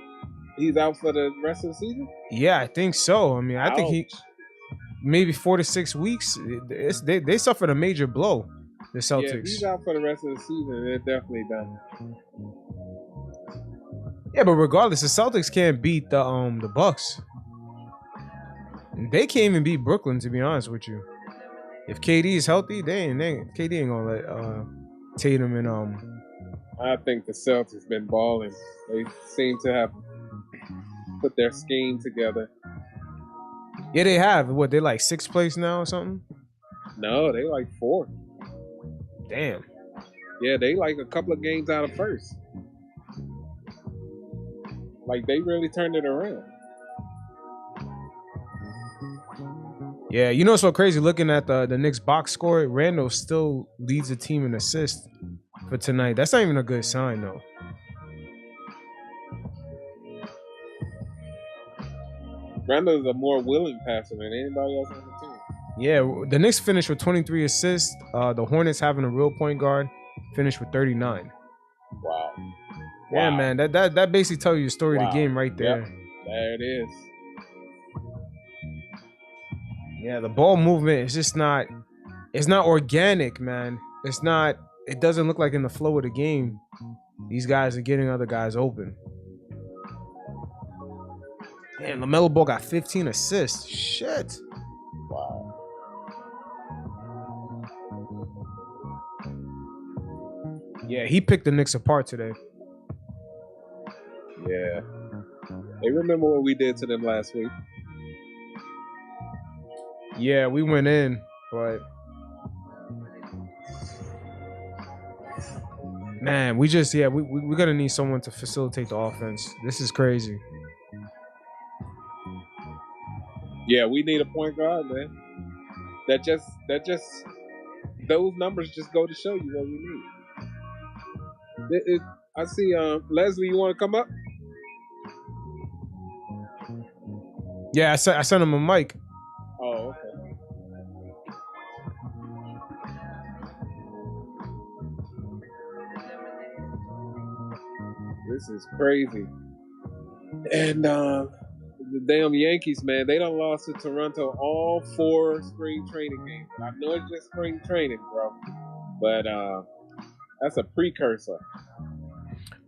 He's out for the rest of the season? Yeah, I think so. I mean, I think he maybe 4 to 6 weeks. They suffered a major blow, the Celtics. Yeah, he's out for the rest of the season. They're definitely done. Yeah, but regardless, the Celtics can't beat the Bucks. They can't even beat Brooklyn, to be honest with you. If KD is healthy, KD ain't gonna let Tatum and I think the Celtics been balling. They seem to have put their scheme together. Yeah, they have. What, they like 6th place now or something? No, they like 4th. Damn. Yeah, they like a couple of games out of first. Like, they really turned it around. Yeah, you know what's so crazy? Looking at the Knicks box score, Randle still leads the team in assists for tonight. That's not even a good sign, though. Randle is a more willing passer than anybody else on the team. Yeah, the Knicks finished with 23 assists. The Hornets, having a real point guard, finished with 39. Wow. Yeah, man, that basically tells you the story of the game right there. Yep. There it is. Yeah, the ball movement is just not. It's not organic, man. It's not. It doesn't look like in the flow of the game, these guys are getting other guys open. Damn, LaMelo Ball got 15 assists. Shit. Wow. Yeah, he picked the Knicks apart today. Yeah. They remember what we did to them last week. Yeah, we went in, but man, we're gonna need someone to facilitate the offense. This is crazy. Yeah, we need a point guard, man. That just those numbers just go to show you what we need. I see Leslie, you want to come up? Yeah, I sent him a mic. Oh, okay. This is crazy. And the damn Yankees, man, they done lost to Toronto all 4 spring training games. I know it's just spring training, bro, but that's a precursor.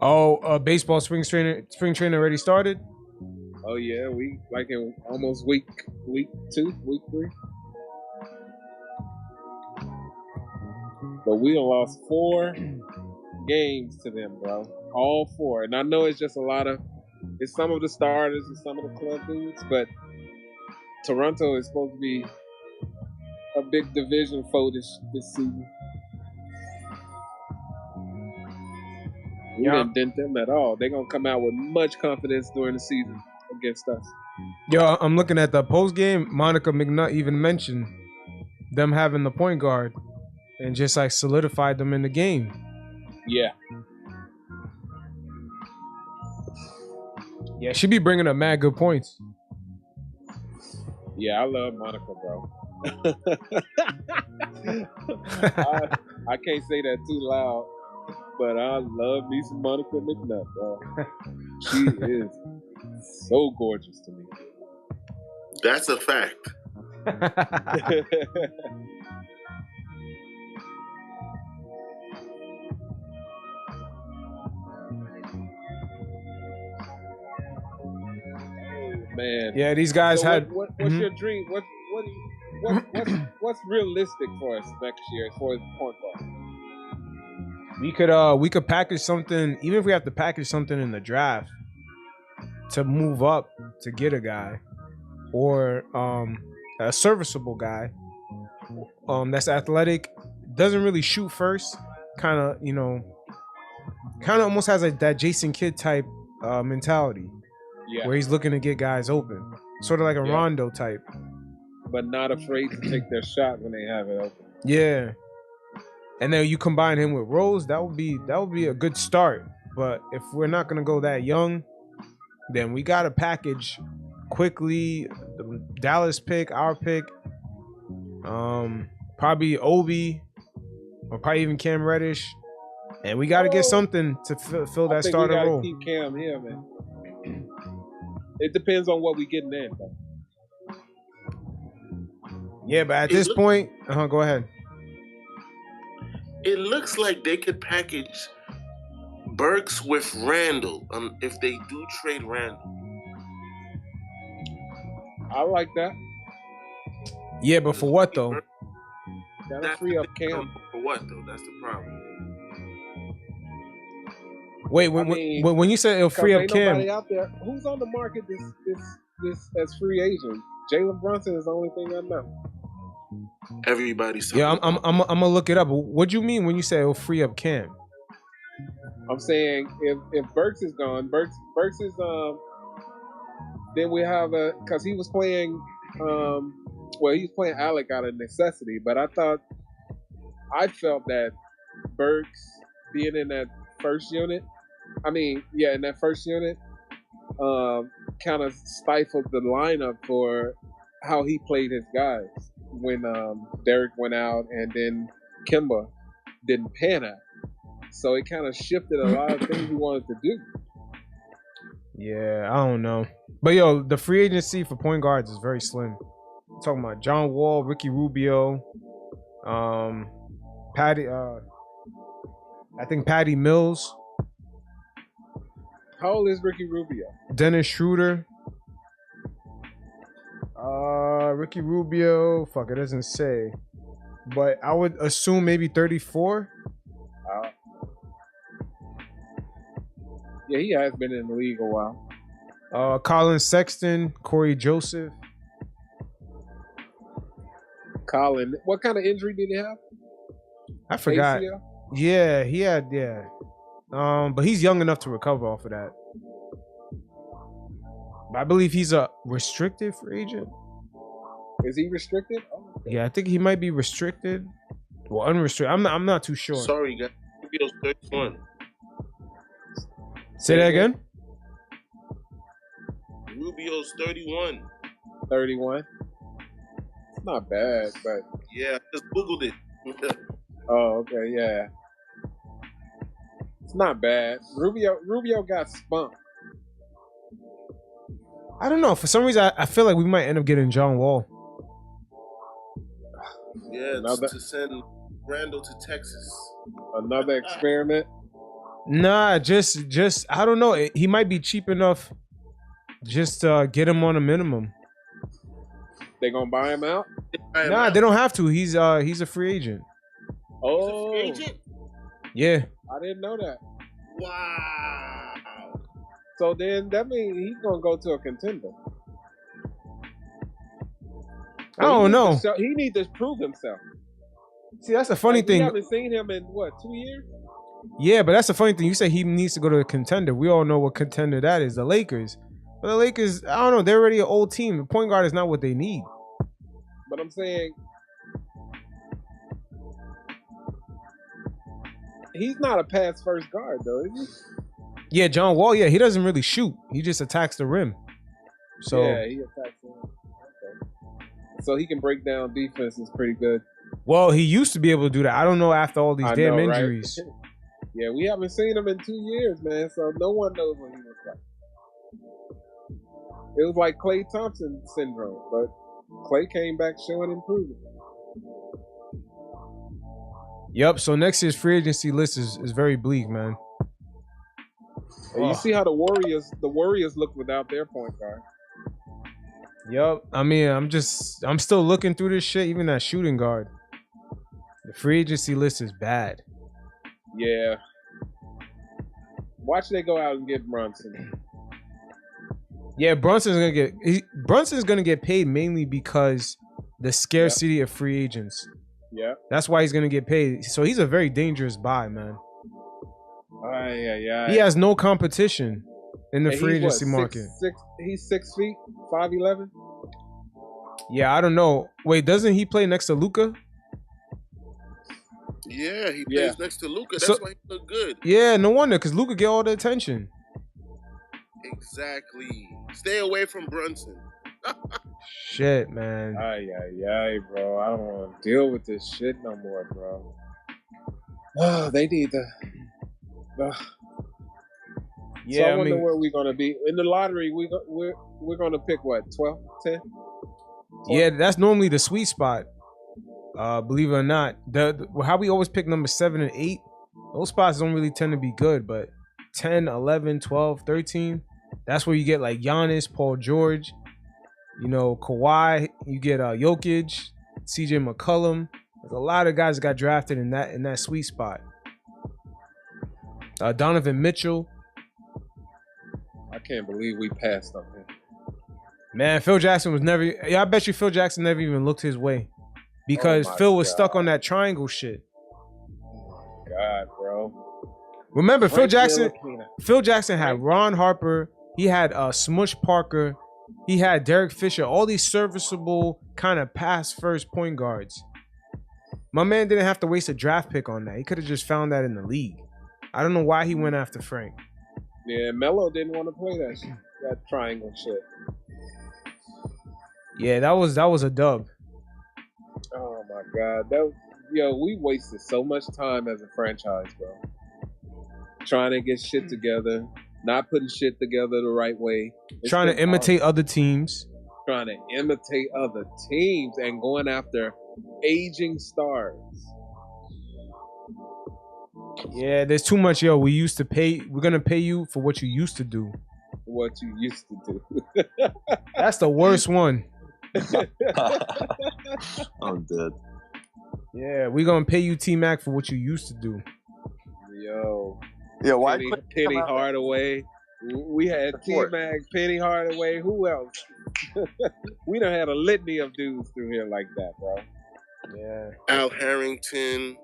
Oh, baseball spring training already started? Oh yeah, we like in almost week 2, week 3. But we done lost 4 games to them, bro. All 4. And I know it's just it's some of the starters and some of the club dudes, but Toronto is supposed to be a big division foe this season. We didn't dent them at all. They're going to come out with much confidence during the season against us. Yo, I'm looking at the post game. Monica McNutt even mentioned them having the point guard and just like solidified them in the game. Yeah. Yeah, she be bringing up mad good points. Yeah, I love Monica, bro. I can't say that too loud, but I love me some Monica McNutt, bro. She is so gorgeous to me. That's a fact. Man. Yeah, these guys so had. What's your dream? What's realistic for us next year as far as point guard? We could package something, even if we have to package something in the draft to move up to get a guy, or a serviceable guy that's athletic, doesn't really shoot first, kind of almost has that Jason Kidd type mentality. Yeah. Where he's looking to get guys open, sort of like a Rondo type, but not afraid to take their shot when they have it open. Yeah, and then you combine him with Rose, that would be a good start. But if we're not gonna go that young, then we gotta package Quickley, the Dallas pick, our pick, probably Obi, or probably even Cam Reddish, and we gotta get something to fill that starter role. Keep Cam here, man. It depends on what we getting in, though. Yeah, but at this point, go ahead. It looks like they could package Burks with Randle if they do trade Randle. I like that. Yeah, but for what though? Gotta free up Cam. For what though? That's the problem. Wait, when you said it'll free up Cam, nobody out there. Who's on the market this as free agent? Jalen Brunson is the only thing I know. Everybody's yeah. I'm gonna look it up. What do you mean when you say it'll free up Cam? I'm saying if Burks is gone, Burks is then we have because he was playing he's playing Alec out of necessity, but I felt that Burks being in that first unit, in that first unit, kind of stifled the lineup for how he played his guys when Derrick went out and then Kemba didn't pan out. So it kind of shifted a lot of things he wanted to do. Yeah, I don't know. But yo, the free agency for point guards is very slim. I'm talking about John Wall, Ricky Rubio, Patty Mills. How old is Ricky Rubio? Dennis Schroeder. Ricky Rubio, it doesn't say. But I would assume maybe 34. Yeah, he has been in the league a while. Colin Sexton, Corey Joseph. Colin, what kind of injury did he have? I forgot. ACL? Yeah, he had, but he's young enough to recover off of that. I believe he's a restricted free agent. Is he restricted? Oh, yeah, I think he might be restricted. Well, unrestricted. I'm not too sure. Sorry, guys. Rubio's 31. Say that again? Rubio's 31. 31? It's not bad, but... Yeah, I just Googled it. Oh, okay, yeah. It's not bad. Rubio got spunked. I don't know. For some reason, I feel like we might end up getting John Wall. Yeah, to send Randle to Texas. Another experiment? Nah, just I don't know. He might be cheap enough. Just get him on a minimum. They gonna buy him out? Nah, they don't have to. He's a free agent. Oh, he's a free agent? Yeah. I didn't know that. Wow. So then that means he's gonna go to a contender. I don't know. He needs to prove himself. See, that's a funny thing. We haven't seen him in 2 years? Yeah, but that's the funny thing. You say he needs to go to a contender. We all know what contender that is. The Lakers. But the Lakers, I don't know. They're already an old team. The point guard is not what they need. But I'm saying he's not a pass first guard though, is he? Yeah, John Wall. Yeah, he doesn't really shoot. He just attacks the rim. So yeah, he attacks the rim. Okay. So he can break down defenses pretty good. Well, he used to be able to do that. I don't know after all these damn injuries. Right? Yeah, we haven't seen him in 2 years, man. So no one knows what he looks like. It was like Klay Thompson syndrome, but Klay came back showing improvement. Yep. So next year's free agency list is very bleak, man. And you see how the Warriors look without their point guard. Yep. I mean, I'm still looking through this shit. Even that shooting guard. The free agency list is bad. Yeah. Watch they go out and get Brunson. Yeah, Brunson's gonna get paid mainly because the scarcity of free agents. Yeah. That's why he's gonna get paid. So he's a very dangerous buy, man. Yeah. He has no competition in the free agency market. He's 6 feet, 5'11". Yeah, I don't know. Wait, doesn't he play next to Luka? Yeah, he plays next to Luka. That's why he look good. Yeah, no wonder, because Luka get all the attention. Exactly. Stay away from Brunson. Shit, man. Bro. I don't want to deal with this shit no more, bro. Oh, they need to. Yeah, so I wonder where we're gonna be in the lottery. We're gonna pick what, 12, 10? 12? Yeah, that's normally the sweet spot. Believe it or not, how we always pick number 7 and 8. Those spots don't really tend to be good, but 10, 11, 12, 13. That's where you get like Giannis, Paul George. You know, Kawhi. You get Jokic, CJ McCollum. There's a lot of guys that got drafted in that sweet spot. Donovan Mitchell. I can't believe we passed on him. Man, Phil Jackson was never. Yeah, I bet you Phil Jackson never even looked his way because Phil was stuck on that triangle shit. Oh God, bro. Remember, Phil Jackson had Ron Harper. He had Smush Parker. He had Derek Fisher. All these serviceable kind of pass first point guards. My man didn't have to waste a draft pick on that. He could have just found that in the league. I don't know why he went after Frank. Yeah, Melo didn't want to play that triangle shit. Yeah, that was a dub. Oh my God, we wasted so much time as a franchise, bro. Trying to get shit together, not putting shit together the right way. Trying to imitate other teams. Trying to imitate other teams and going after aging stars. Yeah, there's too much. We're gonna pay you for what you used to do. What you used to do. That's the worst one. I'm dead. Yeah, we're gonna pay you T-Mac for what you used to do. Yeah, why Penny Hardaway? We had T-Mac, Penny Hardaway. Who else? We done had a litany of dudes through here like that, bro. Yeah. Al Harrington,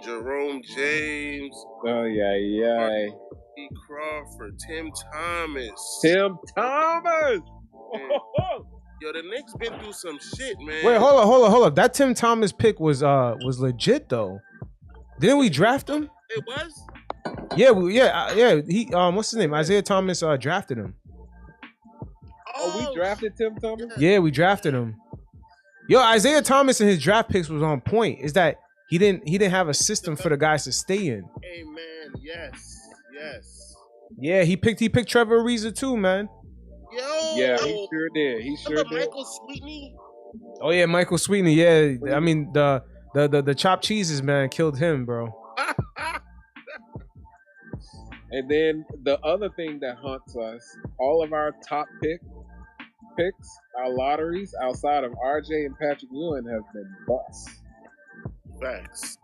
Jerome James. Oh yeah. Crawford, Tim Thomas. Yo, the Knicks been through some shit, man. Wait, hold up. That Tim Thomas pick was legit though. Didn't we draft him? It was? Yeah. He what's his name? Isaiah Thomas drafted him. Oh, we drafted Tim Thomas? Yeah, we drafted him. Yo, Isaiah Thomas and his draft picks was on point. Is that he didn't have a system for the guys to stay in. Amen. Yes. Yeah, he picked Trevor Ariza too, man. Yo. Yeah, he sure did. Michael Sweetney? Oh yeah, Michael Sweetney. Yeah, I mean the chopped cheeses, man, killed him, bro. And then the other thing that haunts us, all of our top picks, our lotteries outside of RJ and Patrick Ewing have been busts. Facts.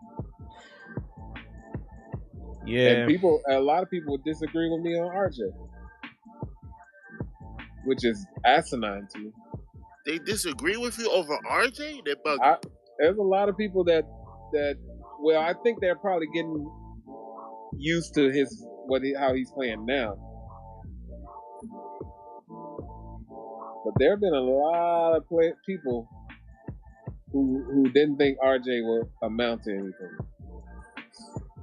Yeah. And a lot of people would disagree with me on RJ, which is asinine to me. They disagree with you over RJ? There's a lot of people that I think they're probably getting used to how he's playing now. But there have been a lot of people who didn't think RJ would amount to anything.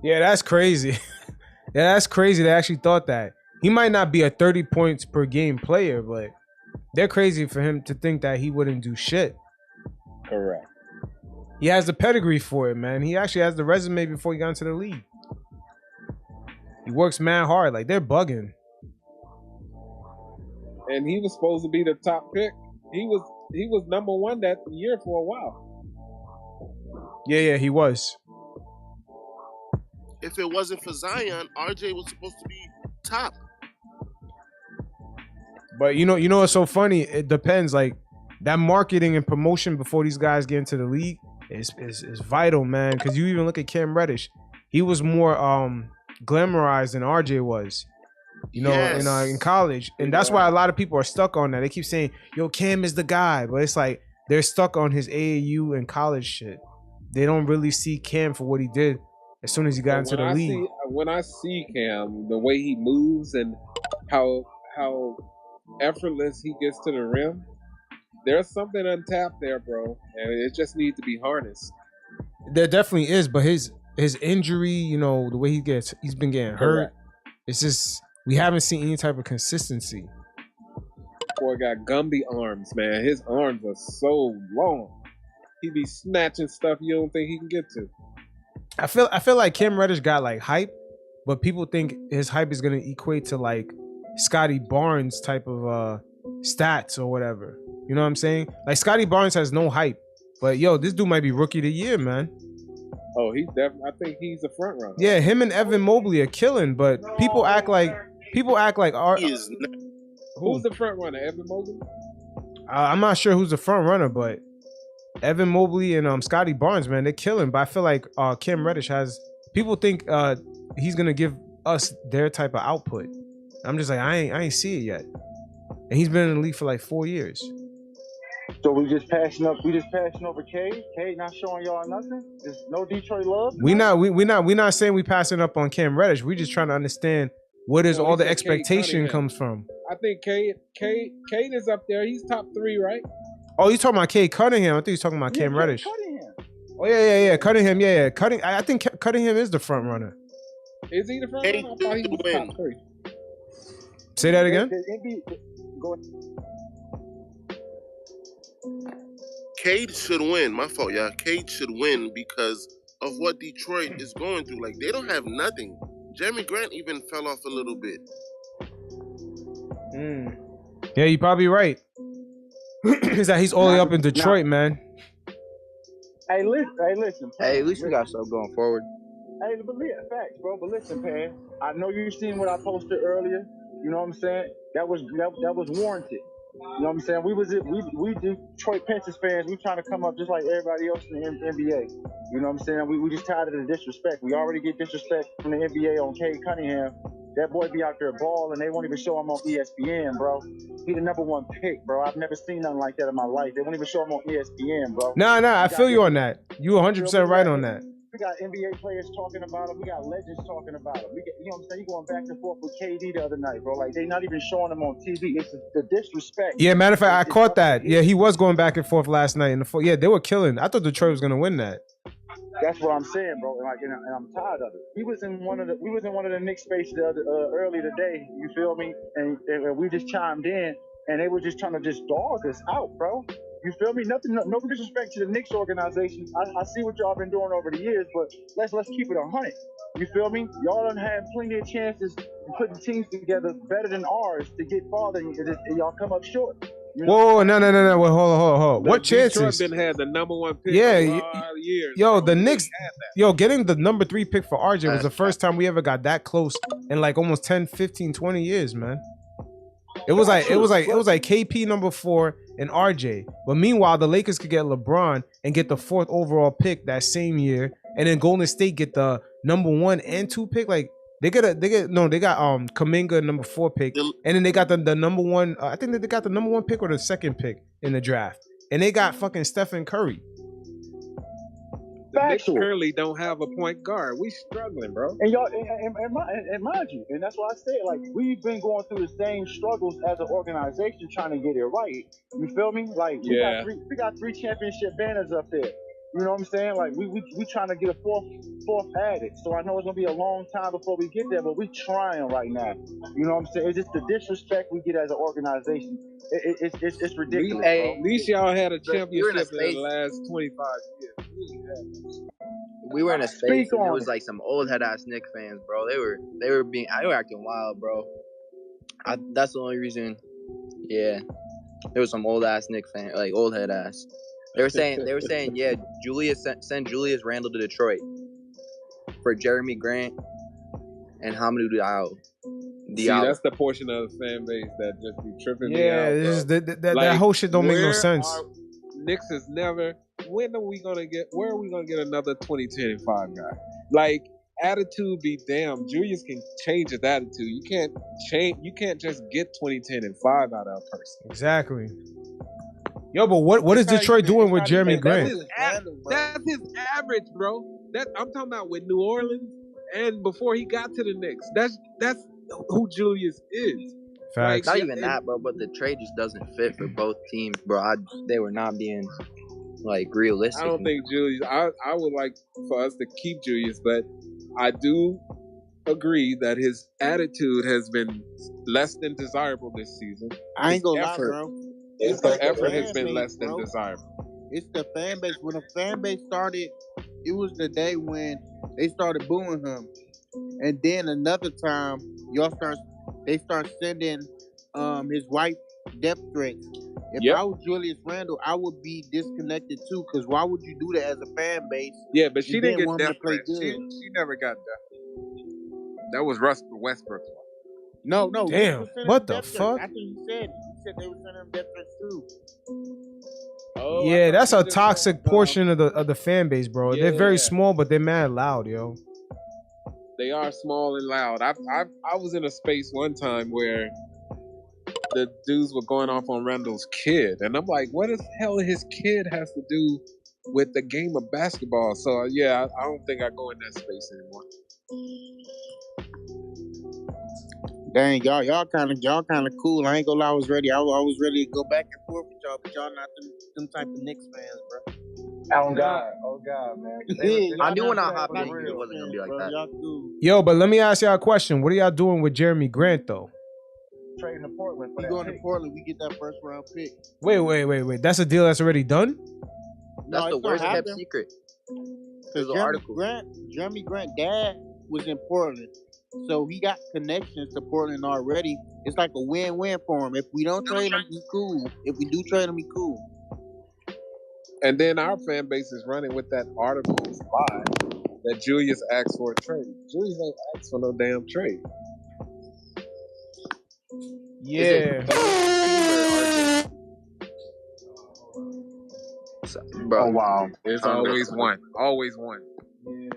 Yeah, that's crazy. That's crazy. They actually thought that. He might not be a 30 points per game player, but they're crazy for him to think that he wouldn't do shit. Correct. He has the pedigree for it, man. He actually has the resume before he got into the league. He works mad hard. Like, they're bugging. And he was supposed to be the top pick. He was number one that year for a while. Yeah, he was. If it wasn't for Zion, RJ was supposed to be top. But you know what's so funny? It depends. Like, that marketing and promotion before these guys get into the league is vital, man. Because you even look at Cam Reddish, he was more glamorized than RJ was. In college, and that's why a lot of people are stuck on that. They keep saying, "Yo, Cam is the guy," but it's like they're stuck on his AAU and college shit. They don't really see Cam for what he did as soon as he got into the league. When I see Cam, the way he moves and how effortless he gets to the rim, there's something untapped there, bro, and it just needs to be harnessed. There definitely is, but his injury, the way he's been getting hurt. It's just we haven't seen any type of consistency. Boy got Gumby arms, man. His arms are so long. He be snatching stuff you don't think he can get to. I feel like Cam Reddish got like hype, but people think his hype is gonna equate to like Scotty Barnes type of stats or whatever. You know what I'm saying? Like Scotty Barnes has no hype, but this dude might be rookie of the year, man. Oh, he's definitely. I think he's a front runner. Yeah, him and Evan Mobley are killing, but people act like Who's the front runner? Evan Mobley? I'm not sure who's the front runner, but Evan Mobley and Scotty Barnes, man, they're killing. But I feel like Cam Reddish has. People think he's gonna give us their type of output. I'm just like, I ain't see it yet, and he's been in the league for like 4 years. So we just passing over Cade. Cade not showing y'all nothing. There's no Detroit love. We not saying we passing up on Cam Reddish. We just trying to understand where does all the expectation comes from. I think Cade is up there. He's top 3, right? Oh, you talking about Cade Cunningham? I think he's talking about Cam Reddish. Cunningham. Oh yeah, Cunningham. Yeah. I think Cunningham is the front runner. Is he the front runner? I thought he was top 3. Say that again. Cade should win. My fault, y'all. Cade should win because of what Detroit is going through. Like, they don't have nothing. Jeremy Grant even fell off a little bit. Yeah, you're probably right. Is that he's all the way up in Detroit, man. Hey, listen. Hey, at least we got stuff going forward. Hey, but facts, bro. But listen, Pan. I know you seen what I posted earlier. You know what I'm saying? That was warranted. You know what I'm saying? We Detroit Pistons fans. We trying to come up just like everybody else in the NBA. You know what I'm saying? We just tired of the disrespect. We already get disrespect from the NBA on Cade Cunningham. That boy be out there balling. They won't even show him on ESPN, bro. He the number 1 pick, bro. I've never seen nothing like that in my life. They won't even show him on ESPN, bro. Nah. I feel you on that. You 100% right on that. We got NBA players talking about him. We got legends talking about him. You know what I'm saying? He going back and forth with KD the other night, bro. Like, they not even showing him on TV. It's the disrespect. Yeah, matter of fact, I caught that. Yeah, he was going back and forth last night in the Yeah, they were killing. I thought Detroit was gonna win that. That's what I'm saying, bro. And I'm tired of it. We was in one of the Knicks spaces early today. You feel me? And we just chimed in, and they were just trying to just dog us out, bro. You feel me? Nothing, no disrespect to the Knicks organization. I see what y'all been doing over the years, but let's keep it 100. You feel me? Y'all done had plenty of chances to put teams together better than ours to get farther, and y'all come up short. You know? Whoa, no. Wait, hold on. What chances? Detroit been had the number 1 pick for years. Yo, the Knicks, getting the number 3 pick for RJ was the first time we ever got that close in like almost 10, 15, 20 years, man. It was like KP number 4 and RJ. But meanwhile, the Lakers could get LeBron and get the 4th overall pick that same year, and then Golden State get the number 1 and 2 pick. Like they got Kuminga number 4 pick, and then they got the number 1. I think that they got the number 1 pick or the 2nd pick in the draft, and they got fucking Stephen Curry. The Knicks currently don't have a point guard. We struggling, bro. And y'all, and mind you, and that's why I say, like, we've been going through the same struggles as an organization trying to get it right. You feel me? Like, we got 3 championship banners up there. You know what I'm saying? Like, we trying to get a fourth added. So I know it's gonna be a long time before we get there, but we trying right now. You know what I'm saying? It's just the disrespect we get as an organization. It's ridiculous. At least y'all had a championship in the last 25 years. We were in a space and it was like some old head ass Knicks fans, bro. They were acting wild, bro. That's the only reason. Yeah, there was some old ass Knicks fan, like old head ass. They were saying, yeah, Julius send Julius Randle to Detroit for Jeremy Grant and Hamidou Diallo. See, that's the portion of the fan base that just be tripping me out. Yeah, that whole shit don't make no sense. Knicks is never. Where are we gonna get another 2010 and 5 guy? Like, attitude be damn. Julius can change his attitude. You can't just get 2010 and 5 out of a person. Exactly. Yo, but what is Detroit doing with Jeremy Grant? That's his average, bro. I'm talking about with New Orleans and before he got to the Knicks. That's who Julius is. Facts. Not even that, bro. But the trade just doesn't fit for both teams, bro. They were not being like realistic. I don't think Julius. I would like for us to keep Julius, but I do agree that his attitude has been less than desirable this season. I ain't gonna lie, bro. His effort has been less than desirable. It's the fan base. When the fan base started, it was the day when they started booing him. And then another time, they start sending his wife death threats. If I was Julius Randle, I would be disconnected too. Because why would you do that as a fan base? Yeah, but she didn't get death threats. She never got death. That was Russell Westbrook's wife. No. Damn, what the fuck? I think he said they were sending him death threats too. Oh, Yeah, that's a just toxic said, portion of the fan base, bro. They're very small, but they're mad loud, yo. They are small and loud. I was in a space one time where the dudes were going off on Randle's kid, and I'm like, what the hell his kid has to do with the game of basketball? So yeah, I don't think I go in that space anymore. Dang, y'all kind of cool. I ain't gonna lie, I was ready. I was ready to go back and forth with y'all, but y'all not them type of Knicks fans, bro. Oh God, man. I knew when I hopped in, it wasn't gonna be like that. Y'all cool. Yo, but let me ask y'all a question. What are y'all doing with Jeremy Grant though? Trading to Portland. We going to Portland. We get that first round pick. Wait. That's a deal that's already done? That's the worst kept secret. There's an article. Jeremy Grant dad was in Portland, so he got connections to Portland already. It's like a win-win for him. If we don't trade him, he's cool. If we do trade him, he's cool. And then our fan base is running with that article slide that Julius asked for a trade. Julius ain't asked for no damn trade. Yeah. Bro, oh wow. There's always one. Always one.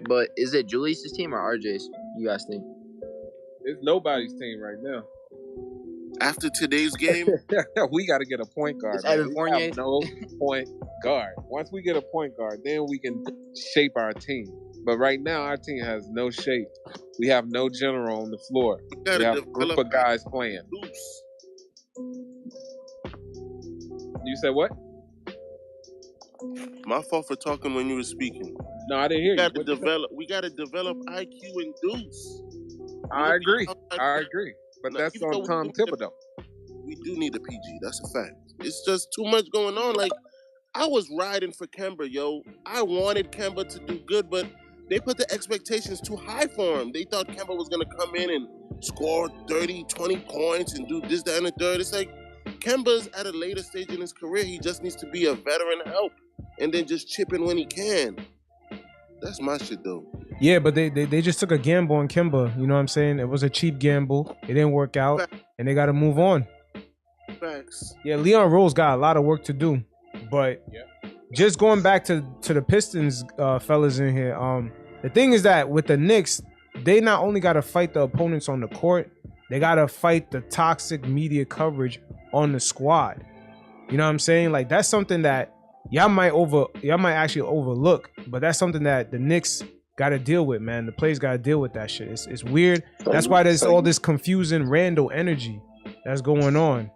But is it Julius's team or RJ's? You guys think? It's nobody's team right now. After today's game, we got to get a point guard. It's Evan We Fournier. have no point guard. Once we get a point guard, then we can shape our team. But right now, our team has no shape. We have no general on the floor. We have a group of guys playing. loose. You said what? My fault for talking when you were speaking. No, I didn't hear you. We gotta develop IQ and Deuce. I agree. But that's on Tom Thibodeau. We do need a PG. That's a fact. It's just too much going on. Like, I was riding for Kemba, yo. I wanted Kemba to do good, but they put the expectations too high for him. They thought Kemba was going to come in and score 30, 20 points and do this, that, and the third. It's like, Kemba's at a later stage in his career. He just needs to be a veteran help and then just chip in when he can. That's my shit, though. Yeah, but they just took a gamble on Kemba. You know what I'm saying? It was a cheap gamble. It didn't work out, and they got to move on. Facts. Yeah, Leon Rose got a lot of work to do. But just going back to the Pistons fellas in here, the thing is that with the Knicks, they not only got to fight the opponents on the court, they got to fight the toxic media coverage on the squad. You know what I'm saying? Like, that's something that y'all might actually overlook, but that's something that the Knicks got to deal with, man. The players got to deal with that shit. It's weird. That's why there's all this confusing Randle energy that's going on.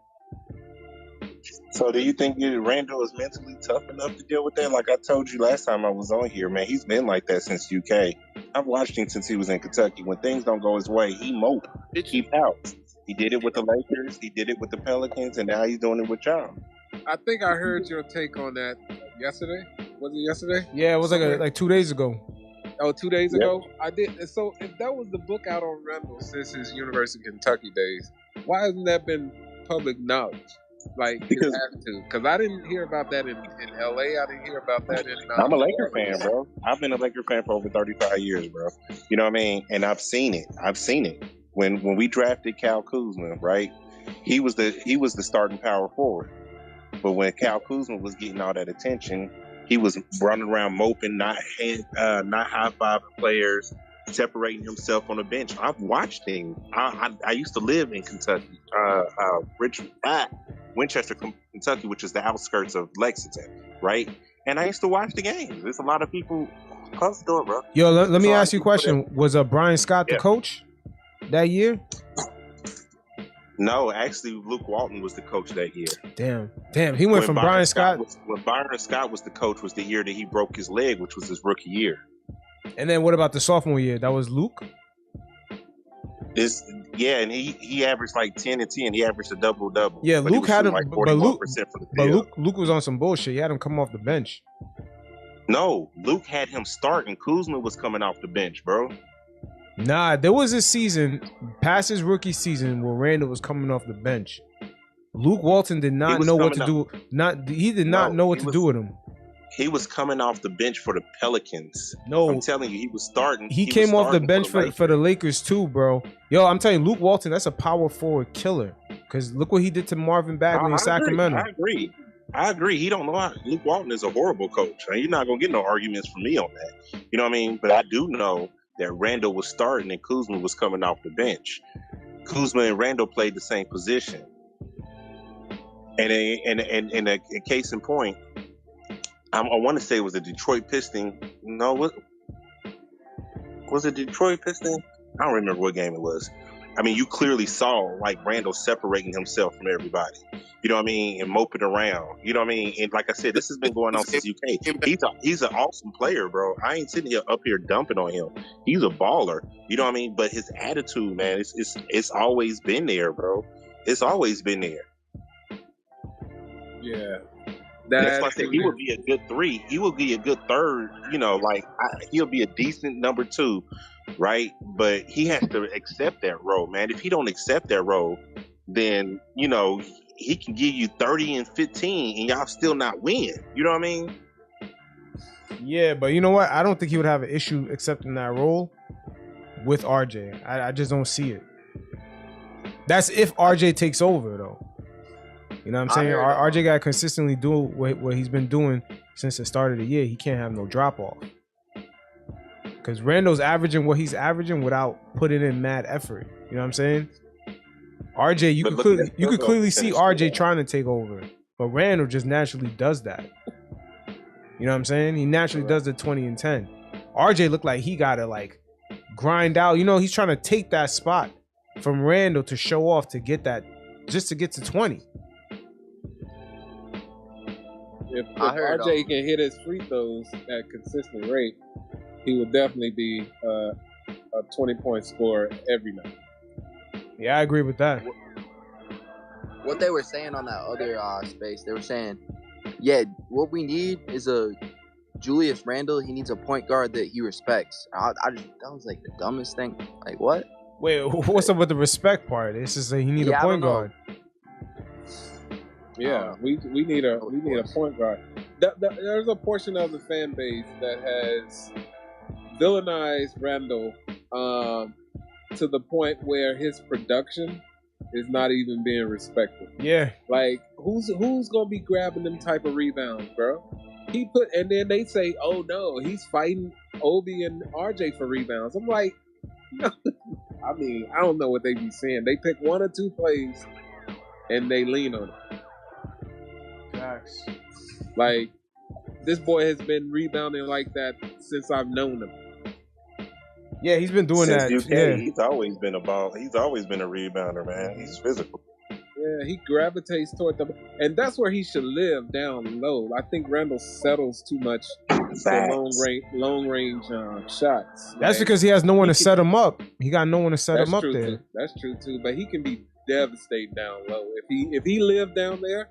So do you think Randle is mentally tough enough to deal with that? Like I told you last time I was on here, man, he's been like that since UK. I've watched him since he was in Kentucky. When things don't go his way, he mope. He pouts. He did it with the Lakers. He did it with the Pelicans, and now he's doing it with y'all. I think I heard your take on that yesterday. Was it yesterday? Yeah, it was like 2 days ago. Oh, 2 days ago? I did. So if that was the book out on Randle since his University of Kentucky days, why hasn't that been public knowledge? Like, because I didn't hear about that in LA. I didn't hear about that in. I'm a Laker fan, bro. I've been a Laker fan for over 35 years, bro. You know what I mean? And I've seen it. When we drafted Kyle Kuzma, right? He was the starting power forward. But when Kyle Kuzma was getting all that attention, he was running around moping, not high-fiving players, separating himself on the bench. I've watched him. I used to live in Kentucky, Winchester, Kentucky, which is the outskirts of Lexington, right? And I used to watch the games. There's a lot of people close to it, bro. Yo, let me ask you a question. Was Brian Scott the coach that year? No, actually, Luke Walton was the coach that year. Damn. He went from Brian Scott. When Byron Scott was the coach, was the year that he broke his leg, which was his rookie year. And then what about the sophomore year? That was Luke? And he averaged like 10 and 10. He averaged a double-double. Yeah, Luke had him, like but Luke was on some bullshit. He had him come off the bench. No, Luke had him starting. Kuzma was coming off the bench, bro. Nah, there was a season past his rookie season where Randle was coming off the bench. Luke Walton did not know what to do. He did not know what to do with him. He was coming off the bench for the Pelicans. No, I'm telling you, he was starting. He came off the bench for the Lakers too, bro. Yo, I'm telling you, Luke Walton, that's a power forward killer. Because look what he did to Marvin Bagley in Sacramento. I agree. He don't know how. Luke Walton is a horrible coach. You're not gonna get no arguments from me on that. You know what I mean? But I do know that Randle was starting and Kuzma was coming off the bench. Kuzma and Randle played the same position. And a case in point, I want to say it was a Detroit Piston. No, was it Detroit Piston? I don't remember what game it was. I mean, you clearly saw like Randle separating himself from everybody. You know what I mean? And moping around. You know what I mean? And like I said, this has been going on since UK. He's an awesome player, bro. I ain't sitting here up here dumping on him. He's a baller. You know what I mean? But his attitude, man, it's always been there, bro. It's always been there. Yeah. That's why I said he would be a good 3. He would be a good 3rd. You know, he'll be a decent number 2, right? But he has to accept that role, man. If he don't accept that role, then you know he can give you 30 and 15, and y'all still not win. You know what I mean? Yeah, but you know what? I don't think he would have an issue accepting that role with RJ. I just don't see it. That's if RJ takes over, though. You know what I'm saying? RJ got to consistently do what he's been doing since the start of the year. He can't have no drop-off. Because Randle's averaging what he's averaging without putting in mad effort. You know what I'm saying? RJ, you could clearly see RJ trying to take over. But Randle just naturally does that. You know what I'm saying? He naturally does the 20 and 10. RJ looked like he got to, like, grind out. You know, he's trying to take that spot from Randle to show off to get that, just to get to 20. If RJ can hit his free throws at a consistent rate, he would definitely be a 20-point scorer every night. Yeah, I agree with that. What they were saying on that other space, they were saying, yeah, what we need is a Julius Randle. He needs a point guard that he respects. That was like the dumbest thing. Like, what? Wait, what's up with the respect part? It's just like he need a point guard. Yeah, we need a point guard. There's a portion of the fan base that has villainized Randle to the point where his production is not even being respected. Yeah, like who's gonna be grabbing them type of rebounds, bro? And then they say, oh no, he's fighting Obi and RJ for rebounds. I'm like, no. I mean, I don't know what they be saying. They pick 1 or 2 plays and they lean on it. Facts. Like, this boy has been rebounding like that since I've known him. Yeah, he's been doing since that. UK, yeah. He's always been a ball. He's always been a rebounder, man. He's physical. Yeah, he gravitates toward them, and that's where he should live, down low. I think Randle settles too much for long range shots. That's because he has no one to set him up. He got no one to set him up there. Too. That's true too. But he can be devastating down low. If he lived down there,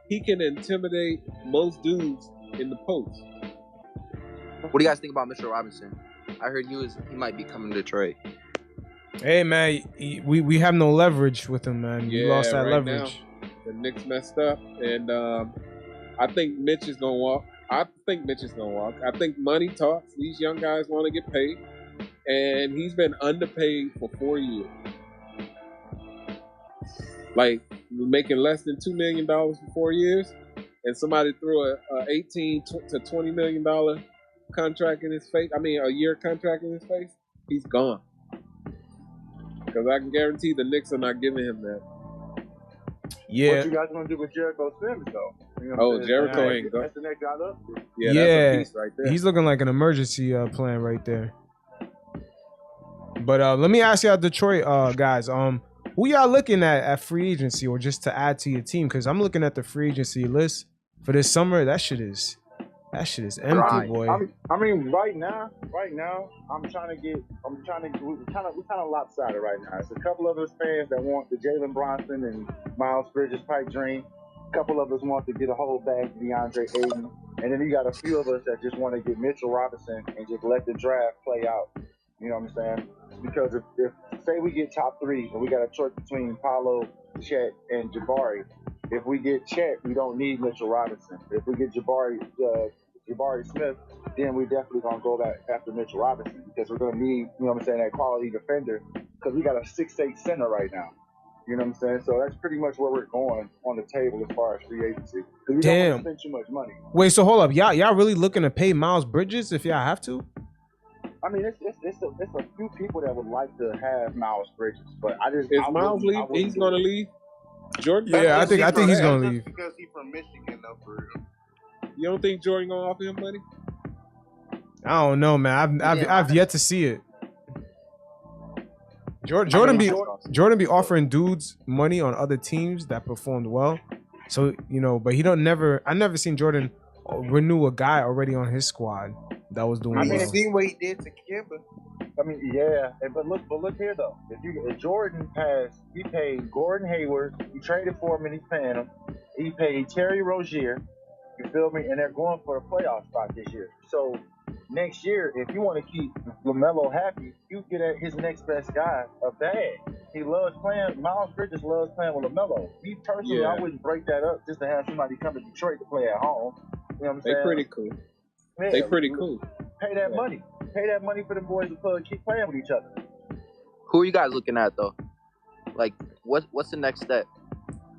he can intimidate most dudes in the post. What do you guys think about Mitchell Robinson? I heard he might be coming to Detroit. Hey man, we have no leverage with him, man. We lost that leverage. Now, the Knicks messed up, and I think Mitch is gonna walk. I think money talks. These young guys want to get paid, and he's been underpaid for 4 years. Like making less than $2 million for 4 years, and somebody threw a $18 to $20 million contract in his face. I mean, a year contract in his face. He's gone. Because I can guarantee the Knicks are not giving him that. Yeah. What you guys gonna do with Jericho Sims though? You know Jericho ain't going. That's the next guy up. Yeah, that's a piece right there. He's looking like an emergency plan right there. But let me ask y'all, Detroit guys. Who y'all looking at free agency or just to add to your team? Because I'm looking at the free agency list for this summer. That shit is empty, boy. I mean, right now, we're kind of lopsided right now. It's a couple of us fans that want the Jalen Brunson and Miles Bridges pipe dream. A couple of us want to get a whole bag of DeAndre Ayton, and then you got a few of us that just want to get Mitchell Robinson and just let the draft play out. You know what I'm saying? Because if say we get top 3 and we got a choice between Paolo, Chet, and Jabari. If we get Chet, we don't need Mitchell Robinson. If we get Jabari, Jabari Smith, then we definitely gonna go back after Mitchell Robinson because we're gonna need, you know what I'm saying, that quality defender because we got a 6'8" center right now. You know what I'm saying? So that's pretty much where we're going on the table as far as free agency. We don't want to spend too much money. Wait, so hold up, y'all really looking to pay Miles Bridges if y'all have to? I mean, it's a few people that would like to have Miles Bridges, but Miles leave? He's gonna leave. Jordan? Yeah, I think he's gonna leave because he's from Michigan, though. For real. You don't think Jordan gonna offer him money? I don't know, man. I've yet to see it. Jordan be offering dudes money on other teams that performed well. So, you know, but I never seen Jordan renew a guy already on his squad that was doing well. I mean, seen what he did to Kimba. I mean, yeah, but look here though. If Jordan he paid Gordon Hayward, he traded for him and he's paying him. He paid Terry Rozier, you feel me? And they're going for a playoff spot this year. So next year, if you want to keep LaMelo happy, you get at his next best guy a bag. He loves playing. Miles Bridges loves playing with LaMelo. Me personally, I wouldn't break that up just to have somebody come to Detroit to play at home. You know what I'm saying? They pretty cool. Yeah, they pretty cool. Pay that money. Pay that money for the boys to keep playing with each other. Who are you guys looking at though? Like, what's the next step?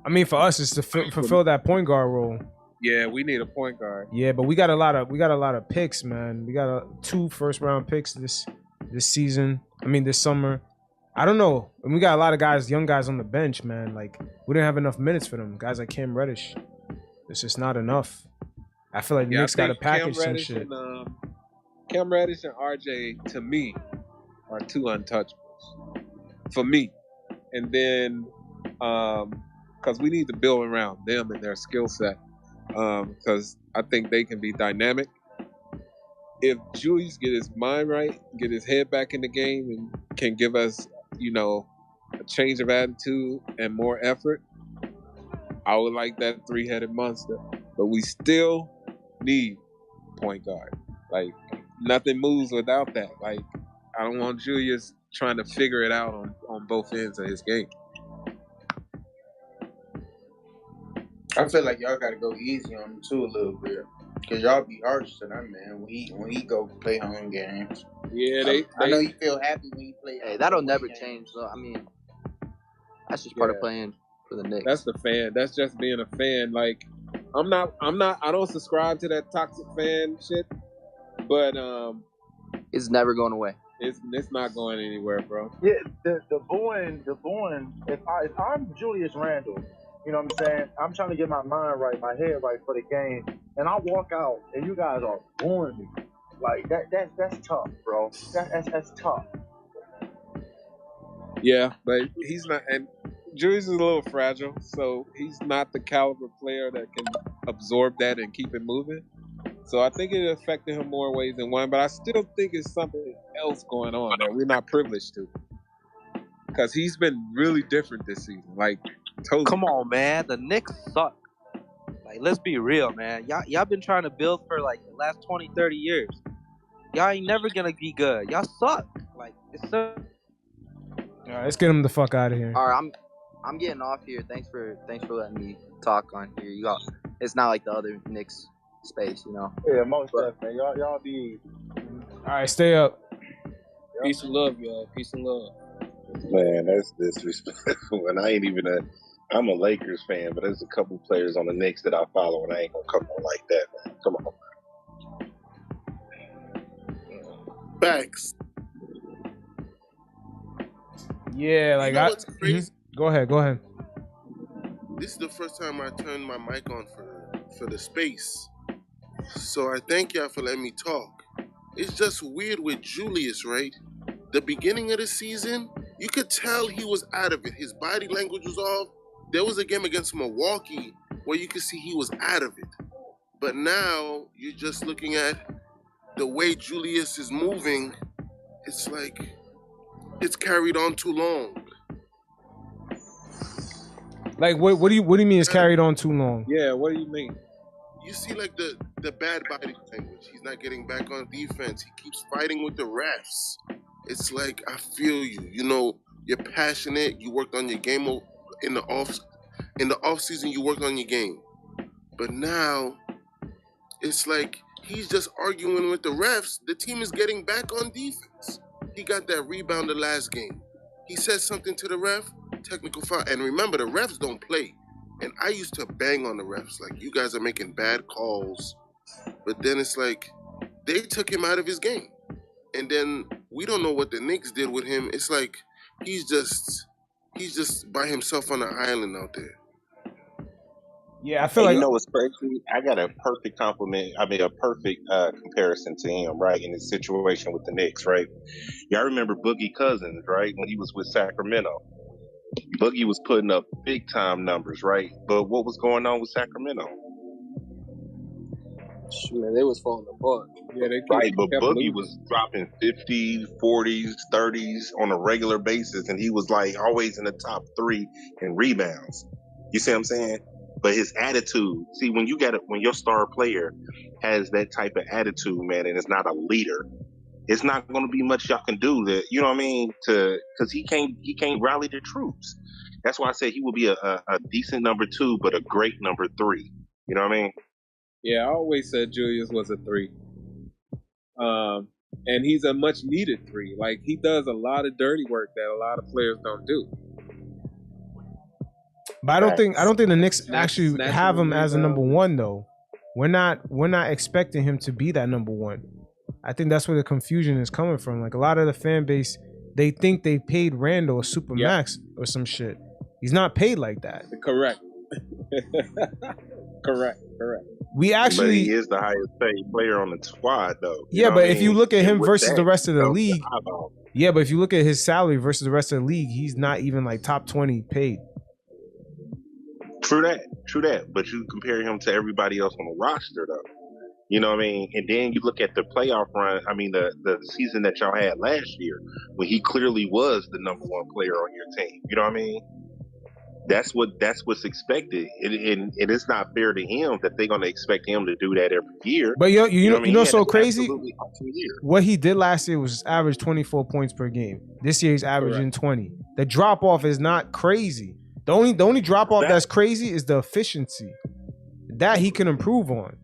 I mean, for us, it's to fulfill that point guard role. Yeah, we need a point guard. Yeah, but we got a lot of picks, man. We got 2 first-round picks this season. I mean, this summer. I don't know. And we got a lot of young guys on the bench, man. Like, we didn't have enough minutes for them. Guys like Cam Reddish. It's just not enough. I feel like the Knicks got to package some shit. Cam Reddish and RJ, to me, are 2 untouchables. For me. And then, because we need to build around them and their skill set. Because I think they can be dynamic. If Julius get his mind right, get his head back in the game, and can give us, a change of attitude and more effort, I would like that 3-headed monster. But we still need point guard. Like, nothing moves without that. Like, I don't want Julius trying to figure it out on both ends of his game. I feel like y'all got to go easy on him too a little bit, cause y'all be harsh to that man when he go play home games. Yeah, I know you feel happy when you play. Hey, that'll never change. So I mean, that's just part of playing for the Knicks. That's the fan. That's just being a fan. Like, I don't subscribe to that toxic fan shit, but it's never going away. It's not going anywhere, bro. Yeah, the booing. If I'm Julius Randle, you know what I'm saying? I'm trying to get my mind right, my head right for the game, and I walk out and you guys are booing me. Like that's tough, bro. That's tough. Yeah, but he's not, and Julius is a little fragile, so he's not the caliber player that can absorb that and keep it moving. So I think it affected him more ways than one, but I still think it's something else going on that we're not privileged to. Because he's been really different this season. Like, totally. Come on, man. The Knicks suck. Like, let's be real, man. Y'all been trying to build for, like, the last 20, 30 years. Y'all ain't never going to be good. Y'all suck. Like, it's so... All right, let's get him the fuck out of here. All right, I'm getting off here. Thanks for letting me talk on here. It's not like the other Knicks space, Yeah, most definitely. Y'all be... All right, stay up. Peace and love, y'all. Peace and love. Man, that's disrespectful. And I ain't even I'm a Lakers fan, but there's a couple players on the Knicks that I follow, and I ain't gonna come on like that, man. Come on. Facts. Yeah, like what's crazy? Go ahead. This is the first time I turned my mic on for the space. So I thank y'all for letting me talk. It's just weird with Julius, right? The beginning of the season, you could tell he was out of it. His body language was off. There was a game against Milwaukee where you could see he was out of it. But now you're just looking at the way Julius is moving. It's like it's carried on too long. Like what do you mean it's carried on too long? Yeah, what do you mean? You see, like the bad body language. He's not getting back on defense. He keeps fighting with the refs. It's like, I feel you. You're passionate. You worked on your game in the off season. You worked on your game, but now it's like he's just arguing with the refs. The team is getting back on defense. He got that rebound the last game. He says something to the ref, technical foul. And remember, the refs don't play. And I used to bang on the refs, like, you guys are making bad calls. But then it's like, they took him out of his game. And then we don't know what the Knicks did with him. It's like, he's just by himself on an island out there. Yeah, I feel like, you know, it's crazy. I got a perfect comparison to him, right, in his situation with the Knicks, right? Y'all remember Boogie Cousins, right, when he was with Sacramento? Boogie was putting up big time numbers, right? But what was going on with Sacramento? Man, they was falling apart. Yeah, they right, but Boogie losing. was dropping 50s, 40s, 30s on a regular basis, and he was like always in the top 3 in rebounds. You see what I'm saying? But his attitude, see, when your star player has that type of attitude, man, and it's not a leader, it's not going to be much y'all can do that. You know what I mean? Because he can't rally the troops. That's why I said he will be a decent number 2, but a great number 3. You know what I mean? Yeah, I always said Julius was a 3. And he's a much needed 3. Like, he does a lot of dirty work that a lot of players don't do. But I don't think the Knicks actually have him as a number 1 though. We're not expecting him to be that number 1. I think that's where the confusion is coming from. Like, a lot of the fan base, they think they paid Randle a super max or some shit. He's not paid like that. Correct. Correct. We actually, but he is the highest paid player on the squad, though. Yeah, but if you look at him versus the rest of the league, but if you look at his salary versus the rest of the league, he's not even like top 20 paid. True that. But you compare him to everybody else on the roster, though. You know what I mean? And then you look at the playoff run. I mean, the season that y'all had last year, when he clearly was the number 1 player on your team. You know what I mean? That's what's expected, and it's not fair to him that they're going to expect him to do that every year. But you know, so crazy. Year. What he did last year was average 24 points per game. This year he's averaging 20. The drop off is not crazy. The only drop off that's crazy is the efficiency that he can improve on.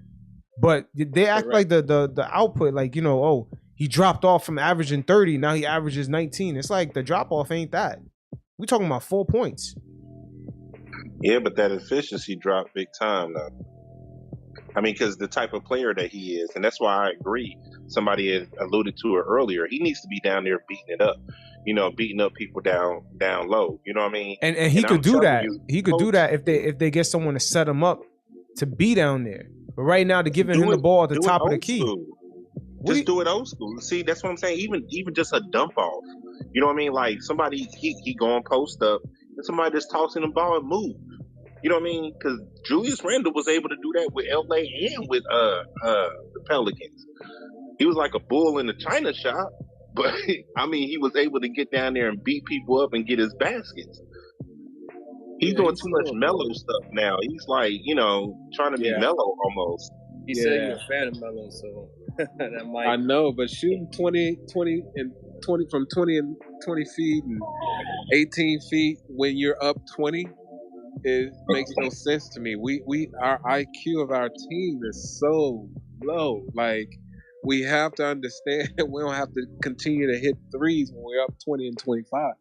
But they act like the output, like, you know, oh, he dropped off from averaging 30, now he averages 19. It's like the drop off ain't that. We talking about 4 points. Yeah, but that efficiency dropped big time, though. I mean, because the type of player that he is, and that's why I agree. Somebody had alluded to it earlier. He needs to be down there beating it up, you know, beating up people down low. You know what I mean? And he could do that. He could do that if they get someone to set him up to be down there. But right now, they're giving him the ball at the top of the key. Just do it old school. See, that's what I'm saying. Even just a dump off. You know what I mean? Like, somebody he going post up, and somebody just tossing the ball and move. You know what I mean? Because Julius Randle was able to do that with LA and with the Pelicans. He was like a bull in the china shop, but I mean, he was able to get down there and beat people up and get his baskets. He's doing too much mellow stuff now. He's like, you know, trying to be mellow almost. He said you're a fan of mellow, so that might. I know, but shooting 20 from 20 and 20 feet and 18 feet when you're up 20, it makes no sense to me. Our IQ of our team is so low. Like, we have to understand that we don't have to continue to hit threes when we're up 20 and 25.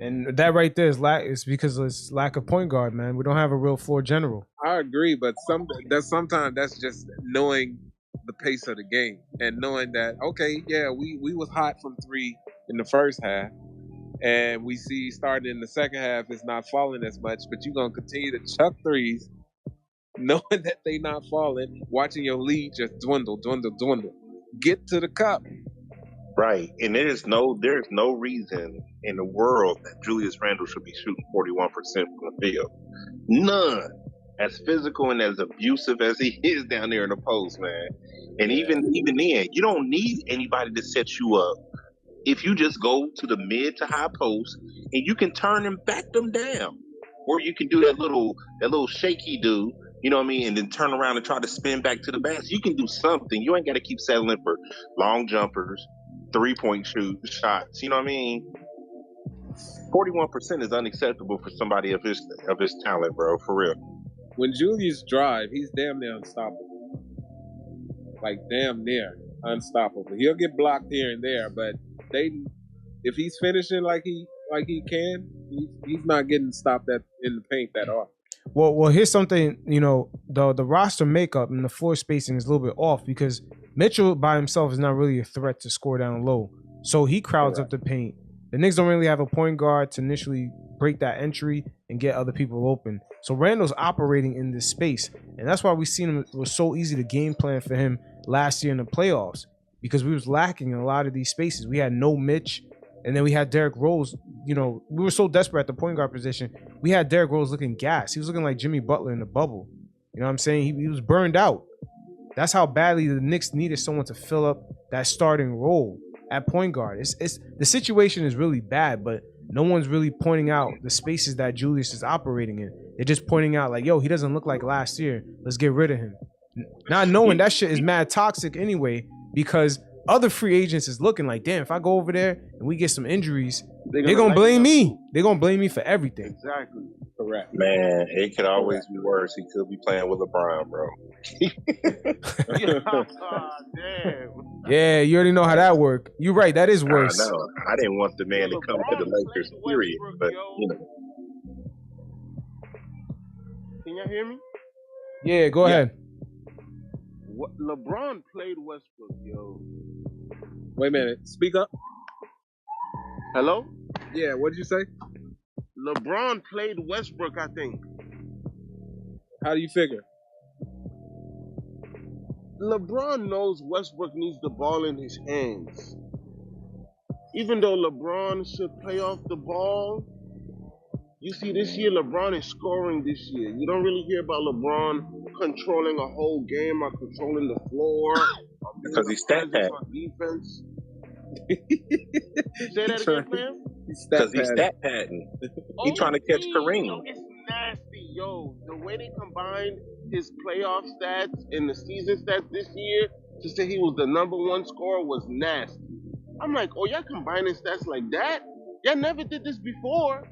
And that right there is because it's lack of point guard, man. We don't have a real floor general. I agree, but sometimes that's just knowing the pace of the game and knowing that, okay, yeah, we was hot from 3 in the first half, and we see starting in the second half it's not falling as much, but you're going to continue to chuck threes knowing that they not falling, watching your lead just dwindle. Get to the cup. Right. And there's no reason in the world that Julius Randle should be shooting 41% from the field. None. As physical and as abusive as he is down there in the post, man. And even then, you don't need anybody to set you up. If you just go to the mid to high post and you can turn and back them down. Or you can do that little shaky do, you know what I mean, and then turn around and try to spin back to the basket. You can do something. You ain't got to keep settling for long jumpers, 3-point shots. You know what I mean? 41% is unacceptable for somebody of his talent, bro. For real. When Julius drive, he's damn near unstoppable. like damn near unstoppable. He'll get blocked here and there, but if he's finishing like he can, he's not getting stopped in the paint that often. Well, here's something, the roster makeup and the floor spacing is a little bit off because Mitchell by himself is not really a threat to score down low. So he crowds up the paint. The Knicks don't really have a point guard to initially break that entry and get other people open. So Randle's operating in this space. And that's why we seen him. It was so easy to game plan for him last year in the playoffs because we was lacking in a lot of these spaces. We had no Mitch. And then we had Derrick Rose. We were so desperate at the point guard position. We had Derrick Rose looking gas. He was looking like Jimmy Butler in the bubble. You know what I'm saying? He was burned out. That's how badly the Knicks needed someone to fill up that starting role at point guard. It's the situation is really bad, but no one's really pointing out the spaces that Julius is operating in. They're just pointing out like, yo, he doesn't look like last year. Let's get rid of him. Not knowing that shit is mad toxic anyway, because other free agents is looking like, damn, if I go over there and we get some injuries, they're gonna blame me. They're gonna blame me for everything. Exactly. Correct. Man, it could always be worse. He could be playing with LeBron, bro. Damn. Yeah, you already know how that works. You're right. That is worse. I know. I didn't want the man to come to the Lakers, period. But, Can y'all hear me? Yeah, go ahead. LeBron played Westbrook, yo. Wait a minute. Speak up. Hello? Yeah, what did you say? LeBron played Westbrook, I think. How do you figure? LeBron knows Westbrook needs the ball in his hands. Even though LeBron should play off the ball, you see this year LeBron is scoring this year. You don't really hear about LeBron controlling a whole game or controlling the floor. Because he's stat pad. On defense. Say that again, man. Because he's stat padding. He's trying to catch Kareem. Yo, it's nasty, yo. The way they combined his playoff stats and the season stats this year to say he was the number one scorer was nasty. I'm like, oh, y'all combining stats like that? Y'all never did this before.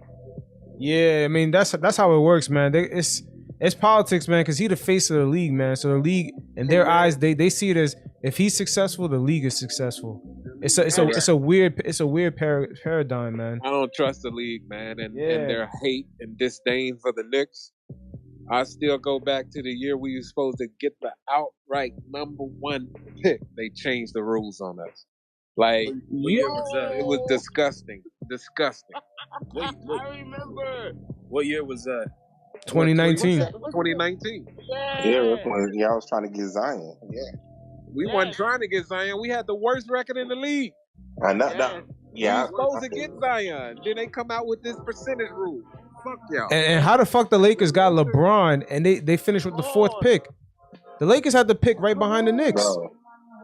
Yeah, I mean that's how it works, man. It's politics, man. Because he's the face of the league, man. So the league, in their eyes, they see it as if he's successful, the league is successful. It's a weird paradigm, man. I don't trust the league, man, and their hate and disdain for the Knicks. I still go back to the year we were supposed to get the outright number one pick. They changed the rules on us. Like, it was disgusting. Disgusting. I remember. What year was that? 2019. 2019. Yeah, when y'all was trying to get Zion. Yeah. We wasn't trying to get Zion. We had the worst record in the league. I know. Yeah. We were supposed to get Zion. Then they come out with this percentage rule. Fuck y'all. And how the fuck the Lakers got LeBron and they finished with the fourth pick? The Lakers had the pick right behind the Knicks.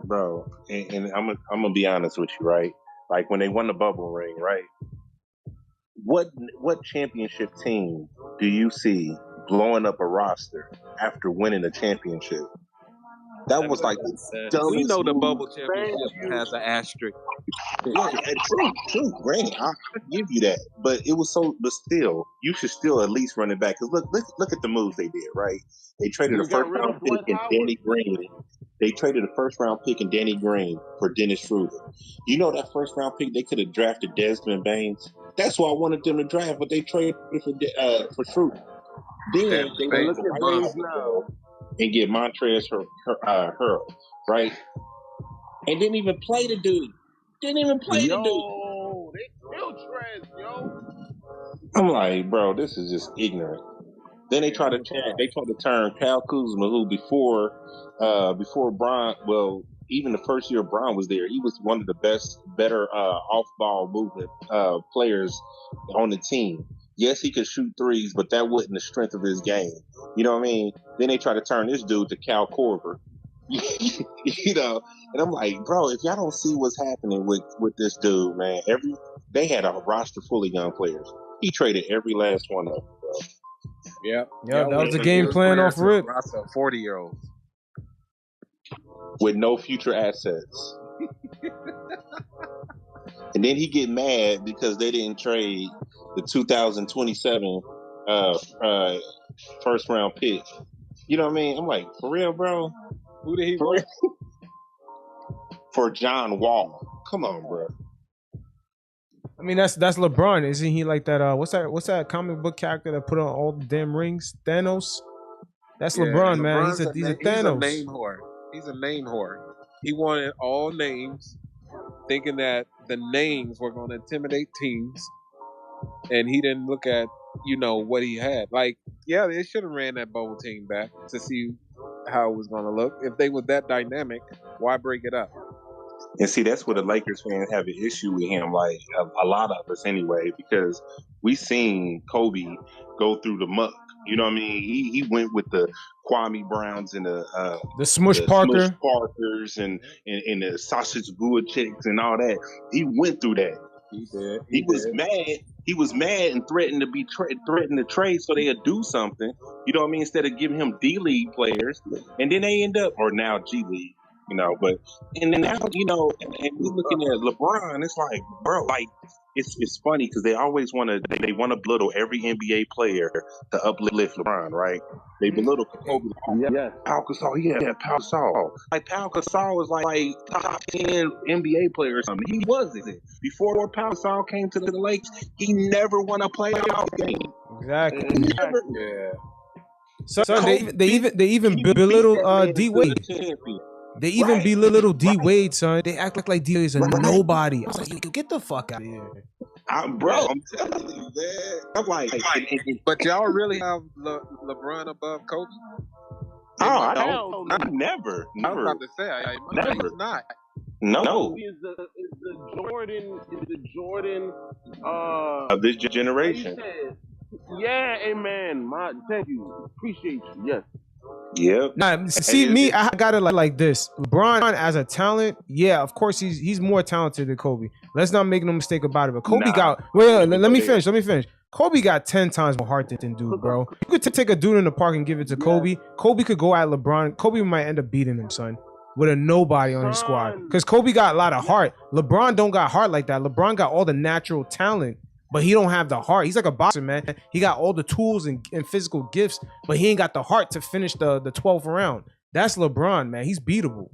Bro. And I'm gonna be honest with you, right? Like when they won the bubble ring, right? What championship team do you see blowing up a roster after winning a championship? That was like the dumbest. We know the bubble championship has an asterisk. Yeah, true. Granted, I'll give you that. But it was but still, you should still at least run it back. Because look at the moves they did, right? They traded a first round pick in Danny Green. They traded a first round pick in Danny Green for Dennis Schroeder. You know that first round pick, they could have drafted Desmond Baines. That's why I wanted them to draft, but they traded for Schroeder. Then they look at Baines now and get Montrezl Harrell, right? And didn't even play the dude. They still trash, yo. I'm like, bro, this is just ignorant. Then they try to turn Kyle Kuzma, who before Bron, well, even the first year Bron was there, he was one of the better off-ball movement players on the team. Yes, he could shoot threes, but that wasn't the strength of his game. You know what I mean? Then they try to turn this dude to Cal Korver. You know, and I'm like, bro, if y'all don't see what's happening with this dude, man, they had a roster full of young players. He traded every last one of them, bro. Yeah, that was the game plan off rip. 40-year-olds with no future assets. And then he get mad because they didn't trade the 2027 first round pick. You know what I mean? I'm like, for real, bro? Who did he want? for John Wall. Come on, bro. I mean, that's LeBron. Isn't he like that? What's that comic book character that put on all the damn rings? Thanos. That's LeBron, man. He's a Thanos. He's a name whore. He's a name whore. He wanted all names, thinking that the names were going to intimidate teams, and he didn't look at what he had. Like, yeah, they should have ran that bowl team back to see how it was going to look. If they were that dynamic, why break it up? And see, that's where the Lakers fans have an issue with him, like a lot of us anyway, because we seen Kobe go through the muck. You know what I mean? He went with the Kwame Browns and the Smush Parkers and the sausage Vucic's and all that. He went through that. He did. He was mad. He was mad and threatened to trade so they'd do something. You know what I mean? Instead of giving him D League players, and then they end up, or now G League. But and then now and we're looking at LeBron. It's like, bro, like it's funny because they always want to belittle every NBA player to uplift LeBron, right? They belittle Kobe. Yes. Pau Gasol, Pau Gasol. Like Pau Gasol was like top 10 NBA player or something. He wasn't. Before Pau Gasol came to the Lakers, he never won a playoff game. Exactly. Yeah. So they even belittle D Wade. They even belittle D Wade, son. They act like D Wade is a nobody. I was like, yo, get the fuck out of here. I'm telling you, man. I'm like, but y'all really have LeBron above Kobe? I don't. Never. I was about to say, never. He's not. No. Is the Jordan of this generation. Yeah, amen. Thank you. Appreciate you. Yes. Yep. Nah, see me, I got it like this. LeBron as a talent, yeah, of course he's more talented than Kobe. Let's not make no mistake about it. But Kobe got let me finish. Kobe got 10 times more heart than dude, bro. You could take a dude in the park and give it to Kobe. Kobe could go at LeBron. Kobe might end up beating him, son, with a nobody on his squad. Because Kobe got a lot of heart. LeBron don't got heart like that. LeBron got all the natural talent, but he don't have the heart. He's like a boxer, man. He got all the tools and physical gifts, but he ain't got the heart to finish the 12th round. That's LeBron, man. He's beatable.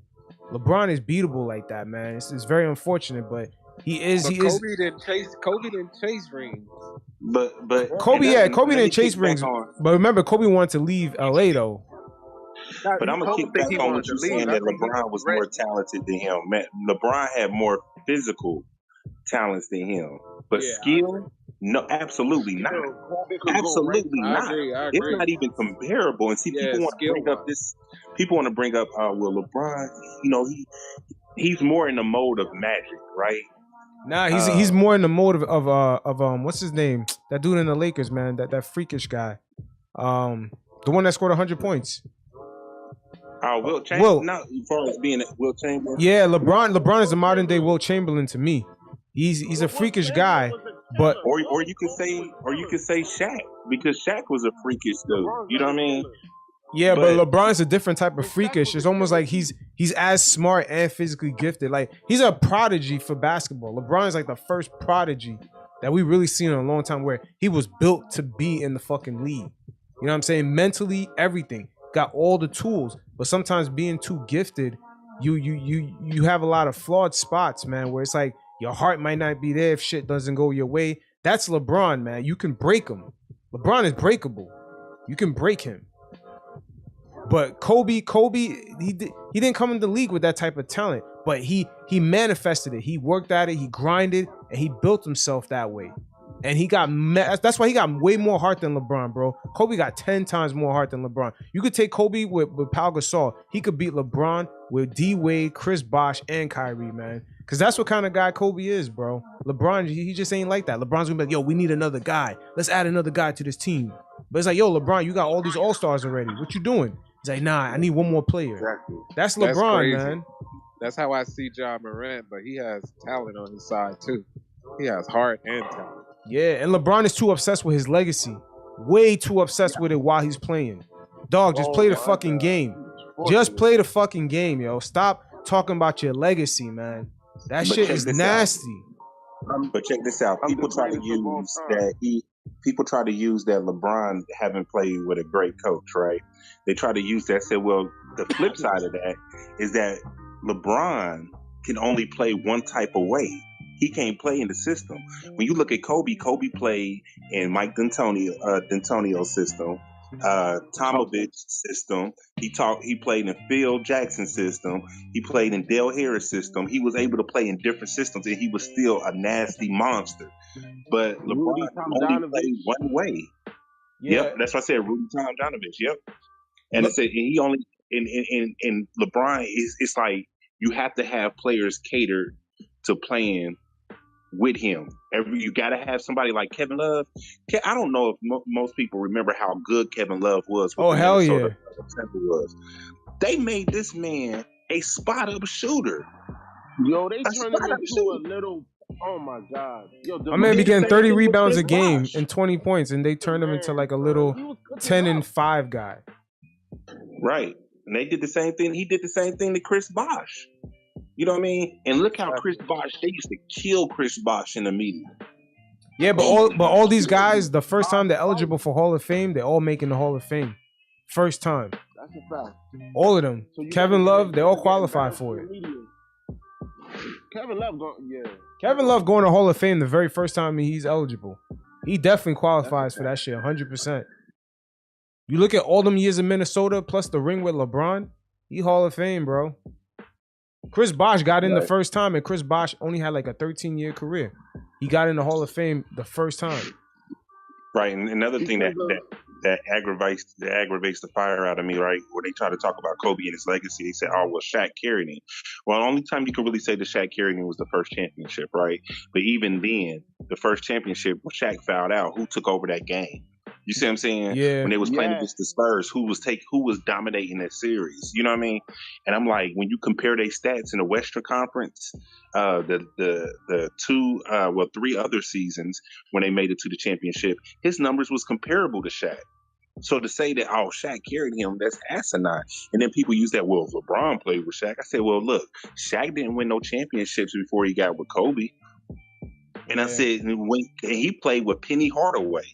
LeBron is beatable like that, man. It's very unfortunate, but he is. Kobe didn't chase rings. But Kobe didn't chase rings. But remember, Kobe wanted to leave LA though. But I'm gonna keep back on what you're saying that LeBron was more talented than him. Man, LeBron had more physical talents than him. But skill, no, absolutely not. Absolutely not. I agree. It's not even comparable. And see, people want to bring up this. People want to bring up, well, LeBron. He's more in the mode of Magic, right? Nah, he's more in the mode of what's his name? That dude in the Lakers, man. That freakish guy. The one that scored 100 points. Wilt Chamberlain. Not as far as being Wilt Chamberlain. Yeah, LeBron is a modern day Wilt Chamberlain to me. He's a freakish guy, but or you could say Shaq, because Shaq was a freakish dude. You know what I mean? Yeah, but LeBron's a different type of freakish. It's almost like he's as smart and physically gifted. Like he's a prodigy for basketball. LeBron is like the first prodigy that we really seen in a long time, where he was built to be in the fucking league. You know what I'm saying? Mentally, everything. Got all the tools, but sometimes being too gifted, you have a lot of flawed spots, man, where it's like your heart might not be there if shit doesn't go your way. That's LeBron, man. You can break him. LeBron is breakable. You can break him. But Kobe, he didn't come into the league with that type of talent, but he manifested it. He worked at it. He grinded, and he built himself that way. And that's why he got way more heart than LeBron, bro. Kobe got 10 times more heart than LeBron. You could take Kobe with Pau Gasol. He could beat LeBron with D Wade, Chris Bosh, and Kyrie, man. Because that's what kind of guy Kobe is, bro. LeBron, he just ain't like that. LeBron's gonna be like, yo, we need another guy. Let's add another guy to this team. But it's like, yo, LeBron, you got all these all-stars already. What you doing? He's like, nah, I need one more player. Exactly. That's LeBron, man. That's how I see Ja Morant, but he has talent on his side, too. He has heart and talent. Yeah, and LeBron is too obsessed with his legacy. Way too obsessed with it while he's playing. Dog, just play the fucking game. Just play the fucking game, yo. Stop talking about your legacy, man. That shit is nasty. But check this out. People try to use that LeBron haven't played with a great coach, right? They try to use that. Say, well, the flip side of that is that LeBron can only play one type of way. He can't play in the system. When you look at Kobe played in Mike D'Antonio's system, Tomovic's system. He played in Phil Jackson's system. He played in Dale Harris' system. He was able to play in different systems, and he was still a nasty monster. But LeBron only played one way. Yeah. Yep, that's what I said. Rudy Tomjanovich. Yep, and he only in LeBron it's like you have to have players catered to playing with him. You got to have somebody like Kevin Love. I don't know if most people remember how good Kevin Love was. With hell yeah! They made this man a spot-up shooter. Yo, they turned him into a little. Oh my God! Yo, my man be getting 30 rebounds a game and 20 points, and they turned him into like a little 10-5 guy. Right, and they did the same thing. He did the same thing to Chris Bosh. You know what I mean? And look how Chris Bosh, they used to kill Chris Bosh in the media. Yeah, but all these guys, the first time they're eligible for Hall of Fame, they're all making the Hall of Fame. First time. That's a fact. All of them. So Kevin Love, they all qualify for it. Kevin Love going to Hall of Fame the very first time he's eligible. He definitely qualifies for that shit, 100%. You look at all them years in Minnesota plus the ring with LeBron, he Hall of Fame, bro. Chris Bosh got in the first time, and Chris Bosh only had like a 13-year career. He got in the Hall of Fame the first time. Right, and another thing that aggravates the fire out of me, right, where they try to talk about Kobe and his legacy, they say, oh, well, Shaq carried him. Well, the only time you could really say that Shaq carried him was the first championship, right? But even then, the first championship, when Shaq fouled out, who took over that game? You see what I'm saying? Yeah. When they was playing against the Spurs, who was dominating that series? You know what I mean? And I'm like, when you compare their stats in the Western Conference, the 3 other seasons when they made it to the championship, his numbers was comparable to Shaq. So to say that, oh, Shaq carried him, that's asinine. And then people use that, well, LeBron played with Shaq. I said, well, look, Shaq didn't win no championships before he got with Kobe. And I said, when he played with Penny Hardaway.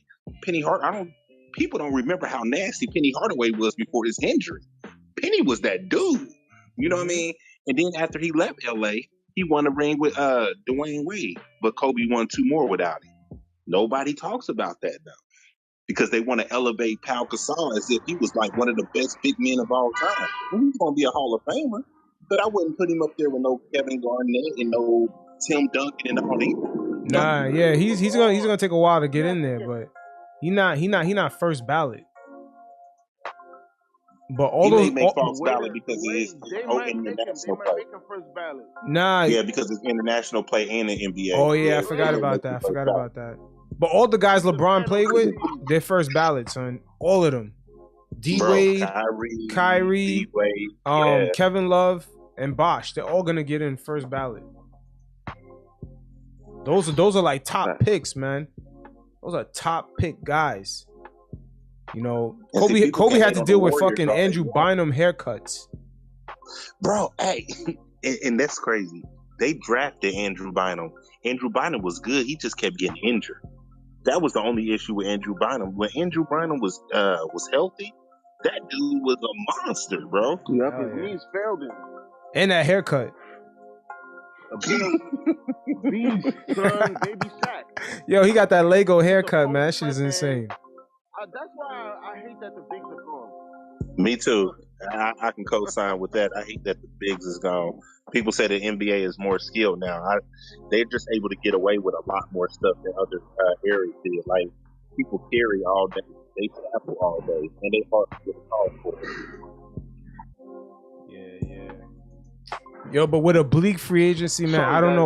People don't remember how nasty Penny Hardaway was before his injury. Penny was that dude. You know what I mean? And then after he left LA, he won a ring with Dwayne Wade, but Kobe won 2 more without him. Nobody talks about that though, because they want to elevate Pau Gasol as if he was like one of the best big men of all time. Well, he's gonna be a Hall of Famer, but I wouldn't put him up there with no Kevin Garnett and no Tim Duncan and all these. Nah, yeah, he's gonna take a while to get in there, but he not first ballot. But all those make false ballot because he is international play. Nah, yeah, because it's international play and the NBA. Oh yeah, I forgot about that. But all the guys LeBron played with, they're first ballot, son. All of them. D-Wade, Kyrie, D-Wade, Kevin Love, and Bosh. They're all gonna get in first ballot. Those are like top picks, man. Those are top pick guys. You know, Kobe had to deal with fucking Andrew Bynum haircuts. Bro, hey, and that's crazy. They drafted Andrew Bynum. Andrew Bynum was good. He just kept getting injured. That was the only issue with Andrew Bynum. When Andrew Bynum was healthy, that dude was a monster, bro. Yep, his knees failed him. And that haircut. Beast, son, baby Shaq. Yo, he got that Lego haircut, man. That shit is insane. That's why I hate that the bigs are gone. Me too. I can co-sign with that. I hate that the bigs is gone. People say the NBA is more skilled now. They're just able to get away with a lot more stuff than other areas did. Like, people carry all day. They tackle all day. And they hard to get a call for it. Yo, but with a bleak free agency, man, I don't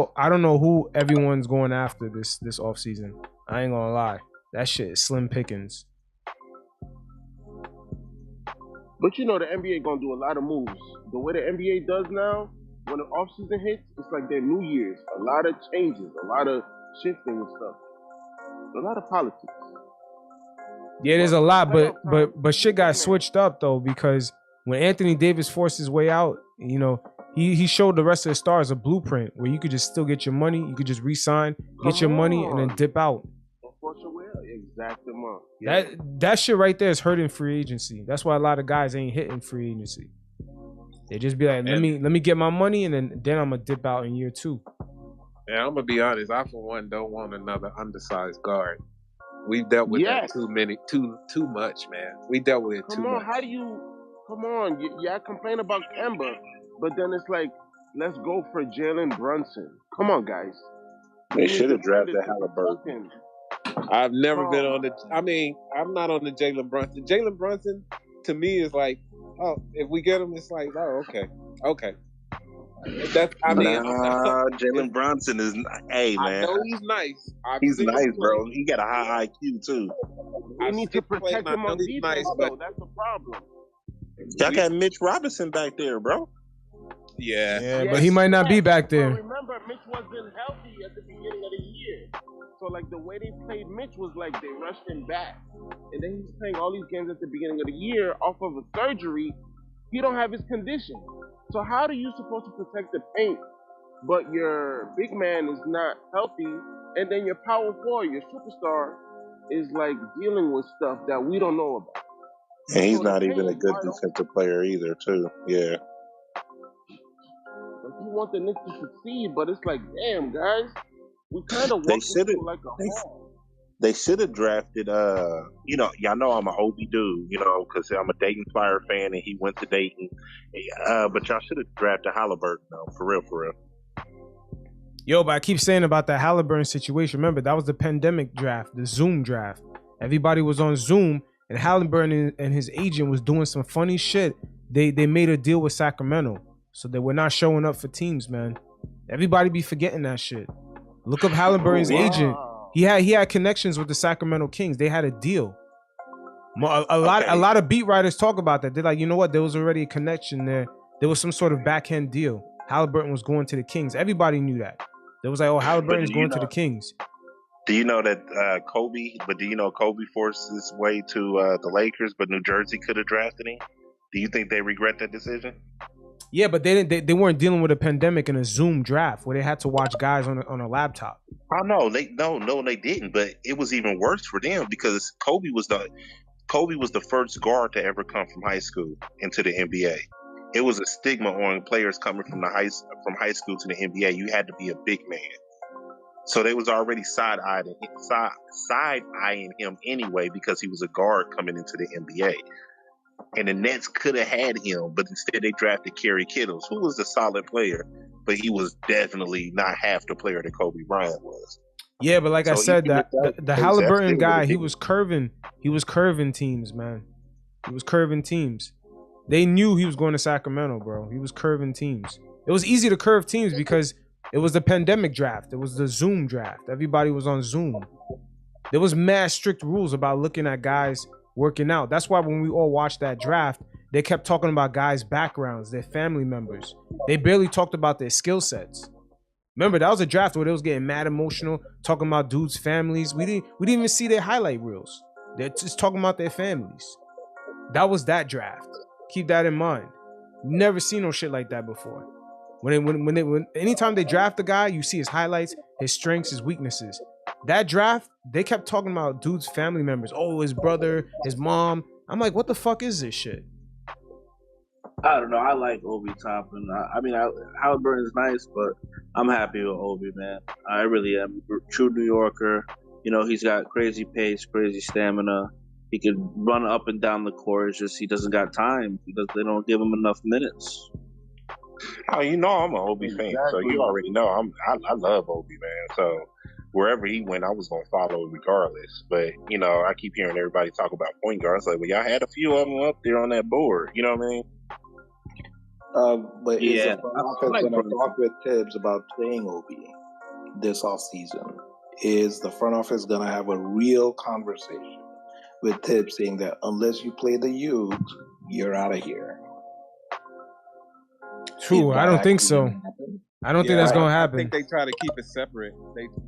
know who everyone's going after this offseason. I ain't gonna lie. That shit is slim pickings. But you know the NBA gonna do a lot of moves. The way the NBA does now, when the offseason hits, it's like their New Year's. A lot of changes, a lot of shifting and stuff. A lot of politics. Yeah, there's a lot, but shit got switched up though, because when Anthony Davis forced his way out, you know, he showed the rest of the stars a blueprint where you could just still get your money, you could just re-sign, get your money, and then dip out. Exactly. That shit right there is hurting free agency. That's why a lot of guys ain't hitting free agency. They just be like, let me get my money, and then I'm gonna dip out in year 2. And I'm gonna be honest, I for one don't want another undersized guard. We've dealt with that too much, man. We dealt with it too much. Come on, y'all complain about Kemba, but then it's like, let's go for Jalen Brunson. Come on, guys. They should have drafted Halliburton. I've never been on the. I mean, I'm not on the Jalen Brunson. Jalen Brunson, to me, is like, oh, if we get him, it's like, oh, okay. Jalen Brunson is. Hey, man. I know he's nice. He's nice, bro. He got a high IQ too. We need to protect him on defense, nice, though. That's the problem. Y'all got Mitch Robinson back there, bro. Yeah, but he might not be back there. But remember, Mitch wasn't healthy at the beginning of the year. So, like, the way they played Mitch was like they rushed him back. And then he's playing all these games at the beginning of the year off of a surgery. He don't have his condition. So how are you supposed to protect the paint, but your big man is not healthy, and then your power forward, your superstar, is like dealing with stuff that we don't know about. And he's not even a good defensive player either, too. Yeah. Like, you want the Knicks to succeed, but it's like, damn, guys, we kind of walked into like a hall. They should have drafted, y'all know I'm an Obi dude, because I'm a Dayton Flyer fan and he went to Dayton. But y'all should have drafted Halliburton, though, for real. Yo, but I keep saying about that Halliburton situation. Remember, that was the pandemic draft, the Zoom draft. Everybody was on Zoom, and Halliburton and his agent was doing some funny shit. They made a deal with Sacramento, so they were not showing up for teams, man. Everybody be forgetting that shit. Look up Halliburton's agent. He had connections with the Sacramento Kings. They had a deal. A lot of beat writers talk about that. They're like, you know what? There was already a connection there. There was some sort of backhand deal. Halliburton was going to the Kings. Everybody knew that. There was like, oh, Halliburton's going to the Kings. Do you know that Kobe forced his way to the Lakers, but New Jersey could have drafted him? Do you think they regret that decision? Yeah, but they weren't dealing with a pandemic and a Zoom draft where they had to watch guys on a laptop. Oh no, they didn't. But it was even worse for them because Kobe was the first guard to ever come from high school into the NBA. It was a stigma on players coming from high school to the NBA. You had to be a big man. So they was already side-eyeing him anyway because he was a guard coming into the NBA. And the Nets could have had him, but instead they drafted Kerry Kittles, who was a solid player, but he was definitely not half the player that Kobe Bryant was. Yeah, but like I said, the Halliburton guy, he was curving teams, man. He was curving teams. They knew he was going to Sacramento, bro. He was curving teams. It was easy to curve teams because it was the pandemic draft. It was the Zoom draft. Everybody was on Zoom. There was mad strict rules about looking at guys working out. That's why when we all watched that draft, they kept talking about guys' backgrounds, their family members. They barely talked about their skill sets. Remember, that was a draft where they was getting mad emotional, talking about dudes' families. We didn't even see their highlight reels. They're just talking about their families. That was that draft. Keep that in mind. Never seen no shit like that before. Anytime they draft a guy, you see his highlights, his strengths, his weaknesses. That draft, they kept talking about dudes' family members. Oh, his brother, his mom. I'm like, what the fuck is this shit? I don't know. I like Obi Toppin. Halliburton is nice, but I'm happy with Obi, man. I really am. True New Yorker. He's got crazy pace, crazy stamina. He could run up and down the court. It's just he doesn't got time. They don't give him enough minutes. Oh, I'm an Obi fan, so you already know I love Obi, man. So wherever he went, I was gonna follow regardless. But I keep hearing everybody talk about point guards. Like, well, y'all had a few of them up there on that board. You know what I mean? But is the front office going to talk with Thibs about playing Obi this offseason? Is the front office going to have a real conversation with Thibs saying that unless you play the youth, you're out of here? True, I don't think so. I don't think that's going to happen. I think they try to keep it separate.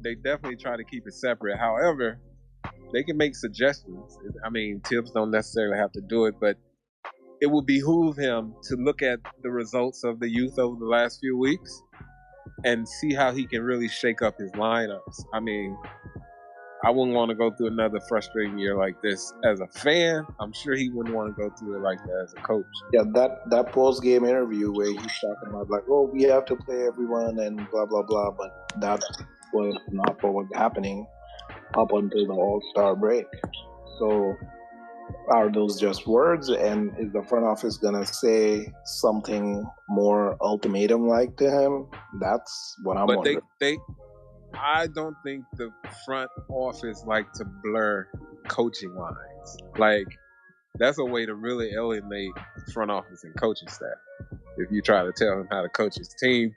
They definitely try to keep it separate. However, they can make suggestions. I mean, Thibs don't necessarily have to do it, but it would behoove him to look at the results of the youth over the last few weeks and see how he can really shake up his lineups. I mean, I wouldn't want to go through another frustrating year like this as a fan. I'm sure he wouldn't want to go through it like that as a coach. Yeah, that post game interview where he's talking about like, oh, we have to play everyone and blah blah blah, but that was not what was happening up until the All-Star break. So are those just words, and is the front office gonna say something more ultimatum-like to him? That's what I'm wondering. I don't think the front office like to blur coaching lines. Like, that's a way to really alienate front office and coaching staff. If you try to tell him how to coach his team,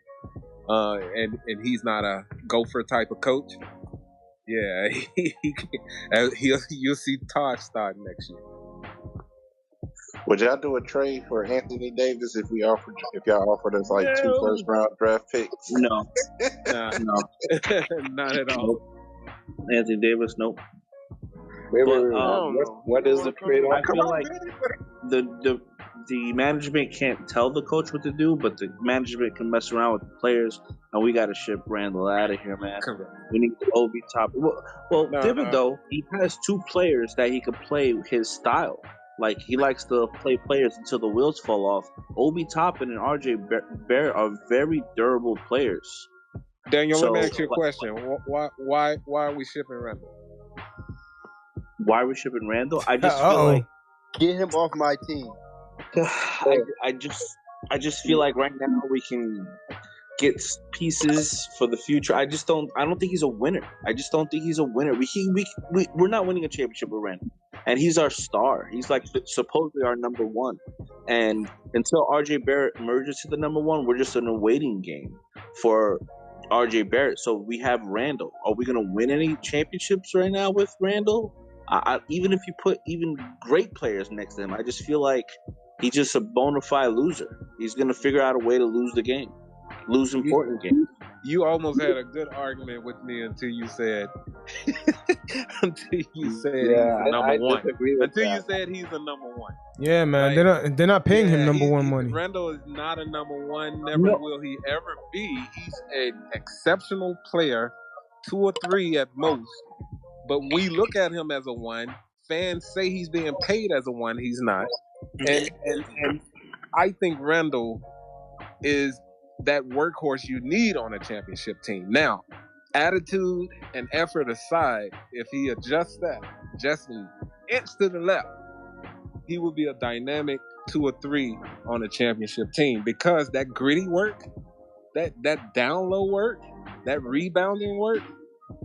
and he's not a gopher type of coach, yeah, you'll see Todd starting next year. Would y'all do a trade for Anthony Davis if y'all offered us like 2 first-round draft picks? No, no, not at all. Nope. Anthony Davis, nope. Wait, what is the trade? I feel like the management can't tell the coach what to do, but the management can mess around with the players, and we got to ship Randle out of here, man. We need Obi Top. Well, Thibodeau, he has 2 players that he can play his style. Like, he likes to play players until the wheels fall off. Obi Toppin and RJ Barrett are very durable players. Daniel, let me ask you a question. Why are we shipping Randle? Why are we shipping Randle? I just feel like, get him off my team. I just feel like right now we can get pieces for the future. I don't think he's a winner. I just don't think he's a winner. We're not winning a championship with Randle. And he's our star. He's like supposedly our number 1. And until RJ Barrett emerges to the number 1, we're just in a waiting game for RJ Barrett. So we have Randle. Are we going to win any championships right now with Randle? Even if you put even great players next to him, I just feel like he's just a bona fide loser. He's going to figure out a way to lose the game. Lose important games. You almost had a good argument with me until you said he's a number 1. Until you said he's a number 1. Yeah, man. Like, they're not paying him number 1 money. Randle is not a number 1. Never will he ever be. He's an exceptional player, 2 or 3 at most. But we look at him as a 1. Fans say he's being paid as a 1. He's not. And I think Randle is that workhorse you need on a championship team. Now, attitude and effort aside, if he adjusts that just an inch to the left, he would be a dynamic 2 or 3 on a championship team, because that gritty work, that down low work, that rebounding work,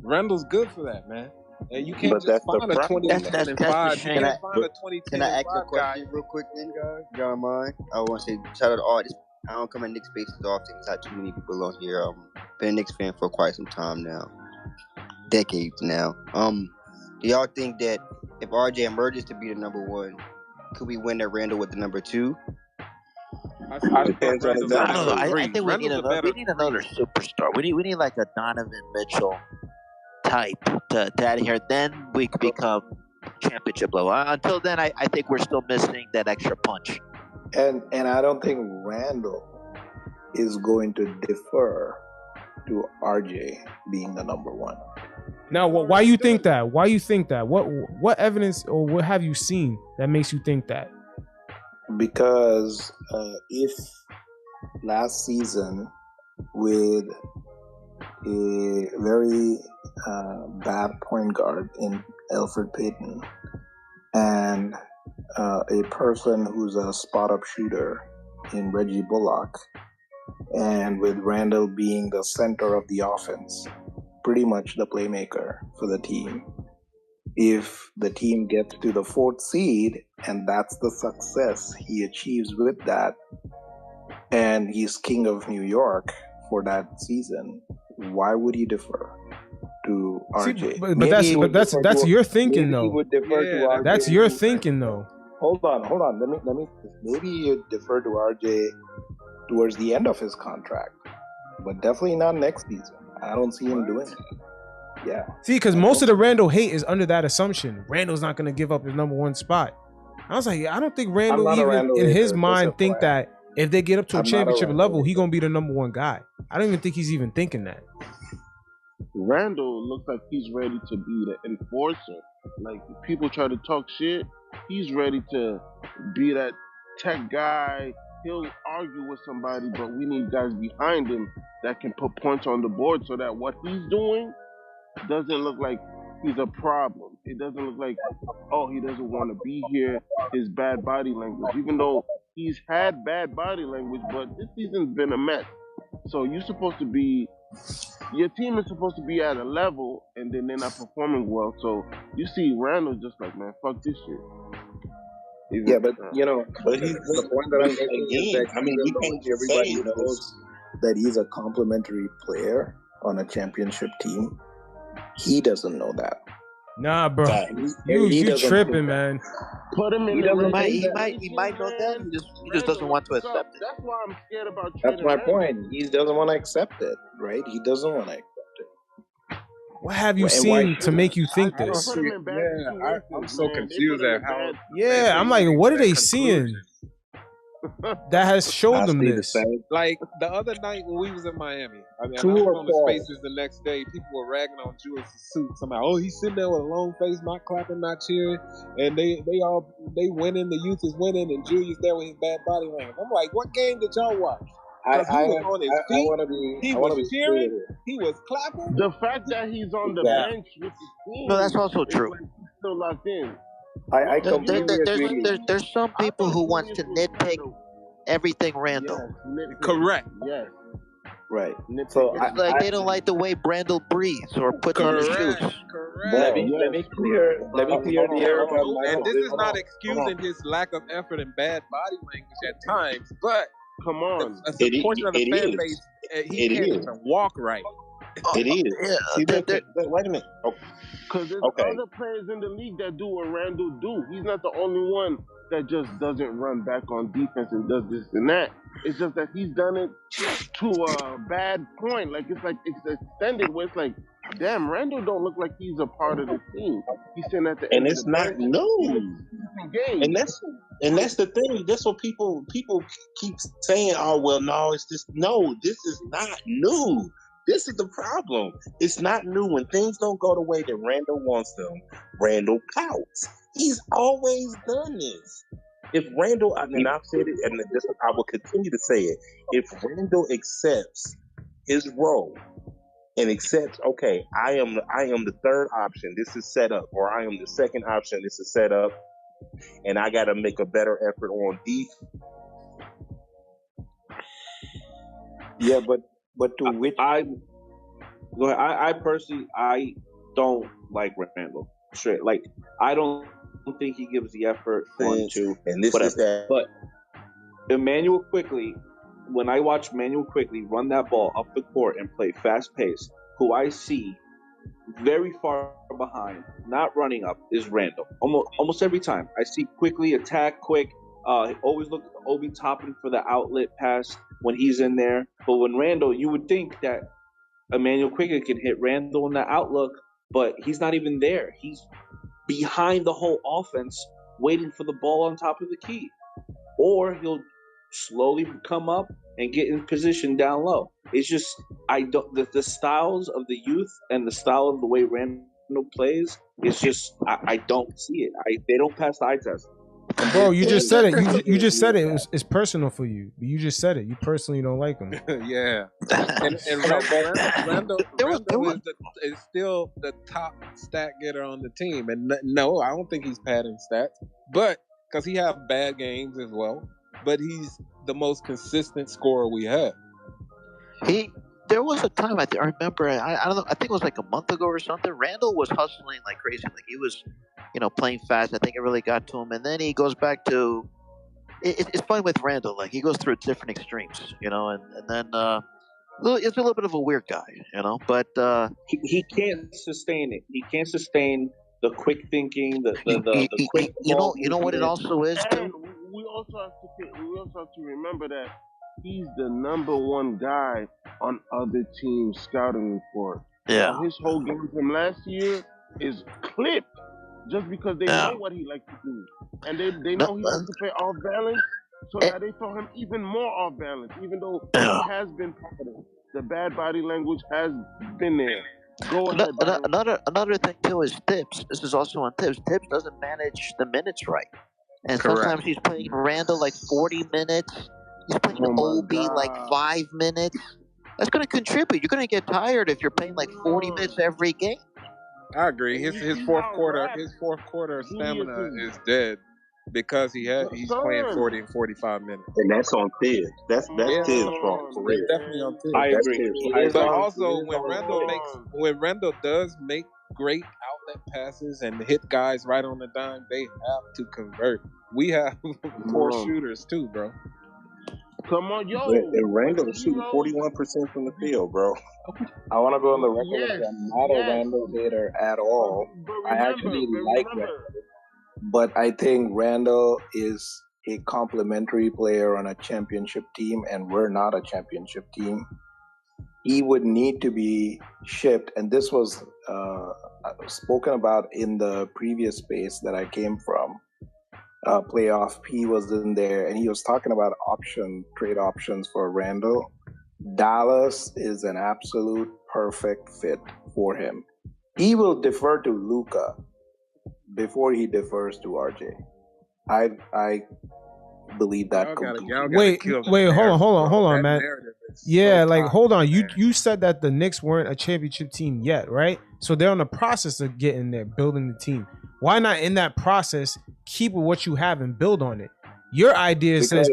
Randle's good for that, man. And you can't just find a 20-10 and 5. Can I ask a question real quick then, guys? You don't mind? I want to say shout out to all this. I don't come at Knicks spaces often because I have too many people on here. Been a Knicks fan for quite some time now. Decades now. Do y'all think that if RJ emerges to be the number 1, could we win at Randle with the number 2? I don't know. I think we need another superstar. We need like a Donovan Mitchell type to add here. Then we could become championship level. Until then, I think we're still missing that extra punch. And I don't think Randle is going to defer to RJ being the number 1. Now, why you think that? Why you think that? What evidence or what have you seen that makes you think that? Because if last season with a very bad point guard in Elfrid Payton and a person who's a spot-up shooter in Reggie Bullock, and with Randle being the center of the offense, pretty much the playmaker for the team, if the team gets to the 4th seed and that's the success he achieves with that, and he's king of New York for that season, why would he defer to RJ? See, but that's your thinking though. He would defer to RJ. That's your thinking though. Hold on. Let me. Maybe you defer to RJ towards the end of his contract, but definitely not next season. I don't see him doing it. Yeah. See, because most of the Randle hate is under that assumption. Randle's not going to give up his number 1 spot. I was like, I don't think Randle even in his mind think that if they get up to a championship level, he's going to be the number 1 guy. I don't even think he's even thinking that. Randle looks like he's ready to be the enforcer. Like people try to talk shit, he's ready to be that tech guy. He'll argue with somebody, but we need guys behind him that can put points on the board so that what he's doing doesn't look like he's a problem. It doesn't look like, oh, he doesn't want to be here. His bad body language, even though he's had bad body language, but this season's been a mess. So you're supposed to be, your team is supposed to be at a level, and then they're not performing well. So you see Randall just like, man, fuck this shit. Yeah, but you know, But he's the point that I'm making is again. that I mean, we even though can't just say everybody it. knows that he's a complimentary player on a championship team, he doesn't know that. Nah, bro, He you doesn't tripping, think man. Put him in He the doesn't rotation. He might know that. He just doesn't want to accept it. That's why I'm scared about That's trading my Randle. point. He doesn't want to accept it, right? He doesn't want to accept it. What have you And why seen to make you think I don't this? see. Yeah, I'm so confused at how. Yeah, I'm like, what are they seeing that has showed them this? Like the other night when we was in Miami, I mean, I True was or on the false? Spaces the next day. People were ragging on Julius' suit. Somehow, oh, he's sitting there with a long face, not clapping, not cheering, and they winning. The youth is winning, and Julius there with his bad body language. I'm like, what game did y'all watch? Because he was on his feet. He was cheering. He was clapping. The fact that he's on the Yeah. bench with the team. No, that's also is true. like he's still locked in. I completely agree. There's some people who wants to nitpick everything Randall. Yes, Correct. Yes. Right. So It's like they don't like the way Randall breathes or puts on his shoes. Let me clear the air about my And this is position. not excusing his lack of effort and bad body language at times, but come on, a portion of the fan base, he can't even walk right. It is. See, wait a minute. Because there's other players in the league that do what Randall do. He's not the only one that just doesn't run back on defense and does this and that. It's just that he's done it to a bad point. Like it's extended where it's like, damn, Randall don't look like he's a part of the team. He's sitting at the end And of it's the not bench. new. And that's the thing. That's what people keep saying. Oh well, no, it's just no. This is not new. This is the problem. It's not new. When things don't go the way that Randall wants them, Randall pouts. He's always done this. If Randall, I mean, I've said it, and I will continue to say it. If Randall accepts his role and accepts, okay, I am the third option. This is set up, or I am the second option. This is set up, and I got to make a better effort on defense. Yeah, but to which Go ahead. I personally don't like Randall. Straight. Like I don't think he gives the effort to and this whatever. is that. But Emmanuel Quickley, when I watch Emmanuel Quickley run that ball up the court and play fast pace, who I see very far behind, not running up, is Randall. Almost every time I see Quickley attack quick. He always look Obi topping for the outlet pass when he's in there. But when Randall, you would think that Emmanuel Quickley can hit Randall in the outlook, but he's not even there. He's behind the whole offense, waiting for the ball on top of the key. Or he'll slowly come up and get in position down low. It's just the styles of the youth and the style of the way Randall plays. It's just I don't see it. They don't pass the eye test. Bro, you just said it. You just said it. It's personal for you. You just said it. You personally don't like him. Yeah. And Randall is still the top stat getter on the team. And no, I don't think he's padding stats. But because he has bad games as well. But he's the most consistent scorer we have. There was a time I remember. I don't know. I think it was like a month ago or something. Randall was hustling like crazy. Like he was, playing fast. I think it really got to him. And then he goes back to. It's funny with Randall. Like he goes through different extremes. And then it's a little bit of a weird guy. But he can't sustain it. He can't sustain the quick thinking. The quick. You know what it also is too. And we also have to remember that he's the number one guy on other teams' scouting report. Yeah. So his whole game from last year is clipped just because they know what he likes to do. And they know he likes to play off balance, so now they throw him even more off balance, even though he has been part of it. The bad body language has been there. Go ahead, Byron. Another thing too is Thibs. This is also on Thibs. Thibs doesn't manage the minutes right, and sometimes he's playing Randle like 40 minutes. He's playing Obi like 5 minutes. That's going to contribute. You're going to get tired if you're playing like 40 minutes every game. I agree. His fourth quarter stamina is dead because he's playing 40 and 45 minutes. And that's on Thibs. That's Thibs' fault for real. Definitely on Thibs. I agree. But also when Randle does make great outlet passes and hit guys right on the dime, they have to convert. We have poor shooters too, bro. Come on, yo. And Randle is shooting 41% from the field, bro. I want to go on the record that I'm not a Randle hater at all. I actually like Randle. But I think Randle is a complementary player on a championship team, and we're not a championship team. He would need to be shipped, and this was spoken about in the previous space that I came from. Playoff P was in there, and he was talking about trade options for Randle. Dallas is an absolute perfect fit for him. He will defer to Luka before he defers to RJ. I believe that completely. Wait, hold on, man. Yeah, like hold on. You said that the Knicks weren't a championship team yet, right? So they're in the process of getting there, building the team. Why not in that process keep what you have and build on it? Your idea says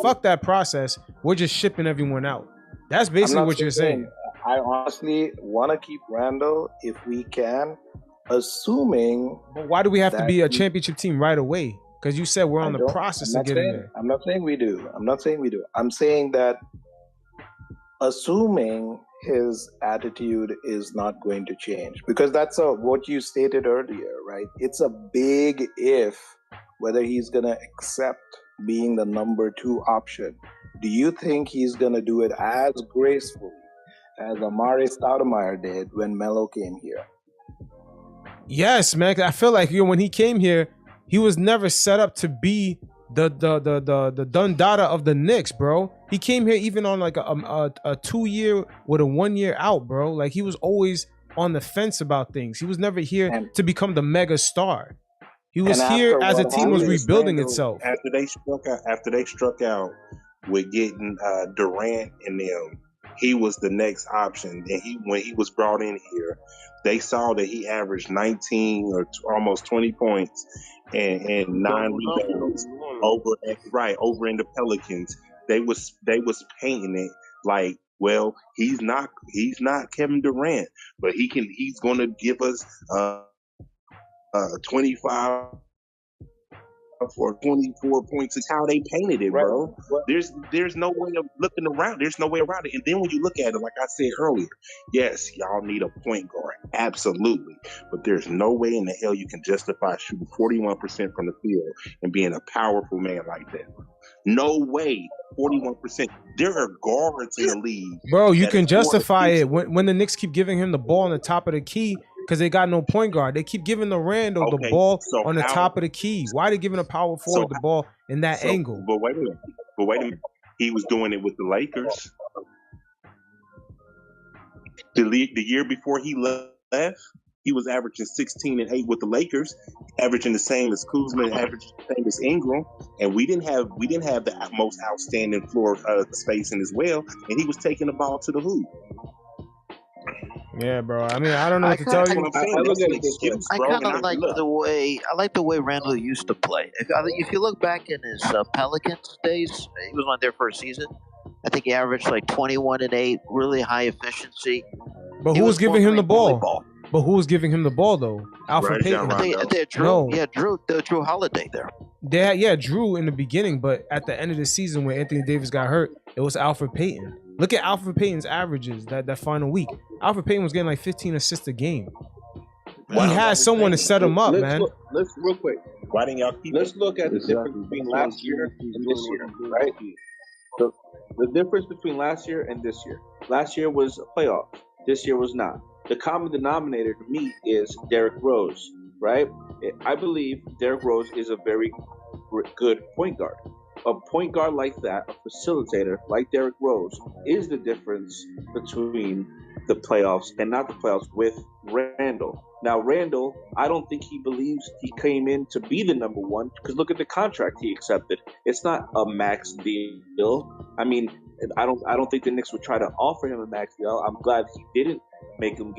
fuck that process. We're just shipping everyone out. That's basically what you're saying. I honestly want to keep Randle if we can, assuming. But why do we have to be a championship team right away? Because you said we're on the process of getting there. I'm not saying we do. I'm saying that assuming his attitude is not going to change, because that's what you stated earlier, right? It's a big if whether he's going to accept being the number 2 option. Do you think he's going to do it as gracefully as Amari Stoudemire did when Melo came here? Yes, man. I feel like when he came here, he was never set up to be the Dundada of the Knicks, bro. He came here even on like a 2 year with a 1 year out, bro. Like he was always on the fence about things. He was never here to become the mega star. He was here as a team was rebuilding itself. After they struck out with getting Durant and them, he was the next option. And when he was brought in here, they saw that he averaged 19 or almost 20 points and 9 rebounds over in the Pelicans. They was painting it like, well, he's not Kevin Durant, but he's going to give us 25 for 24 points. Is how they painted it, bro. There's no way of looking around. There's no way around it. And then when you look at it, like I said earlier, yes, y'all need a point guard, absolutely. But there's no way in the hell you can justify shooting 41% from the field and being a powerful man like that. No way. 41%. There are guards in the league. Bro, you can justify it when the Knicks keep giving him the ball on the top of the key because they got no point guard. They keep giving the Randle the ball on the top of the key. Why are they giving a power forward the ball in that angle? But wait a minute. He was doing it with the Lakers. The year before he left, he was averaging 16 and 8 with the Lakers, averaging the same as Kuzma, averaging the same as Ingram, and we didn't have the most outstanding floor spacing as well, and he was taking the ball to the hoop. Yeah, bro. I mean, I don't know what to tell you. I kind of like the way Randle used to play. If you look back in his Pelicans days, he was on their first season. I think he averaged like 21 and 8, really high efficiency. But who was giving him the ball? But who was giving him the ball though? Alfred Payton. Drew Holiday there. They had Drew in the beginning, but at the end of the season when Anthony Davis got hurt, it was Alfred Payton. Look at Alfred Payton's averages that final week. Alfred Payton was getting like 15 assists a game. He had someone to set him up, man. Let's real quick. Why didn't y'all keep Let's look at the difference between last year and this year, right? So the difference between last year and this year. Last year was a playoff. This year was not. The common denominator to me is Derrick Rose, right? I believe Derrick Rose is a very good point guard. A point guard like that, a facilitator like Derrick Rose, is the difference between the playoffs, and not the playoffs, with Randle. Now, Randle, I don't think he believes he came in to be the number one, because look at the contract he accepted. It's not a max deal. I mean, I don't think the Knicks would try to offer him a max deal. I'm glad he didn't make him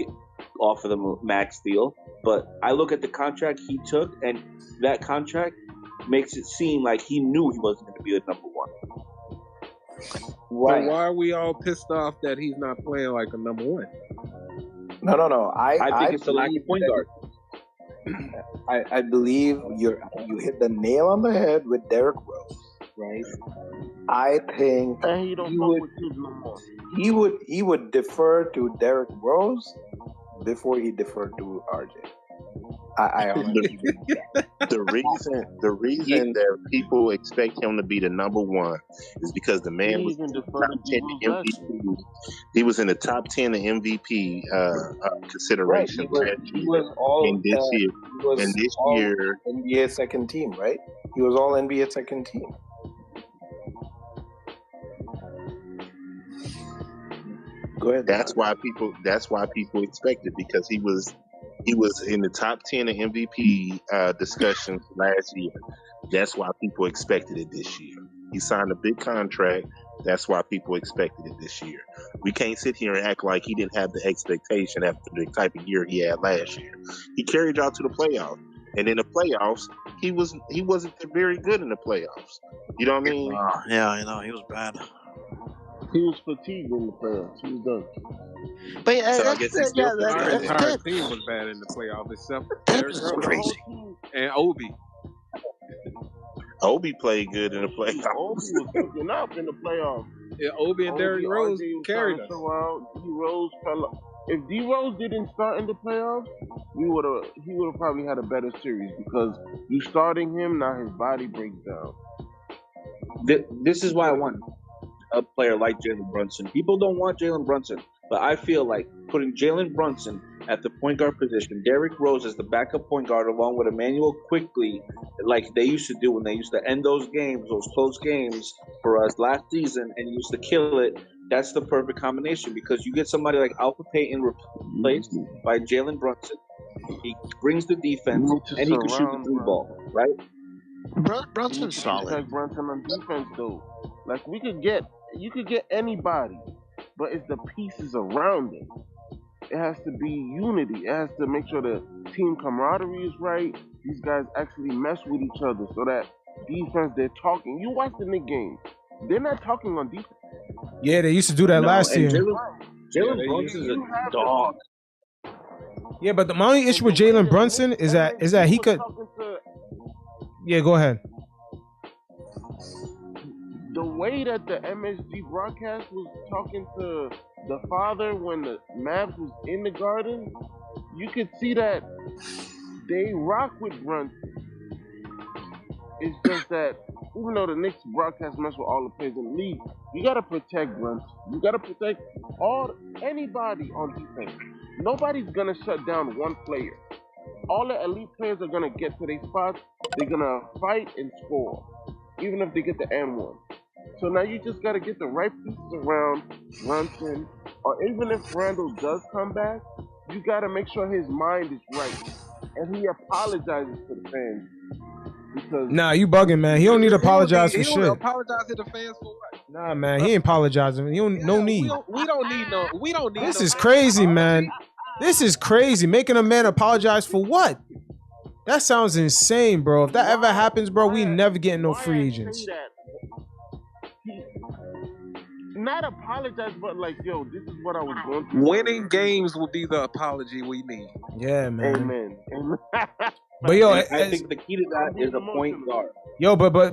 offer them a max deal. But I look at the contract he took, and that contract makes it seem like he knew he wasn't going to be the number one. Right. So why are we all pissed off that he's not playing like a number one? No. I think it's the lack of point guard. I believe you hit the nail on the head with Derrick Rose, right? I think he would defer to Derrick Rose before he deferred to RJ. I honestly the reason that people expect him to be the number one is because the man was in the top 10 MVP. He was in the top 10 of MVP consideration. Right. He was all in this year. And this year, NBA second team, right? He was all NBA second team. Go ahead. That's why people expect it, because he was in the top 10 of MVP discussions last year. That's why people expected it this year. He signed a big contract. That's why people expected it this year. We can't sit here and act like he didn't have the expectation after the type of year he had last year. He carried y'all to the playoffs. And in the playoffs, he wasn't very good in the playoffs. You know what I mean? Yeah, I know. He was bad. He was fatigued in the playoffs. He was done. But so I guess our entire team was bad in the playoffs, except Derrick Rose and Obi. Obi played good in the playoffs. Obi was hooking up in the playoffs. Yeah, Obi and Derrick Rose carried us. D-Rose fell up. If D-Rose didn't start in the playoffs, he would have probably had a better series, because you starting him, now his body breaks down. This is why I want a player like Jalen Brunson. People don't want Jalen Brunson, but I feel like putting Jalen Brunson at the point guard position, Derrick Rose as the backup point guard, along with Emmanuel Quickley, like they used to do when they used to end those games, those close games for us last season, and used to kill it. That's the perfect combination, because you get somebody like Alpha Payton replaced by Jalen Brunson. He brings the defense, and he can shoot the three ball, right? Brunson's solid. Like Brunson on defense, though. Like you could get anybody, but it's the pieces around it. It has to be unity. It has to make sure the team camaraderie is right. These guys actually mess with each other, so that defense, they're talking. You watch the Knicks games. They're not talking on defense. Yeah, they used to do that last year. Jalen Brunson's a dog. Yeah, but my only issue with Jalen Brunson is that he could. Yeah, go ahead. The way that the MSG broadcast was talking to the father when the Mavs was in the Garden, you could see that they rock with Brunson. It's just that even though the Knicks broadcast mess with all the players in the league, you gotta protect Brunson. You gotta protect anybody on defense. Nobody's gonna shut down one player. All the elite players are gonna get to their spots. They're gonna fight and score, even if they get the N1. So now you just gotta get the right pieces around Brunson, or even if Randle does come back, you gotta make sure his mind is right, and he apologizes to the fans. Because nah, you bugging, man. He don't need to apologize for shit. He don't apologize to the fans for what? Nah, man, he ain't apologizing. He don't, no need. We don't need. This is crazy, man. This is crazy. Making a man apologize for what? That sounds insane, bro. If that ever happens, bro, we never get no free agents. Not apologize, but like, yo, this is what I was going through. Winning games will be the apology we need. Yeah, man. Amen. But yo, I think the key to that is a point guard. Yo, but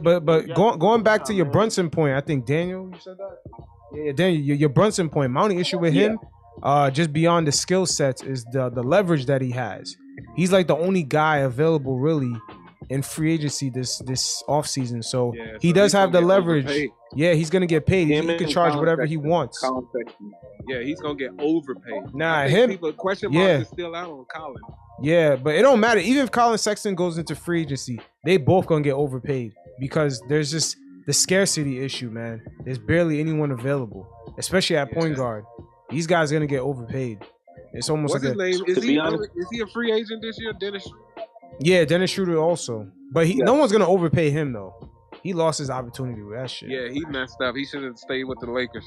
going back to your Brunson point, I think Daniel, you said that. Yeah, Daniel, your Brunson point. My only issue with him, just beyond the skill sets, is the leverage that he has. He's like the only guy available really in free agency this offseason. So he does have the leverage. Overpaid. Yeah, he's gonna get paid. He can charge whatever he wants. Yeah, he's gonna get overpaid. Nah, him. Question marks is still out on Colin. Yeah, but it don't matter. Even if Colin Sexton goes into free agency, they both gonna get overpaid because there's just the scarcity issue, man. There's barely anyone available, especially at point guard. These guys are gonna get overpaid. It's almost What's like his name? To be honest, Is he a free agent this year, Dennis? yeah, Dennis Schroeder also, but no one's gonna overpay him though. He lost his opportunity with that shit. Yeah, he messed up. He should have stayed with the Lakers.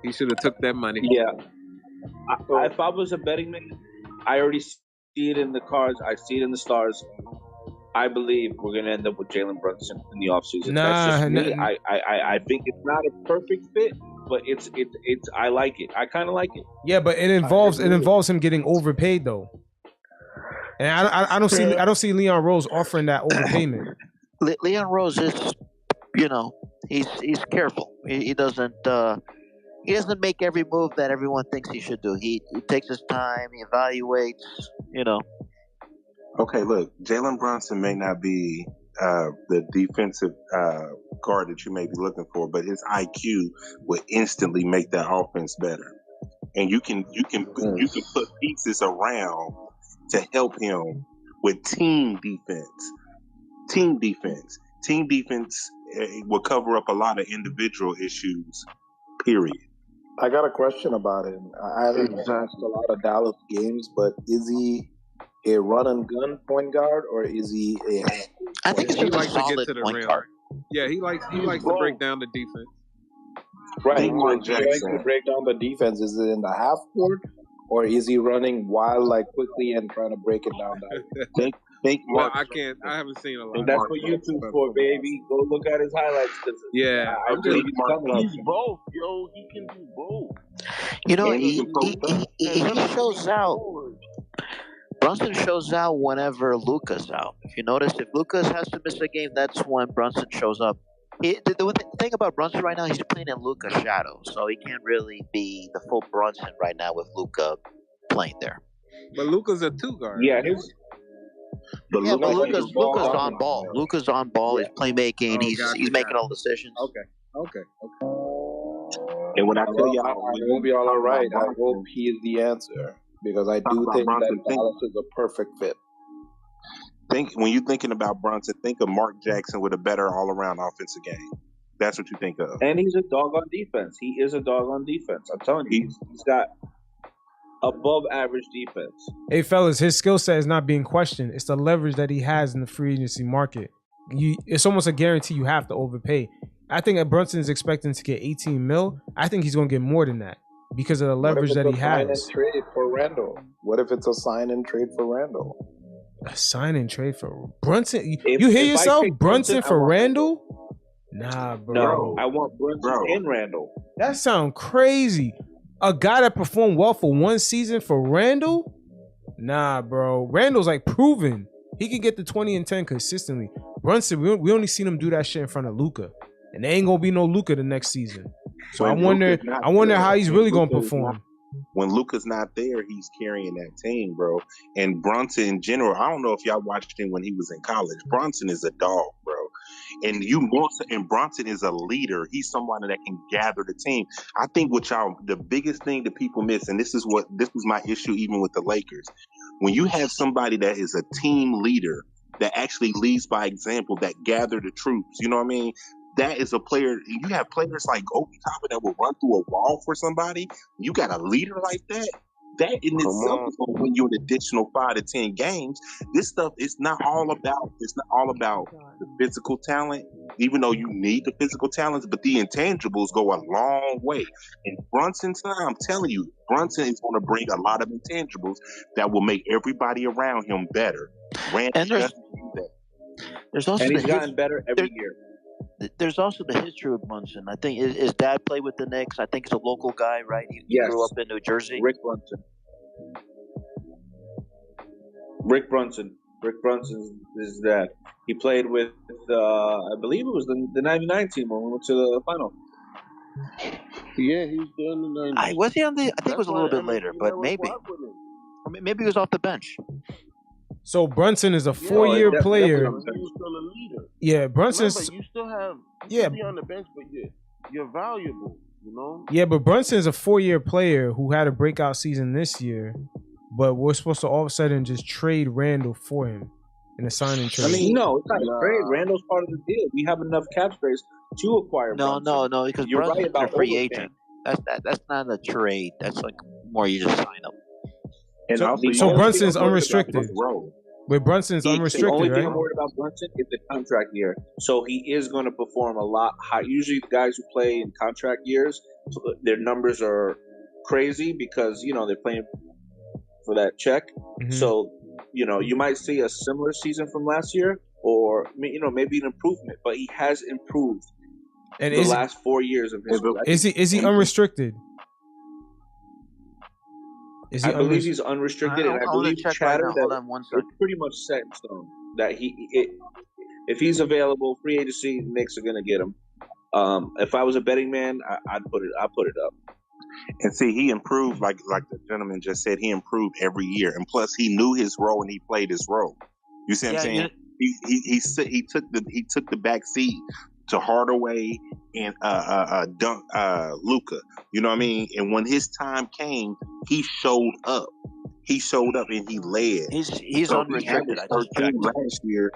He should have took that money. Yeah. If I was a betting man, I already see it in the cards. I see it in the stars. I believe we're gonna end up with Jalen Brunson in the offseason. That's just me. I think it's not a perfect fit, but it's I like it. I kind of like it. Yeah, but it involves him getting overpaid though, and I don't see Leon Rose offering that overpayment. Leon Rose is, he's careful. He doesn't make every move that everyone thinks he should do. He takes his time. He evaluates. Okay, look, Jalen Brunson may not be the defensive guard that you may be looking for, but his IQ will instantly make that offense better. And you can put pieces around to help him with team defense. Team defense will cover up a lot of individual issues. Period. I got a question about him. I haven't watched a lot of Dallas games, but is he a run and gun point guard, or is he a? I think he likes to get to the rim. Guard. Yeah, he likes to break down the defense. Right. So he likes to break down the defense. Is it in the half court, or is he running wild like quickly and trying to break it down? Well, I haven't seen a lot. And that's what YouTube's for, baby. Go look at his highlights. Yeah, he's both, yo. He can do both. He shows out. Brunson shows out whenever Luka's out. If you notice, if Luka has to miss a game, that's when Brunson shows up. The thing about Brunson right now, he's playing in Luka's shadow, so he can't really be the full Brunson right now with Luka playing there. But Luka's a two guard. Yeah, but Luka's on ball. Luka's on ball. He's playmaking. He's making all decisions. Okay. And when I tell y'all, I will be all right. I hope he is the answer, because I do think that Dallas is a perfect fit. When you're thinking about Brunson, think of Mark Jackson with a better all-around offensive game. That's what you think of. And he's a dog on defense. He is a dog on defense. I'm telling you, he's got above average defense. Hey fellas, his skill set is not being questioned. It's the leverage that he has in the free agency market. It's almost a guarantee you have to overpay. I think that Brunson is expecting to get 18 mil. I think he's going to get more than that because of the leverage that he has. Sign and trade for Randle. What if it's a sign and trade for Randle? A sign and trade for Brunson? You hear yourself? Brunson for Randle? Nah, bro. No, I want Brunson and Randle. That sounds crazy. A guy that performed well for one season for Randle? Nah, bro. Randle's like proven. He can get the 20 and 10 consistently. Brunson, we only seen him do that shit in front of Luka. And there ain't gonna be no Luka the next season. So I wonder how he's really gonna perform. When Luka's not there, he's carrying that team, bro. And Brunson in general, I don't know if y'all watched him when he was in college. Brunson is a dog, bro. And Brunson is a leader. He's someone that can gather the team. I think the biggest thing that people miss, and this is my issue even with the Lakers. When you have somebody that is a team leader that actually leads by example, that gather the troops, you know what I mean? That is a player. You have players like Obi Toppin that will run through a wall for somebody. You got a leader like that. That in itself is going to win you an additional 5 to 10 games. This stuff is not all about. It's not all about the physical talent, even though you need the physical talents. But the intangibles go a long way. And Brunson's time, I'm telling you, Brunson is going to bring a lot of intangibles that will make everybody around him better. And there's also he's gotten better every year. There's also the history of Brunson. I think his dad played with the Knicks. I think he's a local guy, right? He grew up in New Jersey. Rick Brunson. Rick Brunson is that. He played with, I believe it was the 99 team when we went to the final. Yeah, he was doing the 90s. Was he on the? I think it was a little bit later, but maybe. Or maybe he was off the bench. So Brunson is a 4-year player. He was still a leader. Yeah, Brunson's. Remember, you still have. Be on the bench, but you're valuable. You know. Yeah, but Brunson's a 4-year player who had a breakout season this year, but we're supposed to all of a sudden just trade Randle for him in a signing trade. I mean, no, it's not a trade. Randle's part of the deal. We have enough cap space to acquire. No, because you're Brunson's right about a free agent. That's not a trade. That's like more you just sign them. And so Brunson's unrestricted. With Brunson's unrestricted, the only right? thing I'm worried about Brunson is the contract year. So he is going to perform a lot high. Usually, the guys who play in contract years, their numbers are crazy because they're playing for that check. Mm-hmm. So you might see a similar season from last year, or maybe an improvement. But he has improved and the last 4 years of his. Is he unrestricted? I believe he's unrestricted, and I believe chatter right that it's pretty much set in stone that if he's available, free agency, Knicks are gonna get him. If I was a betting man, I'd put it up. And see, he improved like the gentleman just said. He improved every year, and plus he knew his role and he played his role. You see what I'm saying? He took the back seat to Hardaway and Luka. You know what I mean? And when his time came, he showed up. He showed up and he led. He's unrestricted.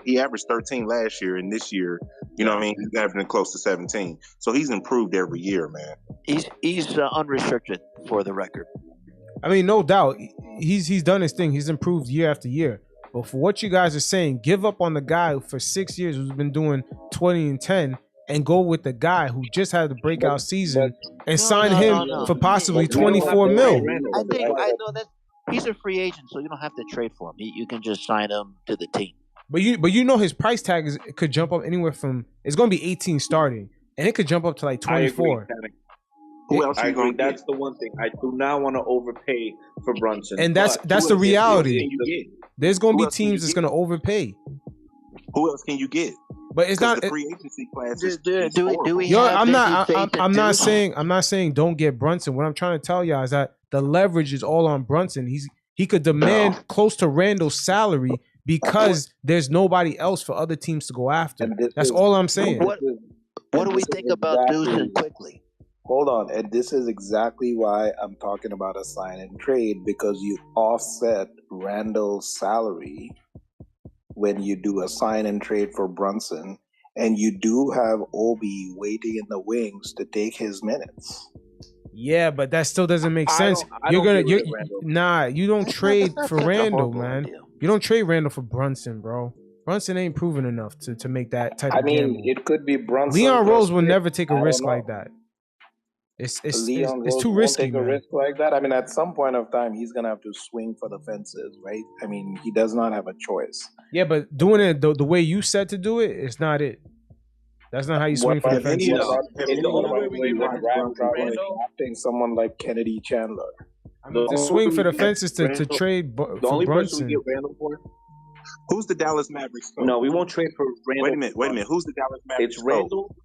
He averaged 13 last year, and this year, you know what I mean? He's averaging close to 17. So he's improved every year, man. He's unrestricted for the record. I mean, no doubt, he's done his thing. He's improved year after year. But for what you guys are saying, give up on the guy for 6 years who's been doing 20 and 10 and go with the guy who just had the breakout season and sign him for possibly 24 mil. I know that he's a free agent, so you don't have to trade for him. You can just sign him to the team. But you know his price tag could jump up anywhere from, it's going to be 18 starting, and it could jump up to like 24. Who else? I agree. That's the one thing. I do not want to overpay for Brunson. And that's the reality. There's going to be teams that's going to overpay. Who else can you get? But it's not the free agency class. Do we? I'm not saying don't get Brunson. What I'm trying to tell y'all is that the leverage is all on Brunson. He could demand close to Randle's salary because there's nobody else for other teams to go after. That's all I'm saying. What do we think about Deuce and Quickley? Hold on, and this is exactly why I'm talking about a sign and trade, because you offset Randle's salary when you do a sign and trade for Brunson, and you do have Obi waiting in the wings to take his minutes. Yeah, but that still doesn't make sense. You don't trade for Randle, man. You don't trade Randle for Brunson, bro. Brunson ain't proven enough to make that type of gamble. It could be Brunson. Leon Rose will never take a risk like that. It's too risky, take a risk like that. I mean, at some point of time, he's gonna have to swing for the fences, right? I mean, he does not have a choice. Yeah, but doing it the way you said to do it, it's not it. That's not how you swing for the fences. Someone like Kennedy Chandler. I mean, to swing for the fences to trade for Brunson. Person we get Randle for? Who's the Dallas Mavericks coach? No, we won't trade for Randle. Wait a minute. Who's the Dallas Mavericks It's Randle.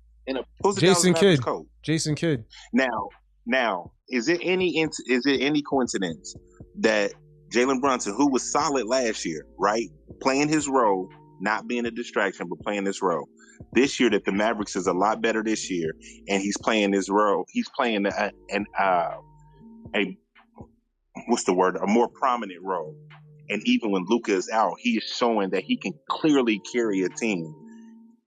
Who's the Jason Dallas Kidd. coach? Jason Kidd. Now, is it any coincidence that Jalen Brunson, who was solid last year, right, playing his role, not being a distraction, but playing this role, this year that the Mavericks is a lot better this year, and he's playing his role. He's playing a more prominent role. And even when Luka is out, he is showing that he can clearly carry a team.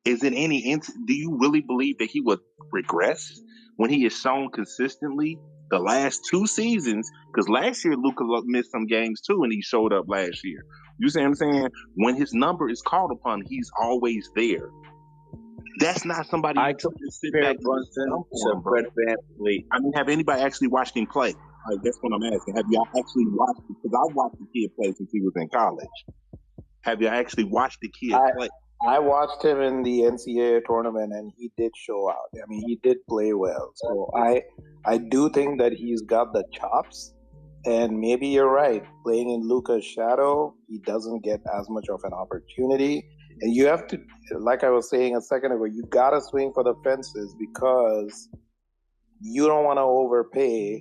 Is it do you really believe that he would regress when he is shown consistently the last 2 seasons? Because last year Luka missed some games too, and he showed up last year. You see what I'm saying? When his number is called upon, he's always there. That's not somebody I could sit back Brunson to Brett VanVleet. I mean, have anybody actually watched him play? Like, that's what I'm asking. Have y'all actually watched him? Because I watched the kid play since he was in college. Have y'all actually watched the kid play? I watched him in the NCAA tournament, and he did show out. I mean, he did play well. So I do think that he's got the chops. And maybe you're right. Playing in Luka's shadow, he doesn't get as much of an opportunity. And you have to, like I was saying a second ago, you got to swing for the fences because you don't want to overpay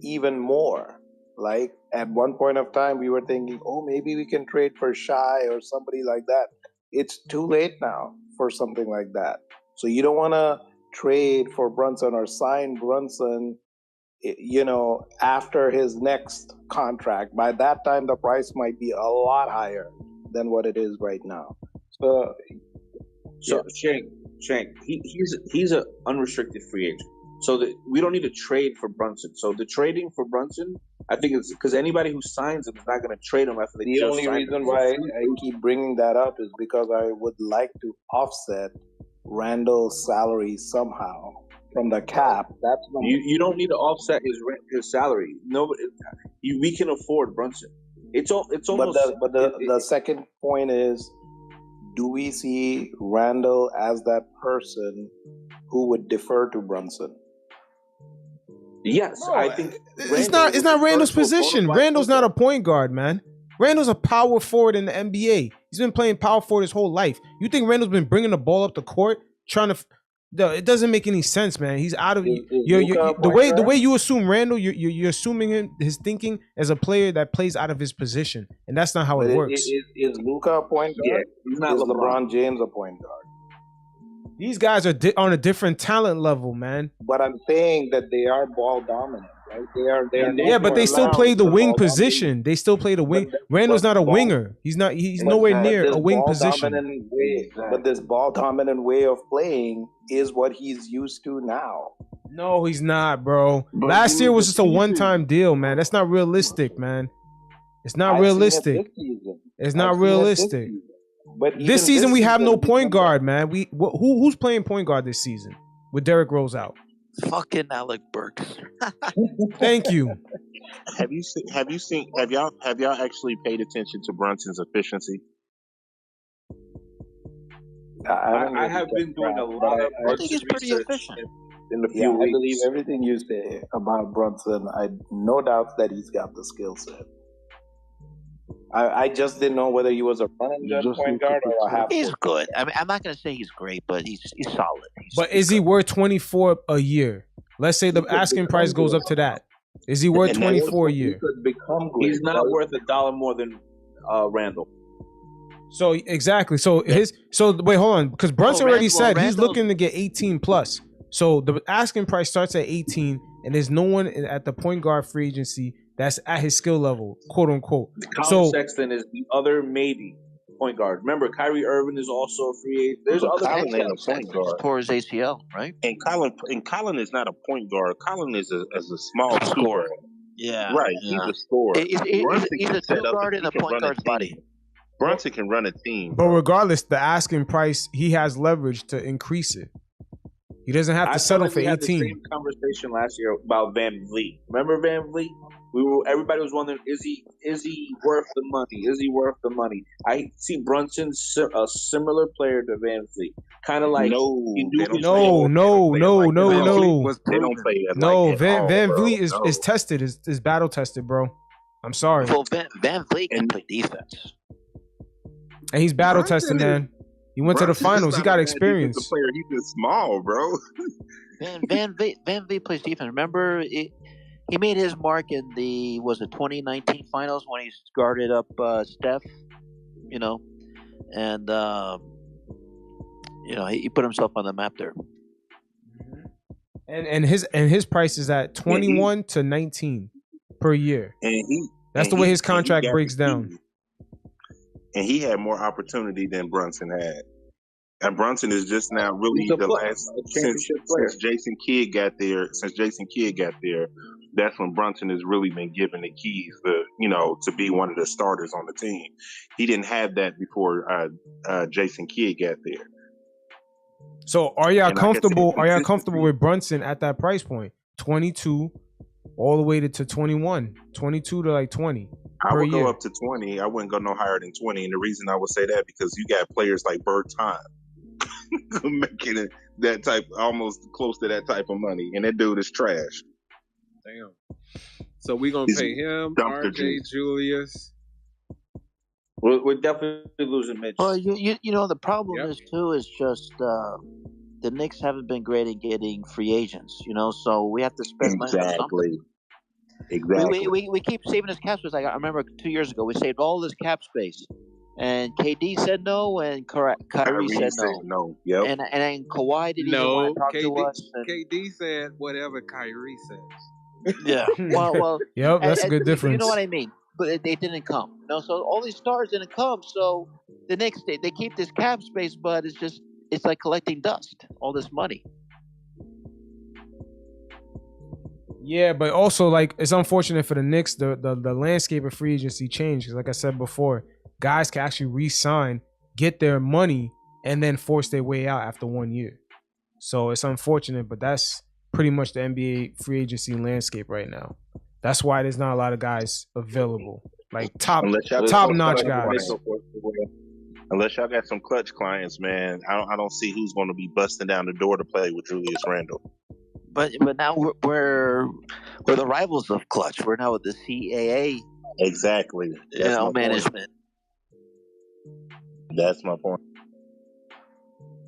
even more. Like at one point of time, we were thinking, maybe we can trade for Shai or somebody like that. It's too late now for something like that. So you don't want to trade for Brunson or sign Brunson, after his next contract. By that time, the price might be a lot higher than what it is right now. So Shank, he's an unrestricted free agent. So that we don't need to trade for Brunson. So the trading for Brunson, I think it's because anybody who signs him is not going to trade him after they The just only signed reason him. why I keep bringing that up is because I would like to offset Randle's salary somehow from the cap. That's you don't need to offset his salary. Nobody, we can afford Brunson. It's almost. But the second point is, do we see Randle as that person who would defer to Brunson? Yes, I think it's not Randle's position. Randle's not a point guard, man. Randle's a power forward in the NBA. He's been playing power forward his whole life. You think Randle's been bringing the ball up the court, trying to? No, it doesn't make any sense, man. He's out of the way you assume Randle. You're assuming his thinking as a player that plays out of his position, and that's not how it works. Is Luka a point guard? Yeah, he's not is LeBron James a point guard? These guys are on a different talent level, man. But I'm saying that they are ball dominant, right? Yeah, but they still play the wing position. They still play the wing. Randle's not a winger. He's nowhere near a wing position. But this ball dominant way of playing is what he's used to now. No, he's not, bro. Last year was just a one-time deal, man. That's not realistic, man. It's not realistic. It's not realistic. But this season we have no point guard, man. Who's playing point guard this season with Derrick Rose out? Fucking Alec Burks. Thank you. Have y'all actually paid attention to Brunson's efficiency? I have been doing a lot of I think he's pretty efficient. In the few weeks. I believe everything you say about Brunson. I no doubt that he's got the skill set. I just didn't know whether he was a running point guard or a half. He's good. I mean, I'm not going to say he's great, but he's solid. But is he worth 24 a year? Let's say the asking price goes up to that. Is he worth 24 a year? He's not worth $1 more than Randle. So exactly. So wait, hold on, because Brunson already said he's looking to get 18 plus. So the asking price starts at 18, and there's no one at the point guard free agency that's at his skill level, quote unquote. Colin Sexton is the other maybe point guard. Remember, Kyrie Irving is also a free agent. There's other point guard. Tore his ACL, right? And Colin is not a point guard. Colin is a small scorer. Yeah, right. Yeah. He's a scorer. He's a two guard in a point guard's body. Brunson can run a team. But regardless, the asking price, he has leverage to increase it. He doesn't have to settle for 18. We had the same conversation last year about Van Vliet. Remember Van Vliet? Everybody was wondering, is he worth the money? Is he worth the money? I see Brunson a similar player to Van Vliet, kind of like no. Van Vliet is tested, is battle tested, bro. I'm sorry. Well, Van Vliet can play defense, and he's battle tested, man. He went to the finals. He got experience. He's just small, bro. Van Vliet plays defense. Remember, he made his mark in the 2019 finals when he guarded up Steph, and he put himself on the map there. And his price is at 21 to 19 per year. That's the way his contract breaks down. And he had more opportunity than Brunson had. And Brunson is just now really the last since Jason Kidd got there. Since Jason Kidd got there, that's when Brunson has really been given the keys to be one of the starters on the team. He didn't have that before Jason Kidd got there. So are y'all comfortable? Are y'all comfortable with Brunson at that price point? 22 all the way to 21, 22 to like 20. I would go up to 20. I wouldn't go no higher than 20. And the reason I would say that because you got players like Bertan making it that type, almost close to that type of money. And that dude is trash. Damn. So we're going to pay him, RJ, Julius. We're definitely losing Mitch. Well, the problem is just the Knicks haven't been great at getting free agents, so we have to spend money on something. Exactly. We keep saving this cap space. Like I remember 2 years ago, we saved all this cap space, and KD said no, and Kyrie said no. Yep. And Kawhi didn't even want to talk to us. And KD said whatever Kyrie says. Yeah. Well. Yep, that's a good difference. You know what I mean? But they didn't come. So all these stars didn't come. So the Knicks they keep this cap space, but it's like collecting dust. All this money. Yeah, but also like it's unfortunate for the Knicks. The landscape of free agency changed because, like I said before, guys can actually re-sign, get their money, and then force their way out after 1 year. So it's unfortunate, but that's pretty much the NBA free agency landscape right now. That's why there's not a lot of guys available, like top notch guys. Unless y'all got some clutch clients, man, I don't see who's going to be busting down the door to play with Julius Randle. But now we're the rivals of clutch. We're now with the CAA. Exactly. Management. That's my point.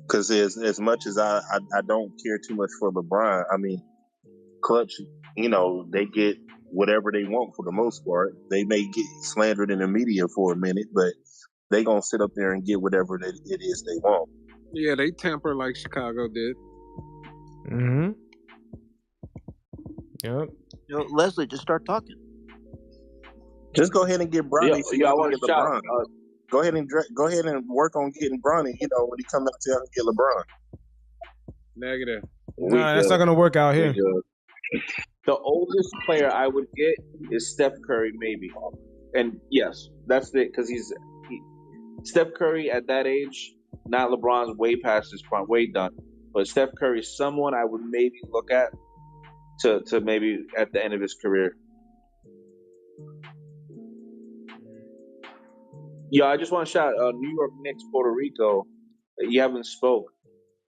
Because as much as I don't care too much for LeBron, I mean, clutch, they get whatever they want for the most part. They may get slandered in the media for a minute, but they gonna sit up there and get whatever it is they want. Yeah, they tamper like Chicago did. Mm-hmm. Yep. Leslie, just start talking. Just go ahead and get Bronny. I want to LeBron. Go ahead and work on getting Bronny. When he comes out to get LeBron. Negative. No, that's not gonna work out here. The oldest player I would get is Steph Curry, maybe. And yes, that's it, because Steph Curry at that age, not LeBron's way past his prime, way done. But Steph Curry is someone I would maybe look at to maybe at the end of his career. Yeah, I just want to shout New York Knicks, Puerto Rico. You haven't spoke.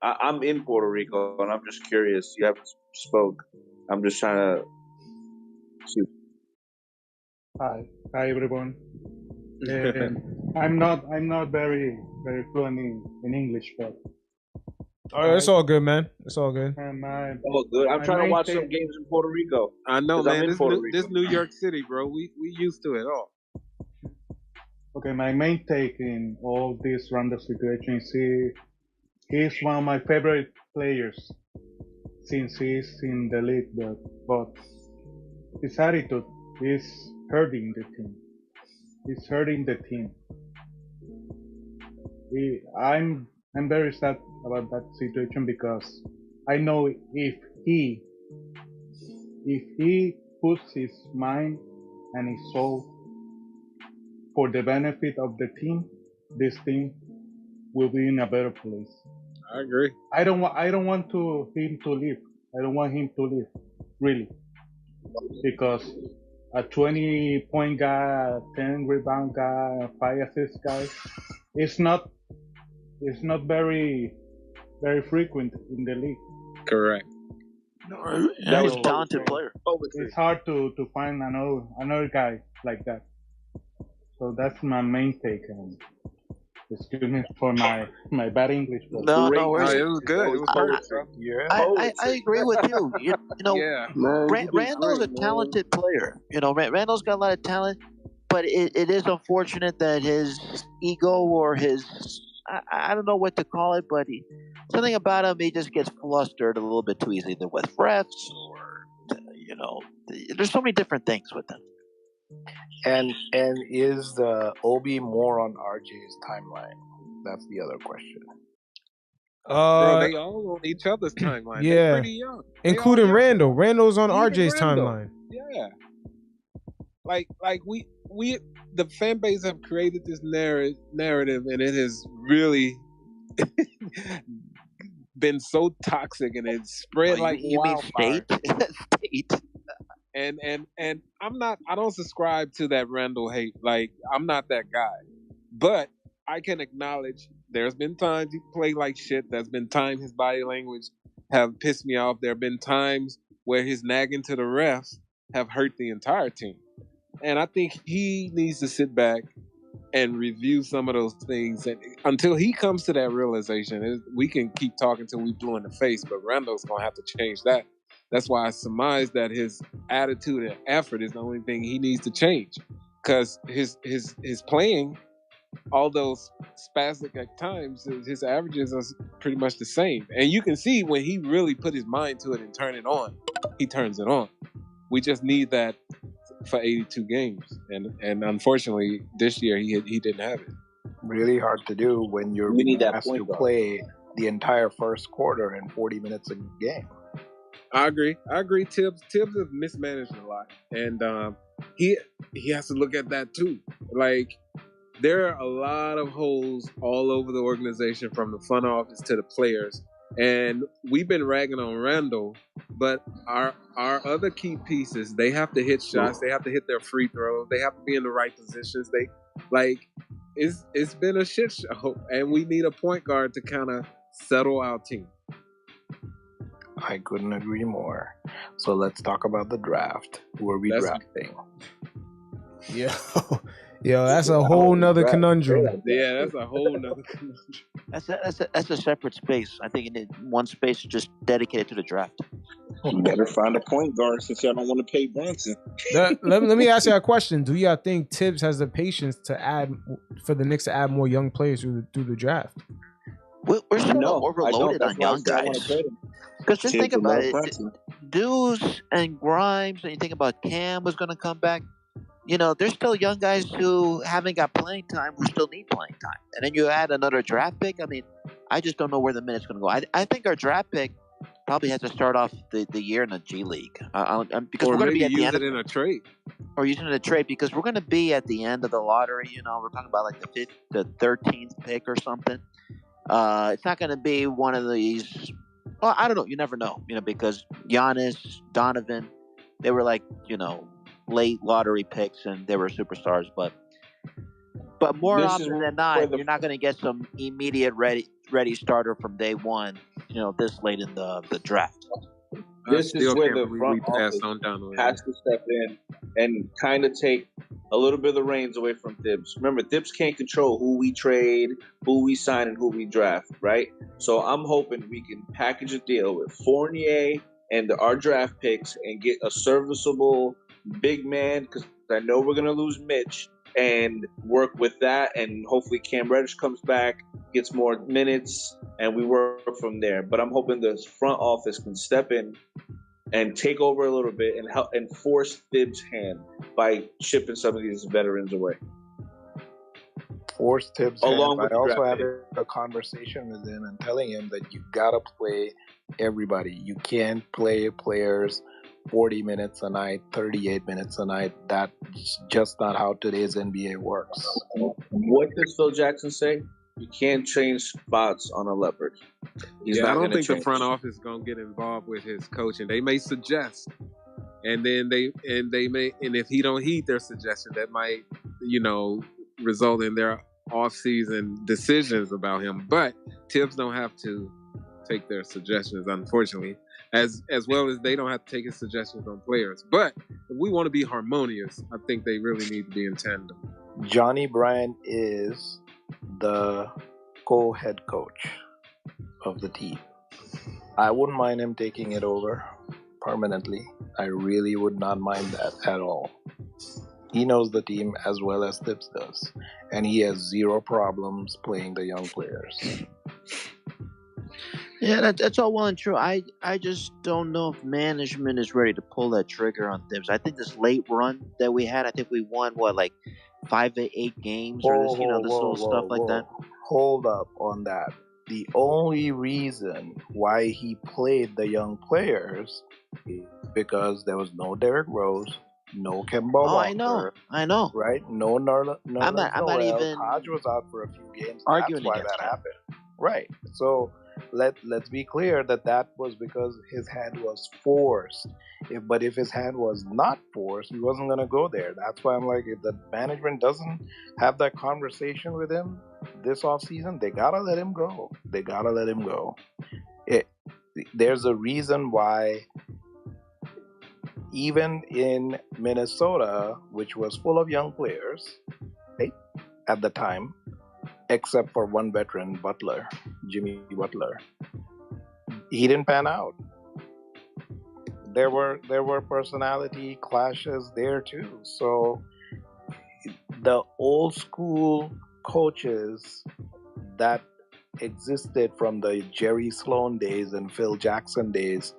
I'm in Puerto Rico, and I'm just curious. You haven't spoke. I'm just trying to see. Hi everyone. I'm not very fluent in English, but it's all good, man. It's all good. All good. I'm trying to watch some games in Puerto Rico. I know, man. This New York City, bro. We used to it all. Okay, my main take in all this Randle situation is he's one of my favorite players since he's in the league, but his attitude is hurting the team. He's hurting the team. I'm very sad about that situation because I know if he puts his mind and his soul for the benefit of the team, this team will be in a better place. I agree. I don't want him to leave. I don't want him to leave, really, because a 20-point guy, a 10 rebound guy, a 5 assist guy, it's not very frequent in the league. Correct. That was a talented player. It's hard to find another guy like that. So that's my main take. Excuse me for my bad English. No, it was good. It was perfect, bro. I agree with you. Yeah. Randle's a talented player. Randle's got a lot of talent, but it is unfortunate that his ego or his I don't know what to call it, but something about him, he just gets flustered a little bit too easily, either with refs or there's so many different things with him. And is the Obi more on RJ's timeline? That's the other question. Bro, they all on each other's timeline. Yeah, they're pretty young, including Randle. Randle's on RJ's Randle. timeline. Yeah, like we the fan base have created this narrative, and it has really been so toxic, and it's spread like wildfire. State. And I don't subscribe to that Randle hate. Like, I'm not that guy. But I can acknowledge there's been times he played like shit. There's been times his body language have pissed me off. There have been times where his nagging to the refs have hurt the entire team. And I think he needs to sit back and review some of those things. And until he comes to that realization, we can keep talking till we blue in the face, but Randle's going to have to change that. That's why I surmise that his attitude and effort is the only thing he needs to change. Because his playing, although spastic at times, his averages are pretty much the same. And you can see when he really put his mind to it and turn it on, he turns it on. We just need that for 82 games. And unfortunately, this year he didn't have it. Really hard to do when you're asked to play the entire first quarter in 40 minutes a game. I agree. Tibbs has mismanaged a lot, and he has to look at that too. Like there are a lot of holes all over the organization, from the front office to the players. And we've been ragging on Randle, but our other key pieces, they have to hit shots, they have to hit their free throws, they have to be in the right positions. They like it's been a shit show, and we need a point guard to kind of settle our team. I couldn't agree more. So let's talk about the draft. Who are we drafting? Yeah. Yo, that's a whole nother conundrum. Yeah, that's a whole nother conundrum. That's a separate space. I think you need one space just dedicated to the draft. You better find a point guard since y'all don't want to pay Brunson. Let me ask you a question. Do y'all think Thibs has the patience to add for the Knicks to add more young players through the draft? We're so overloaded on young guys. Because just think about it, Deuce and Grimes, and you think about Cam was going to come back. You know, there's still young guys who haven't got playing time who still need playing time. And then you add another draft pick. I mean, I just don't know where the minute's going to go. I think our draft pick probably has to start off the year in the G League. Because we're going to be at the end of in a trade. Or using it in a trade because we're going to be at the end of the lottery. You know, we're talking about like the 13th pick or something. It's not going to be one of these. Well, I don't know. You never know. You know, because Giannis, Donovan, they were like, you know, late lottery picks and they were superstars. But more often than not, you're not going to get some immediate ready starter from day one. You know, this late in the draft. This is where the front office has to step in and kind of take a little bit of the reins away from Thibs. Remember, Thibs can't control who we trade, who we sign, and who we draft, right? So I'm hoping we can package a deal with Fournier and our draft picks and get a serviceable big man, because I know we're going to lose Mitch, and work with that, and hopefully Cam Reddish comes back, gets more minutes, and we work from there. But I'm hoping the front office can step in and take over a little bit and help and force Thibs' hand by shipping some of these veterans away. Force Thibs' hand. I also had a conversation with him and telling him that you gotta play everybody. You can't play players 40 minutes a night, 38 minutes a night. That's just not how today's NBA works. What does Phil Jackson say? You can't change spots on a leopard. I don't think the front office is gonna get involved with his coaching. They may suggest, and then they may, and if he don't heed their suggestion, that might, you know, result in their off-season decisions about him. But Thibs don't have to take their suggestions, unfortunately, as well as they don't have to take his suggestions on players. But if we want to be harmonious, I think they really need to be in tandem. Johnny Bryant is the co-head coach of the team. I wouldn't mind him taking it over permanently. I really would not mind that at all. He knows the team as well as Thibs does, and he has zero problems playing the young players. Yeah, that's all well and true. I just don't know if management is ready to pull that trigger on Thibs. I think this late run that we had, I think we won, like 5 to 8 games or this, stuff like that. Hold up on that. The only reason why he played the young players is because there was no Derrick Rose, no Kemba Walker. I know. Right? No Nerlens I'm not even Hodge was out for a few games. Arguing That's why that happened. Right. So let's be clear that was because his hand was forced. But if his hand was not forced, he wasn't going to go there. That's why I'm like, if the management doesn't have that conversation with him this offseason, they got to let him go. There's a reason why even in Minnesota, which was full of young players, right, at the time, except for one veteran, Jimmy Butler, he didn't pan out. There were personality clashes there too. So the old school coaches that existed from the Jerry Sloan days and Phil Jackson days,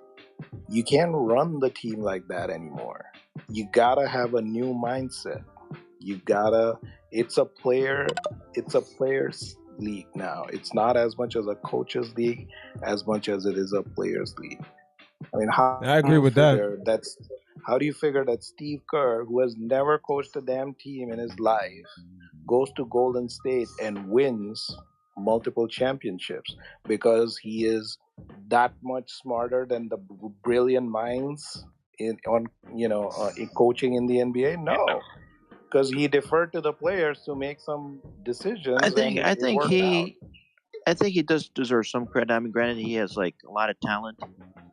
you can't run the team like that anymore. You gotta have a new mindset. It's a players league now. It's not as much as a coaches league as much as it is a players league. I mean, how I agree with that. how do you figure that Steve Kerr, who has never coached a damn team in his life, goes to Golden State and wins multiple championships because he is that much smarter than the brilliant minds in coaching in the NBA? No, because he deferred to the players to make some decisions, and I it think worked out. I think he does deserve some credit. I mean, granted, he has like a lot of talent,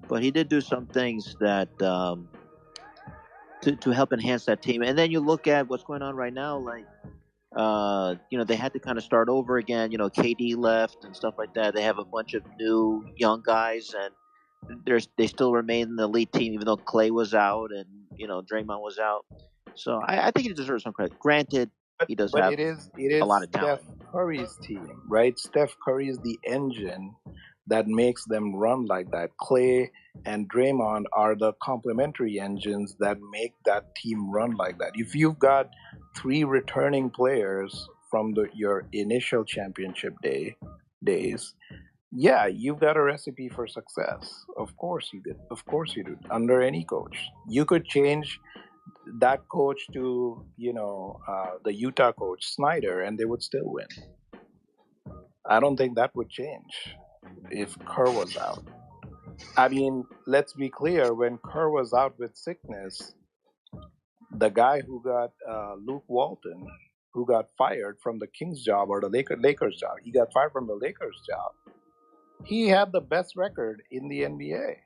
but he did do some things that to help enhance that team. And then you look at what's going on right now, like they had to kind of start over again. KD left and stuff like that. They have a bunch of new young guys, and they still remain in the elite team, even though Clay was out and Draymond was out. So I think he deserves some credit. Granted, he does But have it is a lot of Steph talent. Curry's team, right? Steph Curry is the engine that makes them run like that. Clay and Draymond are the complementary engines that make that team run like that. If you've got three returning players from your initial championship days, yeah, you've got a recipe for success. Of course you did. Of course you do. Under any coach, you could change that coach to the Utah coach Snyder, and they would still win. I don't think that would change if Kerr was out. I mean, let's be clear: when Kerr was out with sickness, the guy who got Luke Walton, who got fired from the Kings job or the Lakers job, he got fired from the Lakers job. He had the best record in the NBA.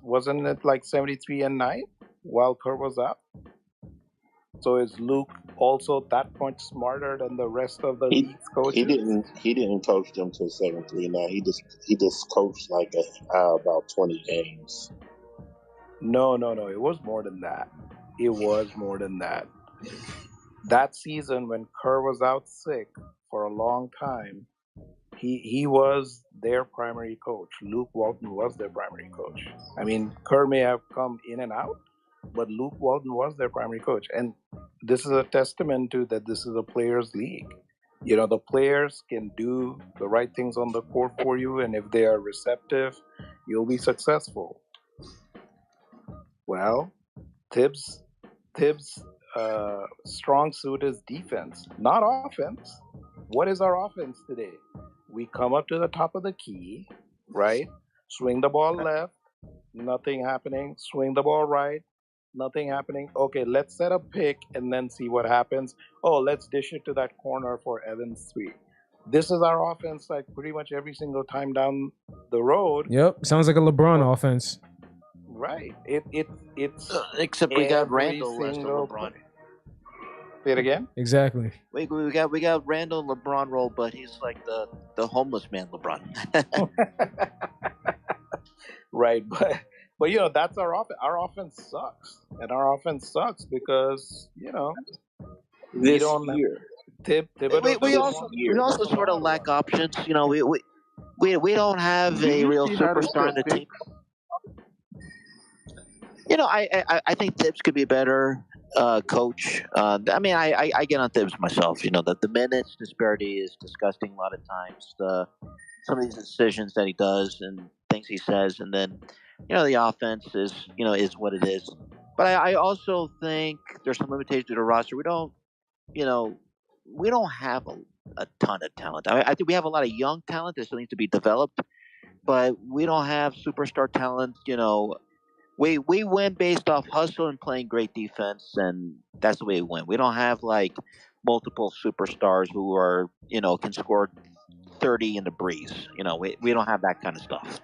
Wasn't it like 73-9 while Kerr was out? So is Luke also that much smarter than the rest of the league's coaches? He didn't coach them till 7-3. He just coached like about 20 games. No. It was more than that. It was more than that. That season when Kerr was out sick for a long time, he was their primary coach. Luke Walton was their primary coach. I mean, Kerr may have come in and out, but Luke Walton was their primary coach. And this is a testament to that this is a players' league. The players can do the right things on the court for you, and if they are receptive, you'll be successful. Well, Thibs' strong suit is defense, not offense. What is our offense today? We come up to the top of the key, right? Swing the ball left, nothing happening. Swing the ball right, nothing happening. Okay, let's set a pick and then see what happens. Oh, let's dish it to that corner for Evans 3. This is our offense like pretty much every single time down the road. Yep, sounds like a LeBron offense. Right. It's except we got Randle as the LeBron. Say it again. Exactly. We got Randle and LeBron role, but he's like the homeless man LeBron. Right, but that's our offense. Our offense sucks, and our offense sucks because this year. We also sort of lack options. We don't have a real superstar in the team. I think Thibs could be a better coach. I mean, I get on Thibs myself. The minutes disparity is disgusting a lot of times. Some of these decisions that he does and things he says, and then the offense is what it is. But I also think there's some limitations to the roster. We don't have a ton of talent. I think we have a lot of young talent that still needs to be developed, but we don't have superstar talent. We win based off hustle and playing great defense, and that's the way we win. We don't have like multiple superstars who are can score 30 in the breeze. We don't have that kind of stuff.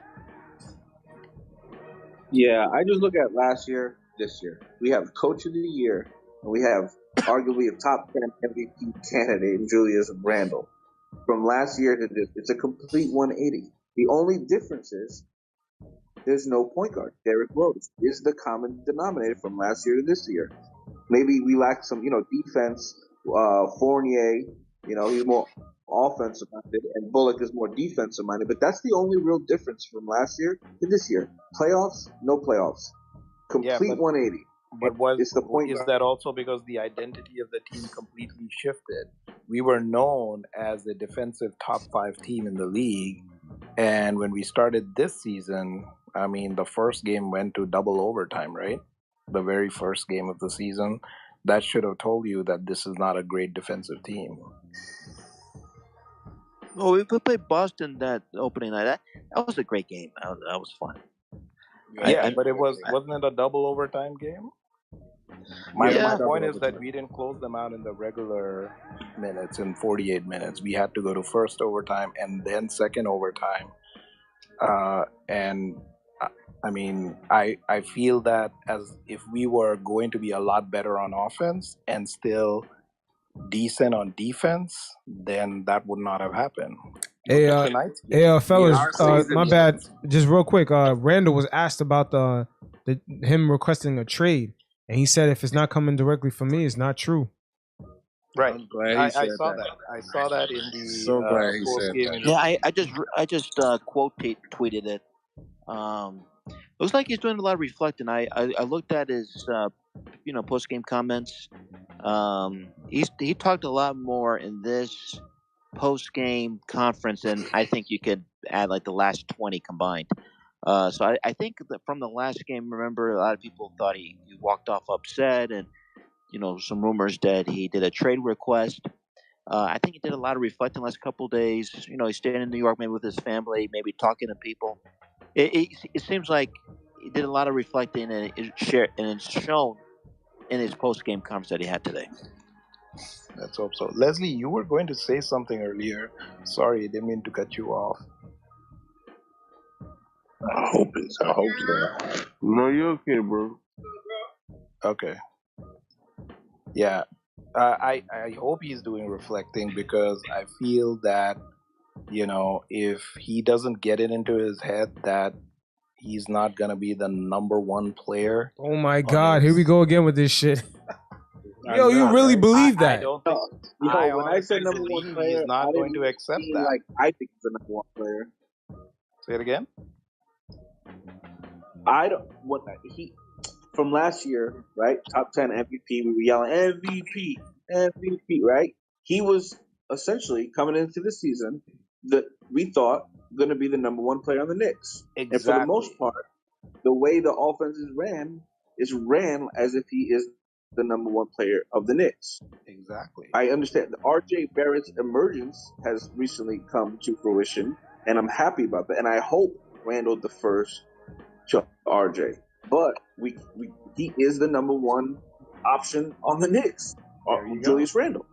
Yeah, I just look at last year, this year. We have Coach of the Year, and we have arguably a top 10 MVP candidate in Julius Randle. From last year to this, it's a complete 180. The only difference is there's no point guard. Derrick Rose is the common denominator from last year to this year. Maybe we lack some, defense. Fournier, he's more offensive minded, and Bullock is more defensive minded. But that's the only real difference from last year to this year. Playoffs, no playoffs. Complete 180. But is that also because the identity of the team completely shifted? We were known as a defensive top 5 team in the league, and when we started this season, I mean, the first game went to double overtime, right? The very first game of the season. That should have told you that this is not a great defensive team. Well, we played Boston that opening night. That was a great game. That was fun. Yeah, but wasn't it a double overtime game? My point is that we didn't close them out in the regular minutes in 48 minutes. We had to go to first overtime and then second overtime. And I mean, I feel that as if we were going to be a lot better on offense and still decent on defense, then that would not have happened. Hey, fellas, my bad. Just real quick, Randle was asked about him requesting a trade, and he said if it's not coming directly from me, it's not true. Right. I'm glad he said I saw that. I saw that in the so glad he said that. Yeah, I just quote tweeted it. Looks like he's doing a lot of reflecting. I looked at his post game comments. He talked a lot more in this post game conference than I think you could add like the last 20 combined. So I think that from the last game, remember a lot of people thought he walked off upset, and some rumors that he did a trade request. I think he did a lot of reflecting the last couple of days. He's staying in New York, maybe with his family, maybe talking to people. It seems like he did a lot of reflecting, and it's shown in his post-game conference that he had today. Let's hope so. Leslie, you were going to say something earlier. Sorry, I didn't mean to cut you off. I hope so. No, you're okay, bro. Okay. Yeah. I hope he's doing reflecting, because I feel that, if he doesn't get it into his head that he's not going to be the number one player. Oh my God, here we go again with this shit. Yo, you really believe that? I don't think. When I said number one player, he's not going to accept that. Like, I think he's the number one player. Say it again. I don't. From last year, right? Top 10 MVP. We were yelling MVP, right? He was essentially coming into the season that we thought going to be the number one player on the Knicks. Exactly. And for the most part, the way the offense is ran as if he is the number one player of the Knicks. Exactly. I understand the RJ Barrett's emergence has recently come to fruition, and I'm happy about that. And I hope Randle defers to RJ. But he is the number one option on the Knicks. Julius Randle.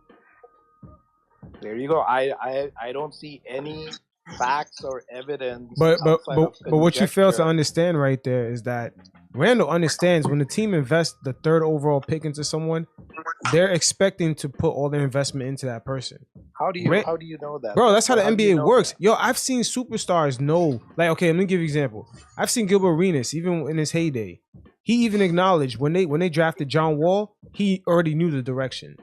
There you go. I don't see any facts or evidence. But what you fail to understand right there is that Randle understands when the team invests the third overall pick into someone, they're expecting to put all their investment into that person. How do you know that, bro? That's how the NBA works. Yo, I've seen superstars know. Like, okay, let me give you an example. I've seen Gilbert Arenas, even in his heyday. He even acknowledged when they drafted John Wall, he already knew the direction.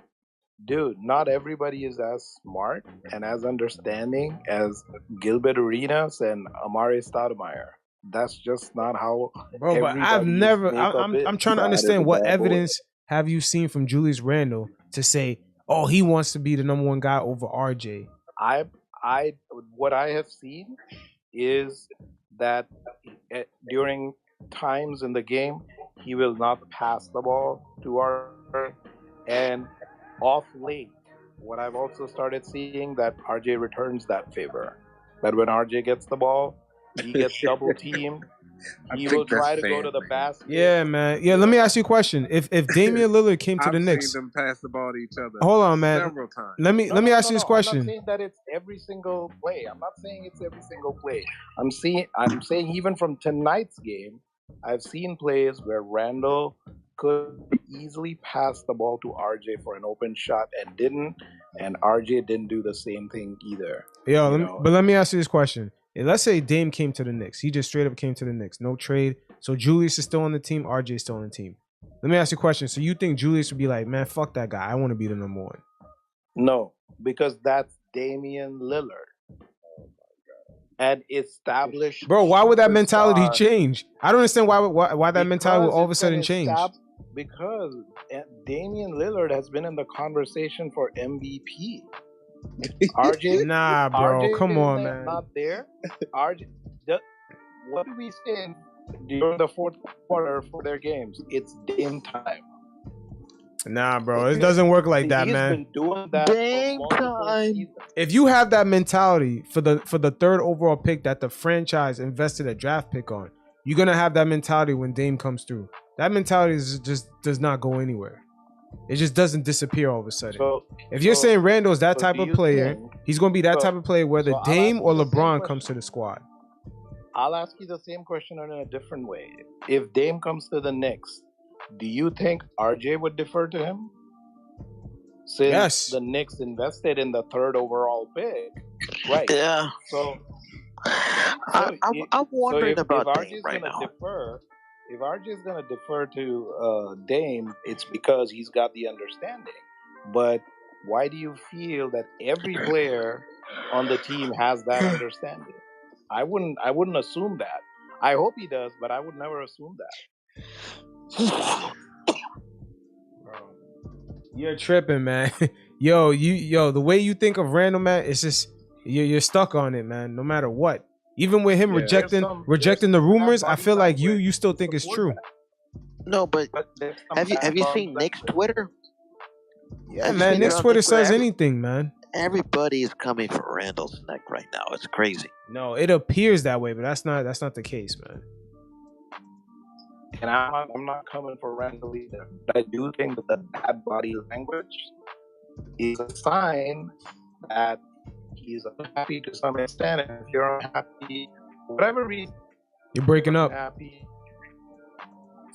Dude, not everybody is as smart and as understanding as Gilbert Arenas and Amare Stoudemire. That's just not how. Bro, but I've never. I'm trying to understand what evidence have you seen from Julius Randle to say, oh, he wants to be the number one guy over RJ. What I have seen is that during times in the game, he will not pass the ball to RJ, and off late, what I've also started seeing that RJ returns that favor. That when RJ gets the ball, he gets double teamed. He will try to go to the basket. Yeah, man. Yeah, let me ask you a question. If Damian Lillard came to the Knicks, seen them pass the ball to each other. Hold on, man. Several times. Let me ask you this question. I'm not saying that it's every single play. I'm saying even from tonight's game, I've seen plays where Randle could easily pass the ball to RJ for an open shot and didn't, and RJ didn't do the same thing either. Let me ask you this question. Let's say Dame came to the Knicks. He just straight up came to the Knicks. No trade. So Julius is still on the team. RJ is still on the team. Let me ask you a question. So you think Julius would be like, man, fuck that guy. I want to be the number one. No, because that's Damian Lillard. And established. Bro, why would that mentality change? I don't understand why that mentality would all of a sudden change. Because Damian Lillard has been in the conversation for MVP. RJ, nah, bro, RJ come on, man. Not there. RJ, what do we say during the fourth quarter for their games. It's Dame time. Nah, bro, it doesn't work like that, He's man. been doing that Dame for multiple time. seasons. If you have that mentality for the third overall pick that the franchise invested a draft pick on, you're gonna have that mentality when Dame comes through. That mentality just does not go anywhere. It just doesn't disappear all of a sudden. If you're saying Randle's that type of player, he's gonna be that type of player whether Dame or LeBron comes to the squad. I'll ask you the same question in a different way. If Dame comes to the Knicks, do you think RJ would defer to him? Since the Knicks invested in the third overall pick, right? Yeah. I'm wondering about Dame right now. If RJ is going to defer to Dame, it's because he's got the understanding. But why do you feel that every player on the team has that understanding? I wouldn't assume that. I hope he does, but I would never assume that. You're tripping, man. Yo, the way you think of Randle, man, it's just you're stuck on it, man. No matter what. Even with him rejecting the rumors, I feel like you still think it's true. No, but have you seen Knicks Twitter? Yeah, man. Knicks Twitter says anything, man. Everybody is coming for Randle's neck right now. It's crazy. No, it appears that way, but that's not the case, man. And I'm not coming for Randle either. But I do think that the bad body language is a sign that he's unhappy to some extent. And if you're unhappy, whatever reason, you're breaking up. Unhappy.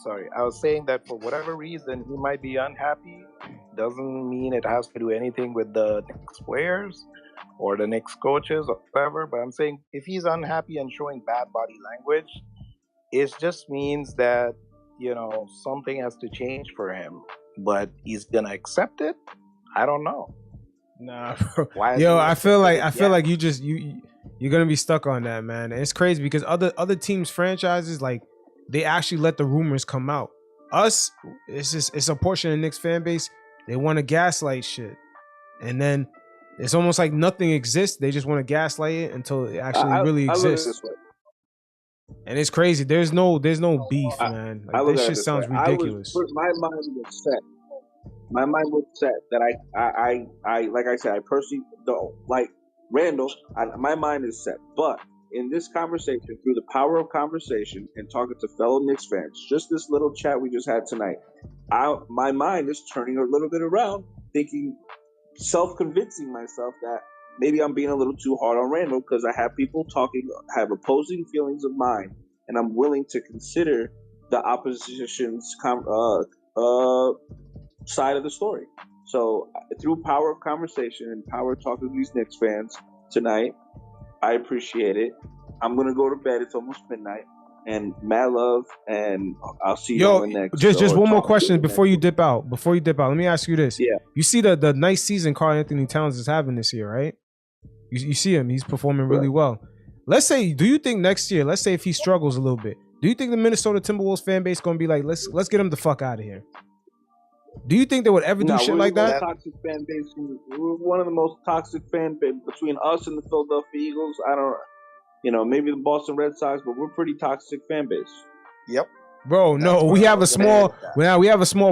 Sorry, I was saying that for whatever reason he might be unhappy. Doesn't mean it has to do anything with the Knicks players or the Knicks coaches or whatever. But I'm saying if he's unhappy and showing bad body language, it just means that, something has to change for him. But he's gonna accept it? I don't know. Nah, bro. I feel like you're gonna be stuck on that, man. And it's crazy because other teams' franchises, like, they actually let the rumors come out. Us, it's a portion of the Knicks fan base. They want to gaslight shit, and then it's almost like nothing exists. They just want to gaslight it until it actually really exists. And it's crazy. There's no beef, man. Like, this shit sounds ridiculous. My mind was set. My mind was set that I like I said, I personally don't like Randle. My mind is set. But in this conversation, through the power of conversation and talking to fellow Knicks fans, just this little chat we just had tonight, my mind is turning a little bit around, thinking, self-convincing myself that maybe I'm being a little too hard on Randle because I have people have opposing feelings of mine, and I'm willing to consider the opposition's side of the story. So through power of conversation and power of talking to these Knicks fans tonight, I appreciate it. I'm going to go to bed. It's almost midnight. And mad love, and I'll see you on the next. Just one more question before you dip out. Let me ask you this. Yeah. You see the nice season Karl Anthony Towns is having this year, right? You see him. He's performing really well. Let's say, do you think next year, let's say if he struggles a little bit, do you think the Minnesota Timberwolves fan base going to be like, let's get him the fuck out of here? Do you think they would ever do shit like that? Toxic fan base. We're one of the most toxic fan base between us and the Philadelphia Eagles. I don't, maybe the Boston Red Sox, but we're pretty toxic fan base. Yep. Bro, no, we have a small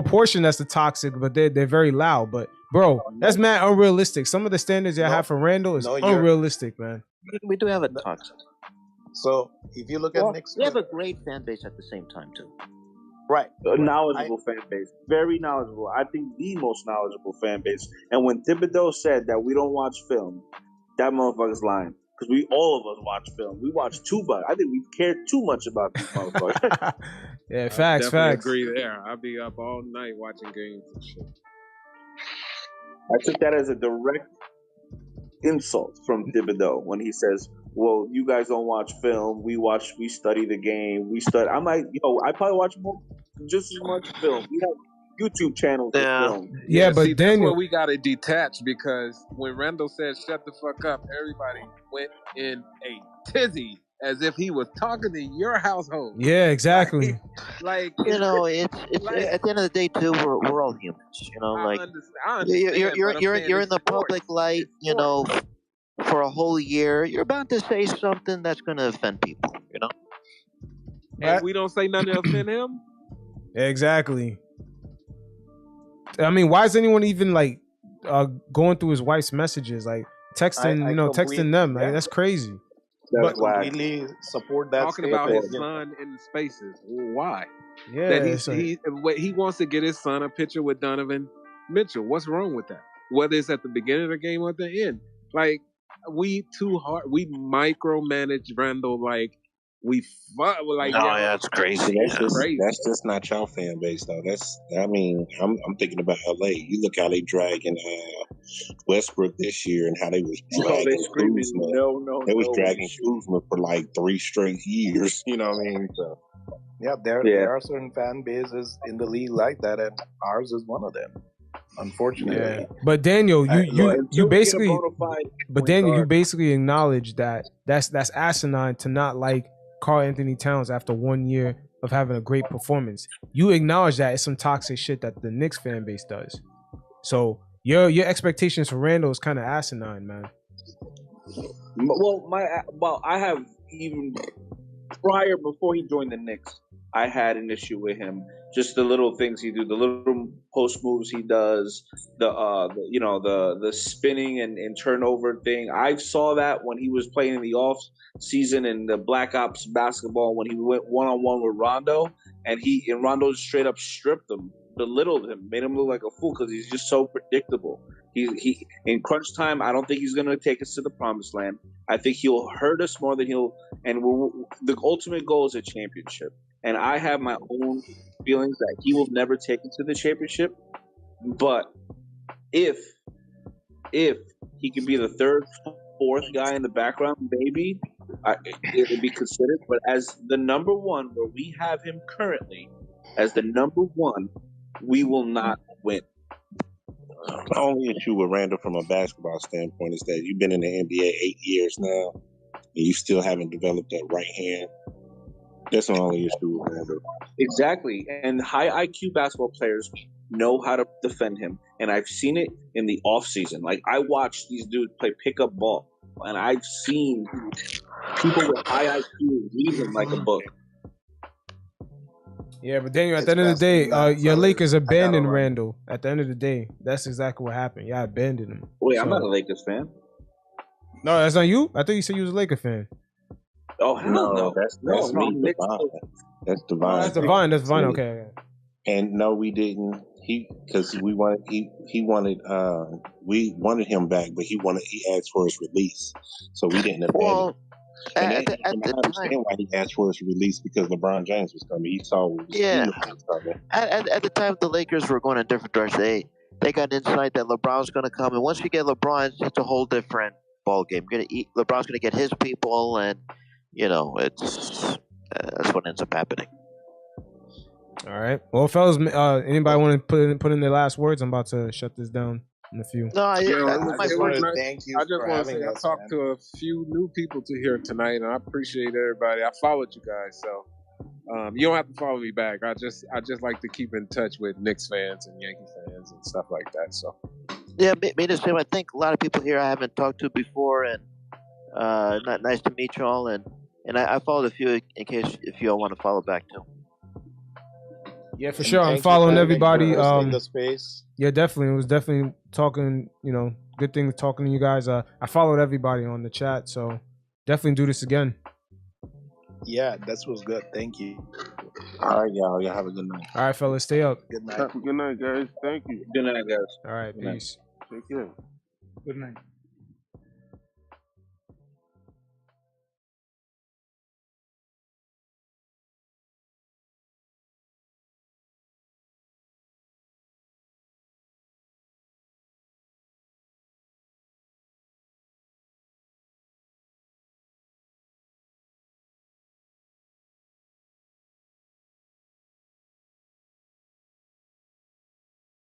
portion that's the toxic, but they're very loud. But bro, that's mad unrealistic. Some of the standards I have for Randle is unrealistic, man. We do have a toxic. So if you look at Knicks, we have a great fan base at the same time too. Right. A knowledgeable fan base. Very knowledgeable. I think the most knowledgeable fan base. And when Thibodeau said that we don't watch film, that motherfucker's lying. Because all of us watch film. We watch too much. I think we care too much about these motherfuckers. Yeah, facts. I agree there. I'll be up all night watching games and shit. I took that as a direct insult from Thibodeau when he says, well, you guys don't watch film. We study the game. I'm like, I probably watch just as much film. We have YouTube channels for film. Yeah, but see, Daniel, that's where we got to detach, because when Randle said shut the fuck up, everybody went in a tizzy as if he was talking to your household. Yeah, exactly. Like it's like, at the end of the day too, we're all humans. I understand, you're in the public light, for a whole year. You're about to say something that's going to offend people. and we don't say nothing to offend him. Exactly. I mean, why is anyone even like going through his wife's messages, like texting, texting them? Like that's crazy. But completely support that. Talking about his son in spaces. Why? Yeah, that he wants to get his son a picture with Donovan Mitchell. What's wrong with that? Whether it's at the beginning of the game or at the end, like we too hard. We micromanage Randle like we fuck. Like that's crazy. That's just not your fan base though. I'm thinking about LA. You look how they dragging Westbrook this year and how they was dragging Kuzma. They was dragging Kuzma for like 3 straight years. You know what I mean? So. Yeah, there are certain fan bases in the league like that, and ours is one of them. Unfortunately. Yeah. But Daniel, you basically acknowledge that that's asinine to not like Karl Anthony Towns after 1 year of having a great performance. You acknowledge that it's some toxic shit that the Knicks fan base does. So your expectations for Randle is kind of asinine, man. Well, I have even prior, before he joined the Knicks, I had an issue with him. Just the little things he do, the little post moves he does, the spinning and turnover thing. I saw that when he was playing in the off season in the Black Ops basketball when he went 1-on-1 with Rondo, and Rondo straight up stripped him, belittled him, made him look like a fool because he's just so predictable. He in crunch time, I don't think he's going to take us to the promised land. I think he'll hurt us more than the ultimate goal is a championship. And I have my own feelings that he will never take us to the championship. But if he can be the third, fourth guy in the background, maybe it would be considered. But as the number one, where we have him currently as the number one, we will not win. The only issue with Randle from a basketball standpoint is that you've been in the NBA 8 years now, and you still haven't developed that right hand. That's the only issue with Randle. Exactly. And high IQ basketball players know how to defend him. And I've seen it in the offseason. Like, I watched these dudes play pickup ball, and I've seen people with high IQ read him like a book. Yeah, but Daniel, at the end of the day, your Lakers abandoned Randle. At the end of the day, that's exactly what happened. Y'all abandoned him. Wait, I'm not a Lakers fan. No, that's not you? I thought you said you was a Lakers fan. Oh, hell no. That's me, Divine. That's Divine. That's Divine. That's Divine. Okay. And no, we didn't. We wanted him back, but he asked for his release. So we didn't abandon him. And I understand why he asked for his release, because LeBron James was coming. He saw what was coming. At the time, the Lakers were going in different directions. They got insight that LeBron's going to come, and once you get LeBron, it's a whole different ball game. LeBron's going to get his people, and that's what ends up happening. All right. Well, fellas, anybody want to put in their last words? I'm about to shut this down in a few. No, I just want to say I talked to a few new people to here tonight, and I appreciate everybody. I followed you guys, so you don't have to follow me back. I just like to keep in touch with Knicks fans and Yankee fans and stuff like that. So yeah, me the same. I think a lot of people here I haven't talked to before, and nice to meet you all. And I followed a few in case if you all want to follow back too. Yeah, for sure. I'm following everybody. The space. Yeah, definitely. It was definitely talking, good thing talking to you guys. I followed everybody on the chat, so definitely do this again. Yeah, that was good. Thank you. All right, y'all. Y'all have a good night. All right, fellas. Stay up. Good night. Good night, guys. Thank you. Good night, guys. All right, peace. Take care. Good night.